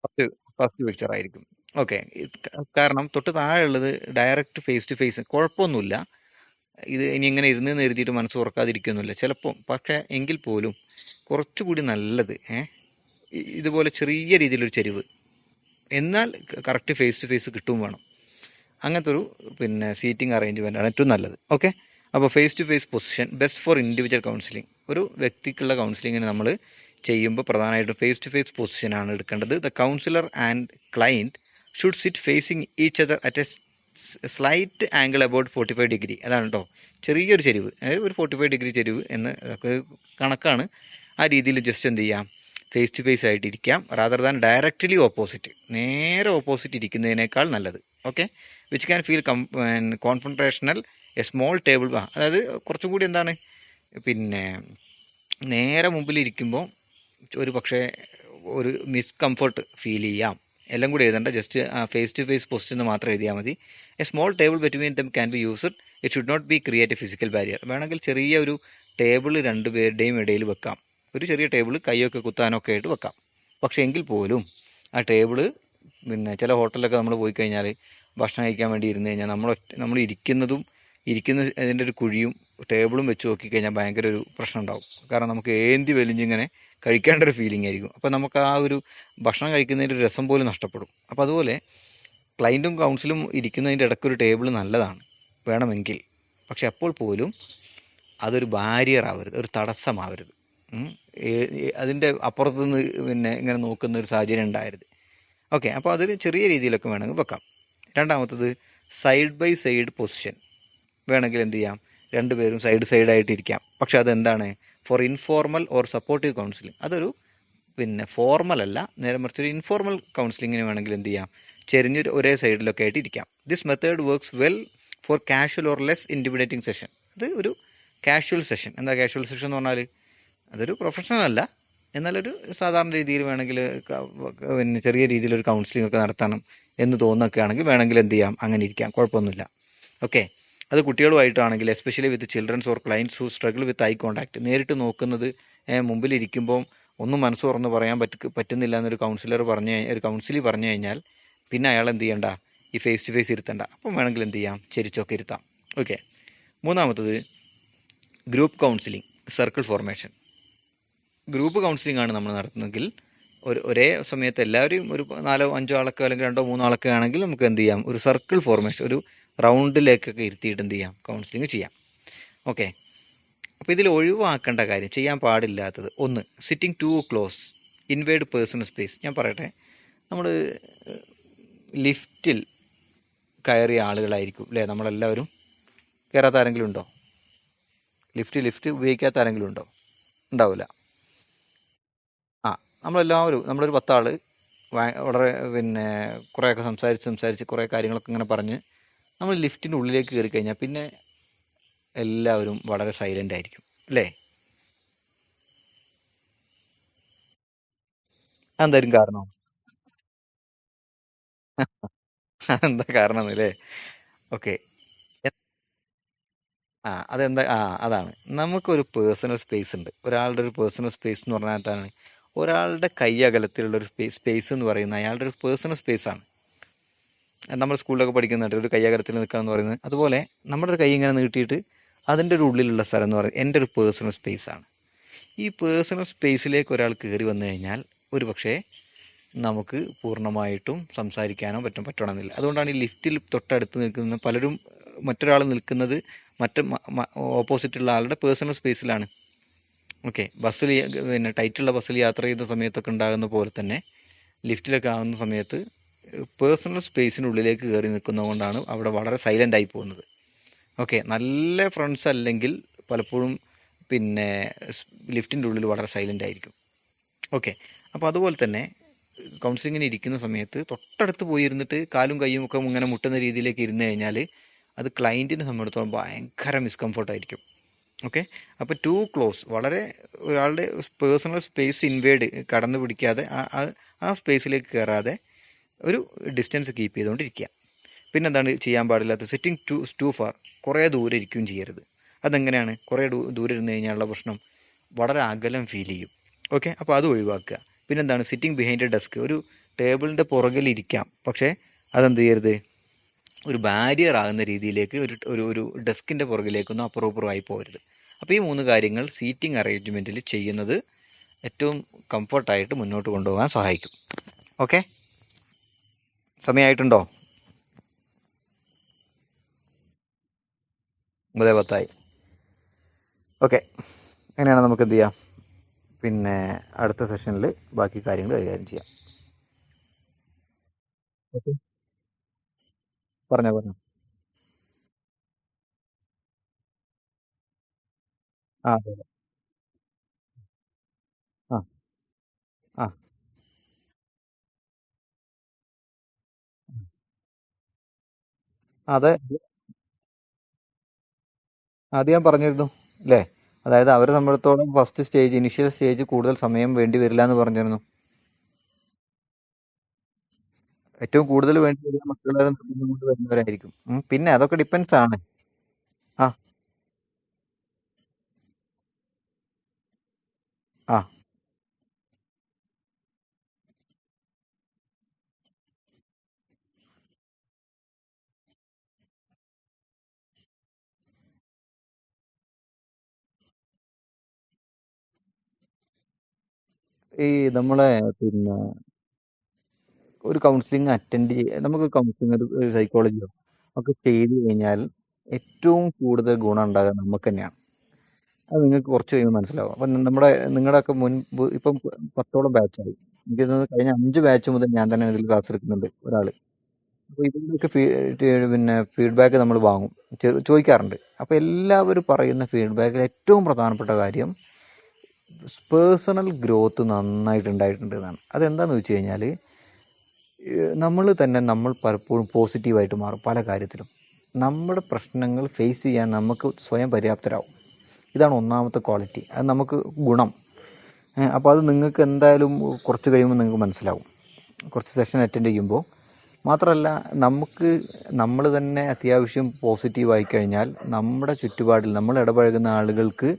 ഫസ്റ്റ് ഫസ്റ്റ് പിക്ചർ ആയിരിക്കും. ഓക്കെ. കാരണം തൊട്ട് താഴെ ഉള്ളത് ഡയറക്റ്റ് ഫേസ് ടു ഫേസ്, കുഴപ്പമൊന്നുമില്ല. ഇത് ഇനി എങ്ങനെ ഇരുന്ന് എഴുതിയിട്ട് മനസ്സ് തുറക്കാതിരിക്കൊന്നുമില്ല ചിലപ്പോൾ. പക്ഷേ എങ്കിൽ പോലും കുറച്ചുകൂടി നല്ലത് ഇതുപോലെ ചെറിയ രീതിയിലൊരു ചെരിവ്, എന്നാൽ കറക്റ്റ് ഫേസ് ടു ഫേസ് കിട്ടും വേണം. അങ്ങനത്തെ ഒരു പിന്നെ സീറ്റിംഗ് അറേഞ്ച്മെൻ്റ് ആണ് ഏറ്റവും നല്ലത്. ഓക്കെ. അപ്പോൾ face to face position best for individual counselling. ഒരു വ്യക്തിക്കുള്ള കൗൺസിലിങ്ങിന് നമ്മൾ ചെയ്യുമ്പോൾ പ്രധാനമായിട്ടും ഫേസ് ടു ഫേസ് പൊസിഷനാണ് എടുക്കേണ്ടത്. The counsellor and client should sit facing each other at a slight angle about 45 degree. അതാണ് കേട്ടോ, ചെറിയൊരു ചെരിവ്, അതായത് ഒരു 45 ഡിഗ്രി ചെരിവ് എന്ന് കണക്കാണ്. ആ രീതിയിൽ ജസ്റ്റ് എന്ത് ചെയ്യാം, ഫേസ് ടു ഫേസ് ആയിട്ട് ഇരിക്കാം, റാദർ ദാൻ ഡയറക്റ്റ്ലി ഓപ്പോസിറ്റ്, നേരെ ഓപ്പോസിറ്റ് ഇരിക്കുന്നതിനേക്കാൾ നല്ലത്. Okay. Which can feel confrontational. A small table, അതായത് കുറച്ചും കൂടി എന്താണ്, പിന്നെ നേരെ മുമ്പിൽ ഇരിക്കുമ്പോൾ ഒരു പക്ഷേ ഒരു മിസ്കംഫർട്ട് ഫീൽ ചെയ്യാം. എല്ലാം കൂടി എഴുതണ്ട, just face to face position മാത്രം എഴുതിയാൽ മതി. A small table between them can be used. It should not be create a physical barrier. വേണമെങ്കിൽ ചെറിയ ഒരു ടേബിൾ രണ്ടുപേരുടെയും ഇടയിൽ വെക്കാം. ഒരു ചെറിയ ടേബിൾ കൈയൊക്കെ കുത്താനൊക്കെ ആയിട്ട് വെക്കാം. പക്ഷേ എങ്കിൽ പോലും ആ ടേബിള്, പിന്നെ ചില ഹോട്ടലിലൊക്കെ നമ്മൾ പോയി കഴിഞ്ഞാൽ ഭക്ഷണം കഴിക്കാൻ വേണ്ടി ഇരുന്ന് കഴിഞ്ഞാൽ നമ്മൾ ഇരിക്കുന്ന അതിൻ്റെ ഒരു കുഴിയും ടേബിളും വെച്ച് നോക്കിക്കഴിഞ്ഞാൽ ഭയങ്കര ഒരു പ്രശ്നം ഉണ്ടാവും. കാരണം നമുക്ക് ഏന്തി വലിഞ്ഞിങ്ങനെ കഴിക്കേണ്ട ഒരു ഫീലിംഗ് ആയിരിക്കും. അപ്പോൾ നമുക്ക് ആ ഒരു ഭക്ഷണം കഴിക്കുന്നതിൻ്റെ ഒരു രസം പോലും നഷ്ടപ്പെടും. അപ്പോൾ അതുപോലെ ക്ലയൻറ്റും കൗൺസിലും ഇരിക്കുന്നതിൻ്റെ ഇടയ്ക്കൊരു ടേബിൾ നല്ലതാണ് വേണമെങ്കിൽ. പക്ഷെ അപ്പോൾ പോലും അതൊരു ബാരിയർ ആവരുത്, ഒരു തടസ്സമാവരുത്. അതിൻ്റെ അപ്പുറത്തുനിന്ന് പിന്നെ ഇങ്ങനെ നോക്കുന്ന ഒരു സാഹചര്യം ഉണ്ടാകരുത്. ഓക്കെ. അപ്പോൾ അതൊരു ചെറിയ രീതിയിലൊക്കെ വേണമെങ്കിൽ വെക്കാം. രണ്ടാമത്തത് സൈഡ് ബൈ സൈഡ് പൊസിഷൻ. വേണമെങ്കിൽ എന്ത് ചെയ്യാം, രണ്ടുപേരും സൈഡായിട്ട് ഇരിക്കാം. പക്ഷെ അതെന്താണ്, for informal or supportive counselling. അതൊരു പിന്നെ ഫോർമൽ അല്ല, നേരെ മറിച്ച് ഒരു ഇൻഫോർമൽ കൗൺസിലിങ്ങിന് വേണമെങ്കിൽ എന്ത് ചെയ്യാം, ചെരിഞ്ഞ് ഒരേ സൈഡിലൊക്കെ ആയിട്ട് ഇരിക്കാം. This method works well for casual or less intimidating session. അത് ഒരു കാഷ്വൽ സെഷൻ. എന്താ കാഷ്വൽ സെഷൻ എന്ന് പറഞ്ഞാൽ, അതൊരു പ്രൊഫഷണൽ അല്ല, എന്നാലൊരു സാധാരണ രീതിയിൽ വേണമെങ്കിൽ പിന്നെ ചെറിയ രീതിയിലൊരു കൗൺസിലിംഗ് ഒക്കെ നടത്തണം എന്ന് തോന്നുന്നൊക്കെ ആണെങ്കിൽ വേണമെങ്കിൽ എന്ത് ചെയ്യാം, അങ്ങനെ ഇരിക്കാം, കുഴപ്പമൊന്നുമില്ല. ഓക്കെ. അത് കുട്ടികളുമായിട്ടാണെങ്കിൽ, especially with childrens or clients who struggle with eye contact. നേരിട്ട് നോക്കുന്നത് മുമ്പിലിരിക്കുമ്പോൾ ഒന്നും മനസ്സ് തുറന്ന് പറയാൻ പറ്റുന്നില്ല എന്നൊരു കൗൺസിലി പറഞ്ഞു കഴിഞ്ഞാൽ പിന്നെ അയാൾ എന്ത് ചെയ്യണ്ട, ഈ ഫേസ് ടു ഫേസ് ഇരുത്തണ്ട. അപ്പം വേണമെങ്കിൽ എന്ത് ചെയ്യാം, ചെരിച്ചൊക്കെ ഇരുത്താം. ഓക്കെ. മൂന്നാമത്തത് group counselling, circle formation. Group counselling ആണ് നമ്മൾ നടത്തുന്നതെങ്കിൽ ഒരേ സമയത്ത് എല്ലാവരും ഒരു 4-5 ആളൊക്കെ അല്ലെങ്കിൽ 2-3 ആളൊക്കെ ആണെങ്കിൽ നമുക്ക് എന്ത് ചെയ്യാം, ഒരു സർക്കിൾ ഫോർമേഷൻ, ഒരു റൗണ്ടിലേക്കൊക്കെ ഇരുത്തിയിട്ട് എന്ത് ചെയ്യാം, കൗൺസിലിംഗ് ചെയ്യാം. ഓക്കെ. അപ്പോൾ ഇതിൽ ഒഴിവാക്കേണ്ട കാര്യം, ചെയ്യാൻ പാടില്ലാത്തത്, ഒന്ന്, sitting too close, invade personal space. ഞാൻ പറയട്ടെ, നമ്മൾ ലിഫ്റ്റിൽ കയറിയ ആളുകളായിരിക്കും അല്ലേ നമ്മളെല്ലാവരും. കയറാത്ത ആരെങ്കിലും ഉണ്ടോ? ലിഫ്റ്റ് ഉപയോഗിക്കാത്ത ആരെങ്കിലും ഉണ്ടോ? ഉണ്ടാവില്ല. ആ, നമ്മളെല്ലാവരും, നമ്മളൊരു 10 ആള് വളരെ പിന്നെ കുറേയൊക്കെ സംസാരിച്ച് കുറേ കാര്യങ്ങളൊക്കെ ഇങ്ങനെ പറഞ്ഞ് നമ്മൾ ലിഫ്റ്റിൻ്റെ ഉള്ളിലേക്ക് കയറി കഴിഞ്ഞാൽ പിന്നെ എല്ലാവരും വളരെ സൈലൻ്റ് ആയിരിക്കും അല്ലേ? അതെന്തായാലും കാരണം എന്താ കാരണം എന്നല്ലേ? ഓക്കെ. അതാണ്, നമുക്കൊരു പേഴ്സണൽ സ്പേസ് ഉണ്ട്. ഒരാളുടെ ഒരു പേഴ്സണൽ സ്പേസ് എന്ന് പറഞ്ഞാൽ എന്താണ്? ഒരാളുടെ കൈ അകലത്തിലുള്ള ഒരു സ്പേസ് എന്ന് പറയുന്നത് അയാളുടെ ഒരു പേഴ്സണൽ സ്പേസ് ആണ്. നമ്മൾ സ്കൂളിലൊക്കെ പഠിക്കുന്നുണ്ട് ഒരു കൈ അകലത്തിൽ നിൽക്കുക എന്ന് പറയുന്നത്. അതുപോലെ നമ്മുടെ ഒരു കൈ ഇങ്ങനെ നീട്ടിയിട്ട് അതിൻ്റെ ഒരു ഉള്ളിലുള്ള സ്ഥലം എന്ന് പറയുന്നത് എൻ്റെ ഒരു പേഴ്സണൽ സ്പേസ് ആണ്. ഈ പേഴ്സണൽ സ്പേസിലേക്ക് ഒരാൾ കയറി വന്നു കഴിഞ്ഞാൽ ഒരു പക്ഷേ നമുക്ക് പൂർണ്ണമായിട്ടും സംസാരിക്കാനോ പറ്റണമെന്നില്ല. അതുകൊണ്ടാണ് ഈ ലിഫ്റ്റിൽ തൊട്ടടുത്ത് നിൽക്കുന്ന പലരും മറ്റൊരാൾ നിൽക്കുന്നത് മറ്റ് ഓപ്പോസിറ്റുള്ള ആളുടെ പേഴ്സണൽ സ്പേസിലാണ്. ഓക്കെ. പിന്നെ ടൈറ്റുള്ള ബസ്സിൽ യാത്ര ചെയ്യുന്ന സമയത്തൊക്കെ ഉണ്ടാകുന്ന പോലെ തന്നെ ലിഫ്റ്റിലൊക്കെ ആകുന്ന സമയത്ത് പേഴ്സണൽ സ്പേസിനുള്ളിലേക്ക് കയറി നിൽക്കുന്നത് കൊണ്ടാണ് അവിടെ വളരെ സൈലൻ്റ് ആയി പോകുന്നത്. ഓക്കെ. നല്ല ഫ്രണ്ട്സ് അല്ലെങ്കിൽ പലപ്പോഴും പിന്നെ ലിഫ്റ്റിൻ്റെ ഉള്ളിൽ വളരെ സൈലൻ്റ് ആയിരിക്കും. ഓക്കെ. അപ്പോൾ അതുപോലെ തന്നെ കൗൺസിലിങ്ങിന് ഇരിക്കുന്ന സമയത്ത് തൊട്ടടുത്ത് പോയിരുന്നിട്ട് കാലും കൈയും ഒക്കെ ഇങ്ങനെ മുട്ടുന്ന രീതിയിലേക്ക് ഇരുന്ന് കഴിഞ്ഞാൽ അത് ക്ലയൻറ്റിനെ സംബന്ധിച്ചിടത്തോളം ഭയങ്കര മിസ്കംഫർട്ടായിരിക്കും. ഓക്കെ. അപ്പോൾ ടു ക്ലോസ്, വളരെ ഒരാളുടെ പേഴ്സണൽ സ്പേസ് ഇൻവേഡ് കടന്നു പിടിക്കാതെ ആ സ്പേസിലേക്ക് കയറാതെ ഒരു ഡിസ്റ്റൻസ് കീപ്പ് ചെയ്തുകൊണ്ടിരിക്കുക. പിന്നെന്താണ് ചെയ്യാൻ പാടില്ലാത്തത്? സിറ്റിംഗ് ടു ഫാർ, കുറേ ദൂരെ ഇരിക്കുകയും ചെയ്യരുത്. അതെങ്ങനെയാണ് കുറേ ദൂരെ ഇരുന്ന് കഴിഞ്ഞാലുള്ള പ്രശ്നം? വളരെ അകലം ഫീൽ ചെയ്യും. ഓക്കെ. അപ്പോൾ അത് ഒഴിവാക്കുക. പിന്നെന്താണ് സിറ്റിംഗ് ബിഹൈൻഡ് എ ഡെസ്ക്, ഒരു ടേബിളിൻ്റെ പുറകിൽ ഇരിക്കാം, പക്ഷേ അതെന്ത് ചെയ്യരുത്, ഒരു ബാരിയർ ആകുന്ന രീതിയിലേക്ക് ഒരു ഒരു ഒരു ഡെസ്കിൻ്റെ പുറകിലേക്കൊന്നും അപ്പുറവും പോകരുത്. അപ്പോൾ ഈ 3 കാര്യങ്ങൾ സീറ്റിംഗ് അറേഞ്ച്മെൻറ്റിൽ ചെയ്യുന്നത് ഏറ്റവും കംഫർട്ടായിട്ട് മുന്നോട്ട് കൊണ്ടുപോകാൻ സഹായിക്കും. ഓക്കെ. സമയമായിട്ടുണ്ടോ? 9:10. ഓക്കെ. അങ്ങനെയാണ് നമുക്ക് എന്ത് ചെയ്യാം, പിന്നെ അടുത്ത സെഷനിൽ ബാക്കി കാര്യങ്ങൾ കൈകാര്യം ചെയ്യാം. ഓക്കെ. പറഞ്ഞോ. ആ, അതെ. ആ, ആ, അതെ. അത് ഞാൻ പറഞ്ഞിരുന്നു അല്ലേ? അതായത് അവരെ സംബന്ധിച്ചിടത്തോളം ഫസ്റ്റ് സ്റ്റേജ്, ഇനിഷ്യൽ സ്റ്റേജ് കൂടുതൽ സമയം വേണ്ടി വരില്ല എന്ന് പറഞ്ഞിരുന്നു. ഏറ്റവും കൂടുതൽ വേണ്ടി വരിക മറ്റുള്ളവരെ നിർബന്ധം കൊണ്ട് വരുന്നവരായിരിക്കും. പിന്നെ അതൊക്കെ ഡിപ്പെൻസ് ആണ്. ആ, ആ, ഈ നമ്മളെ പിന്നെ ഒരു കൗൺസിലിംഗ് അറ്റൻഡ് നമുക്ക് കൗൺസിലിംഗ് ഒരു സൈക്കോളജിയോ ഒക്കെ ചെയ്ത് കഴിഞ്ഞാൽ ഏറ്റവും കൂടുതൽ ഗുണം ഉണ്ടാകുക നമുക്ക് തന്നെയാണ്. അത് നിങ്ങൾക്ക് കുറച്ച് കഴിയുമ്പോൾ മനസ്സിലാവും. അപ്പം നിങ്ങളുടെയൊക്കെ മുൻപ് ഇപ്പം 10ഓളം ബാച്ചായി. എനിക്ക് തോന്നുന്നു കഴിഞ്ഞ 5 ബാച്ച് മുതൽ ഞാൻ തന്നെ ഇതിൽ ക്ലാസ് എടുക്കുന്നുണ്ട് ഒരാള്. അപ്പോൾ ഇതിൻ്റെയൊക്കെ പിന്നെ ഫീഡ്ബാക്ക് നമ്മൾ വാങ്ങും, ചോദിക്കാറുണ്ട്. അപ്പോൾ എല്ലാവരും പറയുന്ന ഫീഡ്ബാക്കിൽ ഏറ്റവും പ്രധാനപ്പെട്ട കാര്യം പേഴ്സണൽ ഗ്രോത്ത് നന്നായിട്ട് ഉണ്ടായിട്ടുണ്ട് എന്നാണ്. അതെന്താണെന്ന് വെച്ച് കഴിഞ്ഞാൽ നമ്മൾ പലപ്പോഴും പോസിറ്റീവായിട്ട് മാറും പല കാര്യത്തിലും. നമ്മുടെ പ്രശ്നങ്ങൾ ഫേസ് ചെയ്യാൻ നമുക്ക് സ്വയം പര്യാപ്തരാകും. ഇതാണ് ഒന്നാമത്തെ ക്വാളിറ്റി. അത് നമുക്ക് ഗുണം. അപ്പോൾ അത് നിങ്ങൾക്ക് എന്തായാലും കുറച്ച് കഴിയുമ്പോൾ നിങ്ങൾക്ക് മനസ്സിലാവും, കുറച്ച് സെഷൻ അറ്റൻഡ് ചെയ്യുമ്പോൾ. മാത്രമല്ല, നമ്മൾ തന്നെ അത്യാവശ്യം പോസിറ്റീവായി കഴിഞ്ഞാൽ നമ്മുടെ ചുറ്റുപാടിൽ നമ്മൾ ഇടപഴകുന്ന ആളുകൾക്ക്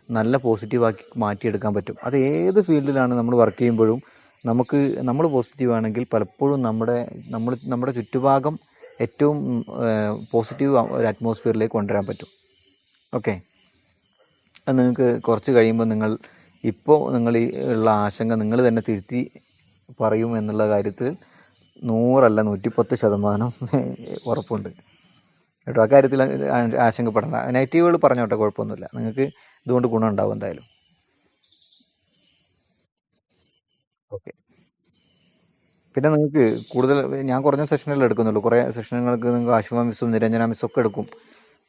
നല്ല പോസിറ്റീവാക്കി മാറ്റിയെടുക്കാൻ പറ്റും. അത് ഏത് ഫീൽഡിലാണ് നമ്മൾ വർക്ക് ചെയ്യുമ്പോഴും നമ്മൾ പോസിറ്റീവ് ആണെങ്കിൽ പലപ്പോഴും നമ്മുടെ ചുറ്റുഭാഗം ഏറ്റവും പോസിറ്റീവ് ഒരു അറ്റ്മോസ്ഫിയറിലേക്ക് കൊണ്ടുവരാൻ പറ്റും. ഓക്കെ. അത് നിങ്ങൾക്ക് കുറച്ച് കഴിയുമ്പോൾ ഇപ്പോൾ നിങ്ങൾ ഈ ഉള്ള ആശങ്ക നിങ്ങൾ തന്നെ തിരുത്തി പറയും എന്നുള്ള കാര്യത്തിൽ 100 അല്ല 110% ഉറപ്പുണ്ട് കേട്ടോ. ആ കാര്യത്തിൽ ആശങ്കപ്പെടേണ്ട. നെഗറ്റീവുകൾ പറഞ്ഞോട്ടെ, കുഴപ്പമൊന്നുമില്ല. നിങ്ങൾക്ക് ഇതുകൊണ്ട് ഗുണം ഉണ്ടാവും എന്തായാലും. ഓക്കെ. പിന്നെ നിങ്ങൾക്ക് കൂടുതൽ, ഞാൻ കുറഞ്ഞ സെഷനുകൾ എടുക്കുന്നുള്ളൂ. കുറേ സെഷനുകൾക്ക് നിങ്ങൾക്ക് ആശുവ മിസ്സും നിരഞ്ജന മിസ്സും ഒക്കെ എടുക്കും.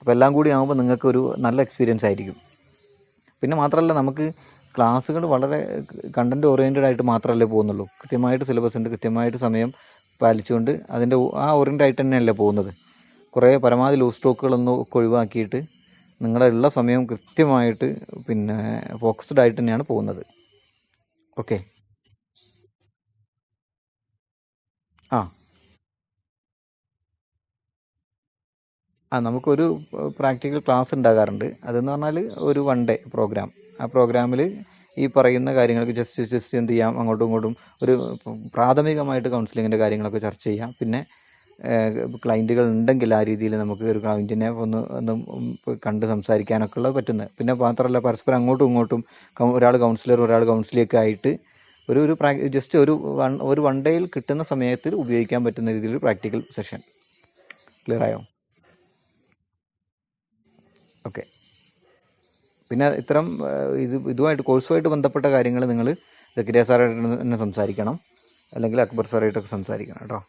അപ്പോൾ എല്ലാം കൂടി ആകുമ്പോൾ നിങ്ങൾക്ക് ഒരു നല്ല എക്സ്പീരിയൻസ് ആയിരിക്കും. പിന്നെ മാത്രമല്ല, നമുക്ക് ക്ലാസ്സുകൾ വളരെ കണ്ടന്റ് ഓറിയൻറ്റഡ് ആയിട്ട് മാത്രമല്ലേ പോകുന്നുള്ളൂ. കൃത്യമായിട്ട് സിലബസ് ഉണ്ട്, കൃത്യമായിട്ട് സമയം പാലിച്ചുകൊണ്ട് അതിൻ്റെ ആ ഓറിയൻറ്റഡ് ആയിട്ട് തന്നെയല്ലേ പോകുന്നത്. കുറേ പരമാവധി ലൂസ് സ്റ്റോക്കുകളൊന്നും ഒക്കെ ഒഴിവാക്കിയിട്ട് നിങ്ങളുടെ ഉള്ള സമയം കൃത്യമായിട്ട് പിന്നെ ഫോക്കസ്ഡ് ആയിട്ട് തന്നെയാണ് പോകുന്നത്. ഓക്കെ. ആ നമുക്കൊരു പ്രാക്ടിക്കൽ ക്ലാസ് ഉണ്ടാകാറുണ്ട്. അതെന്ന് പറഞ്ഞാൽ ഒരു 1 ഡേ പ്രോഗ്രാം. ആ പ്രോഗ്രാമിൽ ഈ പറയുന്ന കാര്യങ്ങൾക്ക് ജസ്റ്റ് എന്ത് ചെയ്യാം, അങ്ങോട്ടും ഇങ്ങോട്ടും ഒരു പ്രാഥമികമായിട്ട് കൗൺസിലിങ്ങിൻ്റെ കാര്യങ്ങളൊക്കെ ചർച്ച ചെയ്യാം. പിന്നെ ക്ലയൻറ്റുകൾ ഉണ്ടെങ്കിൽ ആ രീതിയിൽ നമുക്ക് ഒരു ക്ലയൻറ്റിനെ ഒന്ന് കണ്ട് സംസാരിക്കാനൊക്കെ ഉള്ളത് പറ്റുന്നത്. പിന്നെ മാത്രമല്ല, പരസ്പരം അങ്ങോട്ടും ഇങ്ങോട്ടും ഒരാൾ കൗൺസിലർ ഒരാൾ കൗൺസിലിയൊക്കെ ആയിട്ട് ഒരു ജസ്റ്റ് ഒരു 1 ഡേയിൽ കിട്ടുന്ന സമയത്തിൽ ഉപയോഗിക്കാൻ പറ്റുന്ന രീതിയിൽ പ്രാക്ടിക്കൽ സെഷൻ. ക്ലിയർ ആയോ? ഓക്കെ. പിന്നെ ഇത്തരം ഇതുമായിട്ട് കോഴ്സുമായിട്ട് ബന്ധപ്പെട്ട കാര്യങ്ങൾ നിങ്ങൾ സക്കരിയ സാറായിട്ട് തന്നെ സംസാരിക്കണം, അല്ലെങ്കിൽ അക്ബർ സാറായിട്ടൊക്കെ സംസാരിക്കണം കേട്ടോ.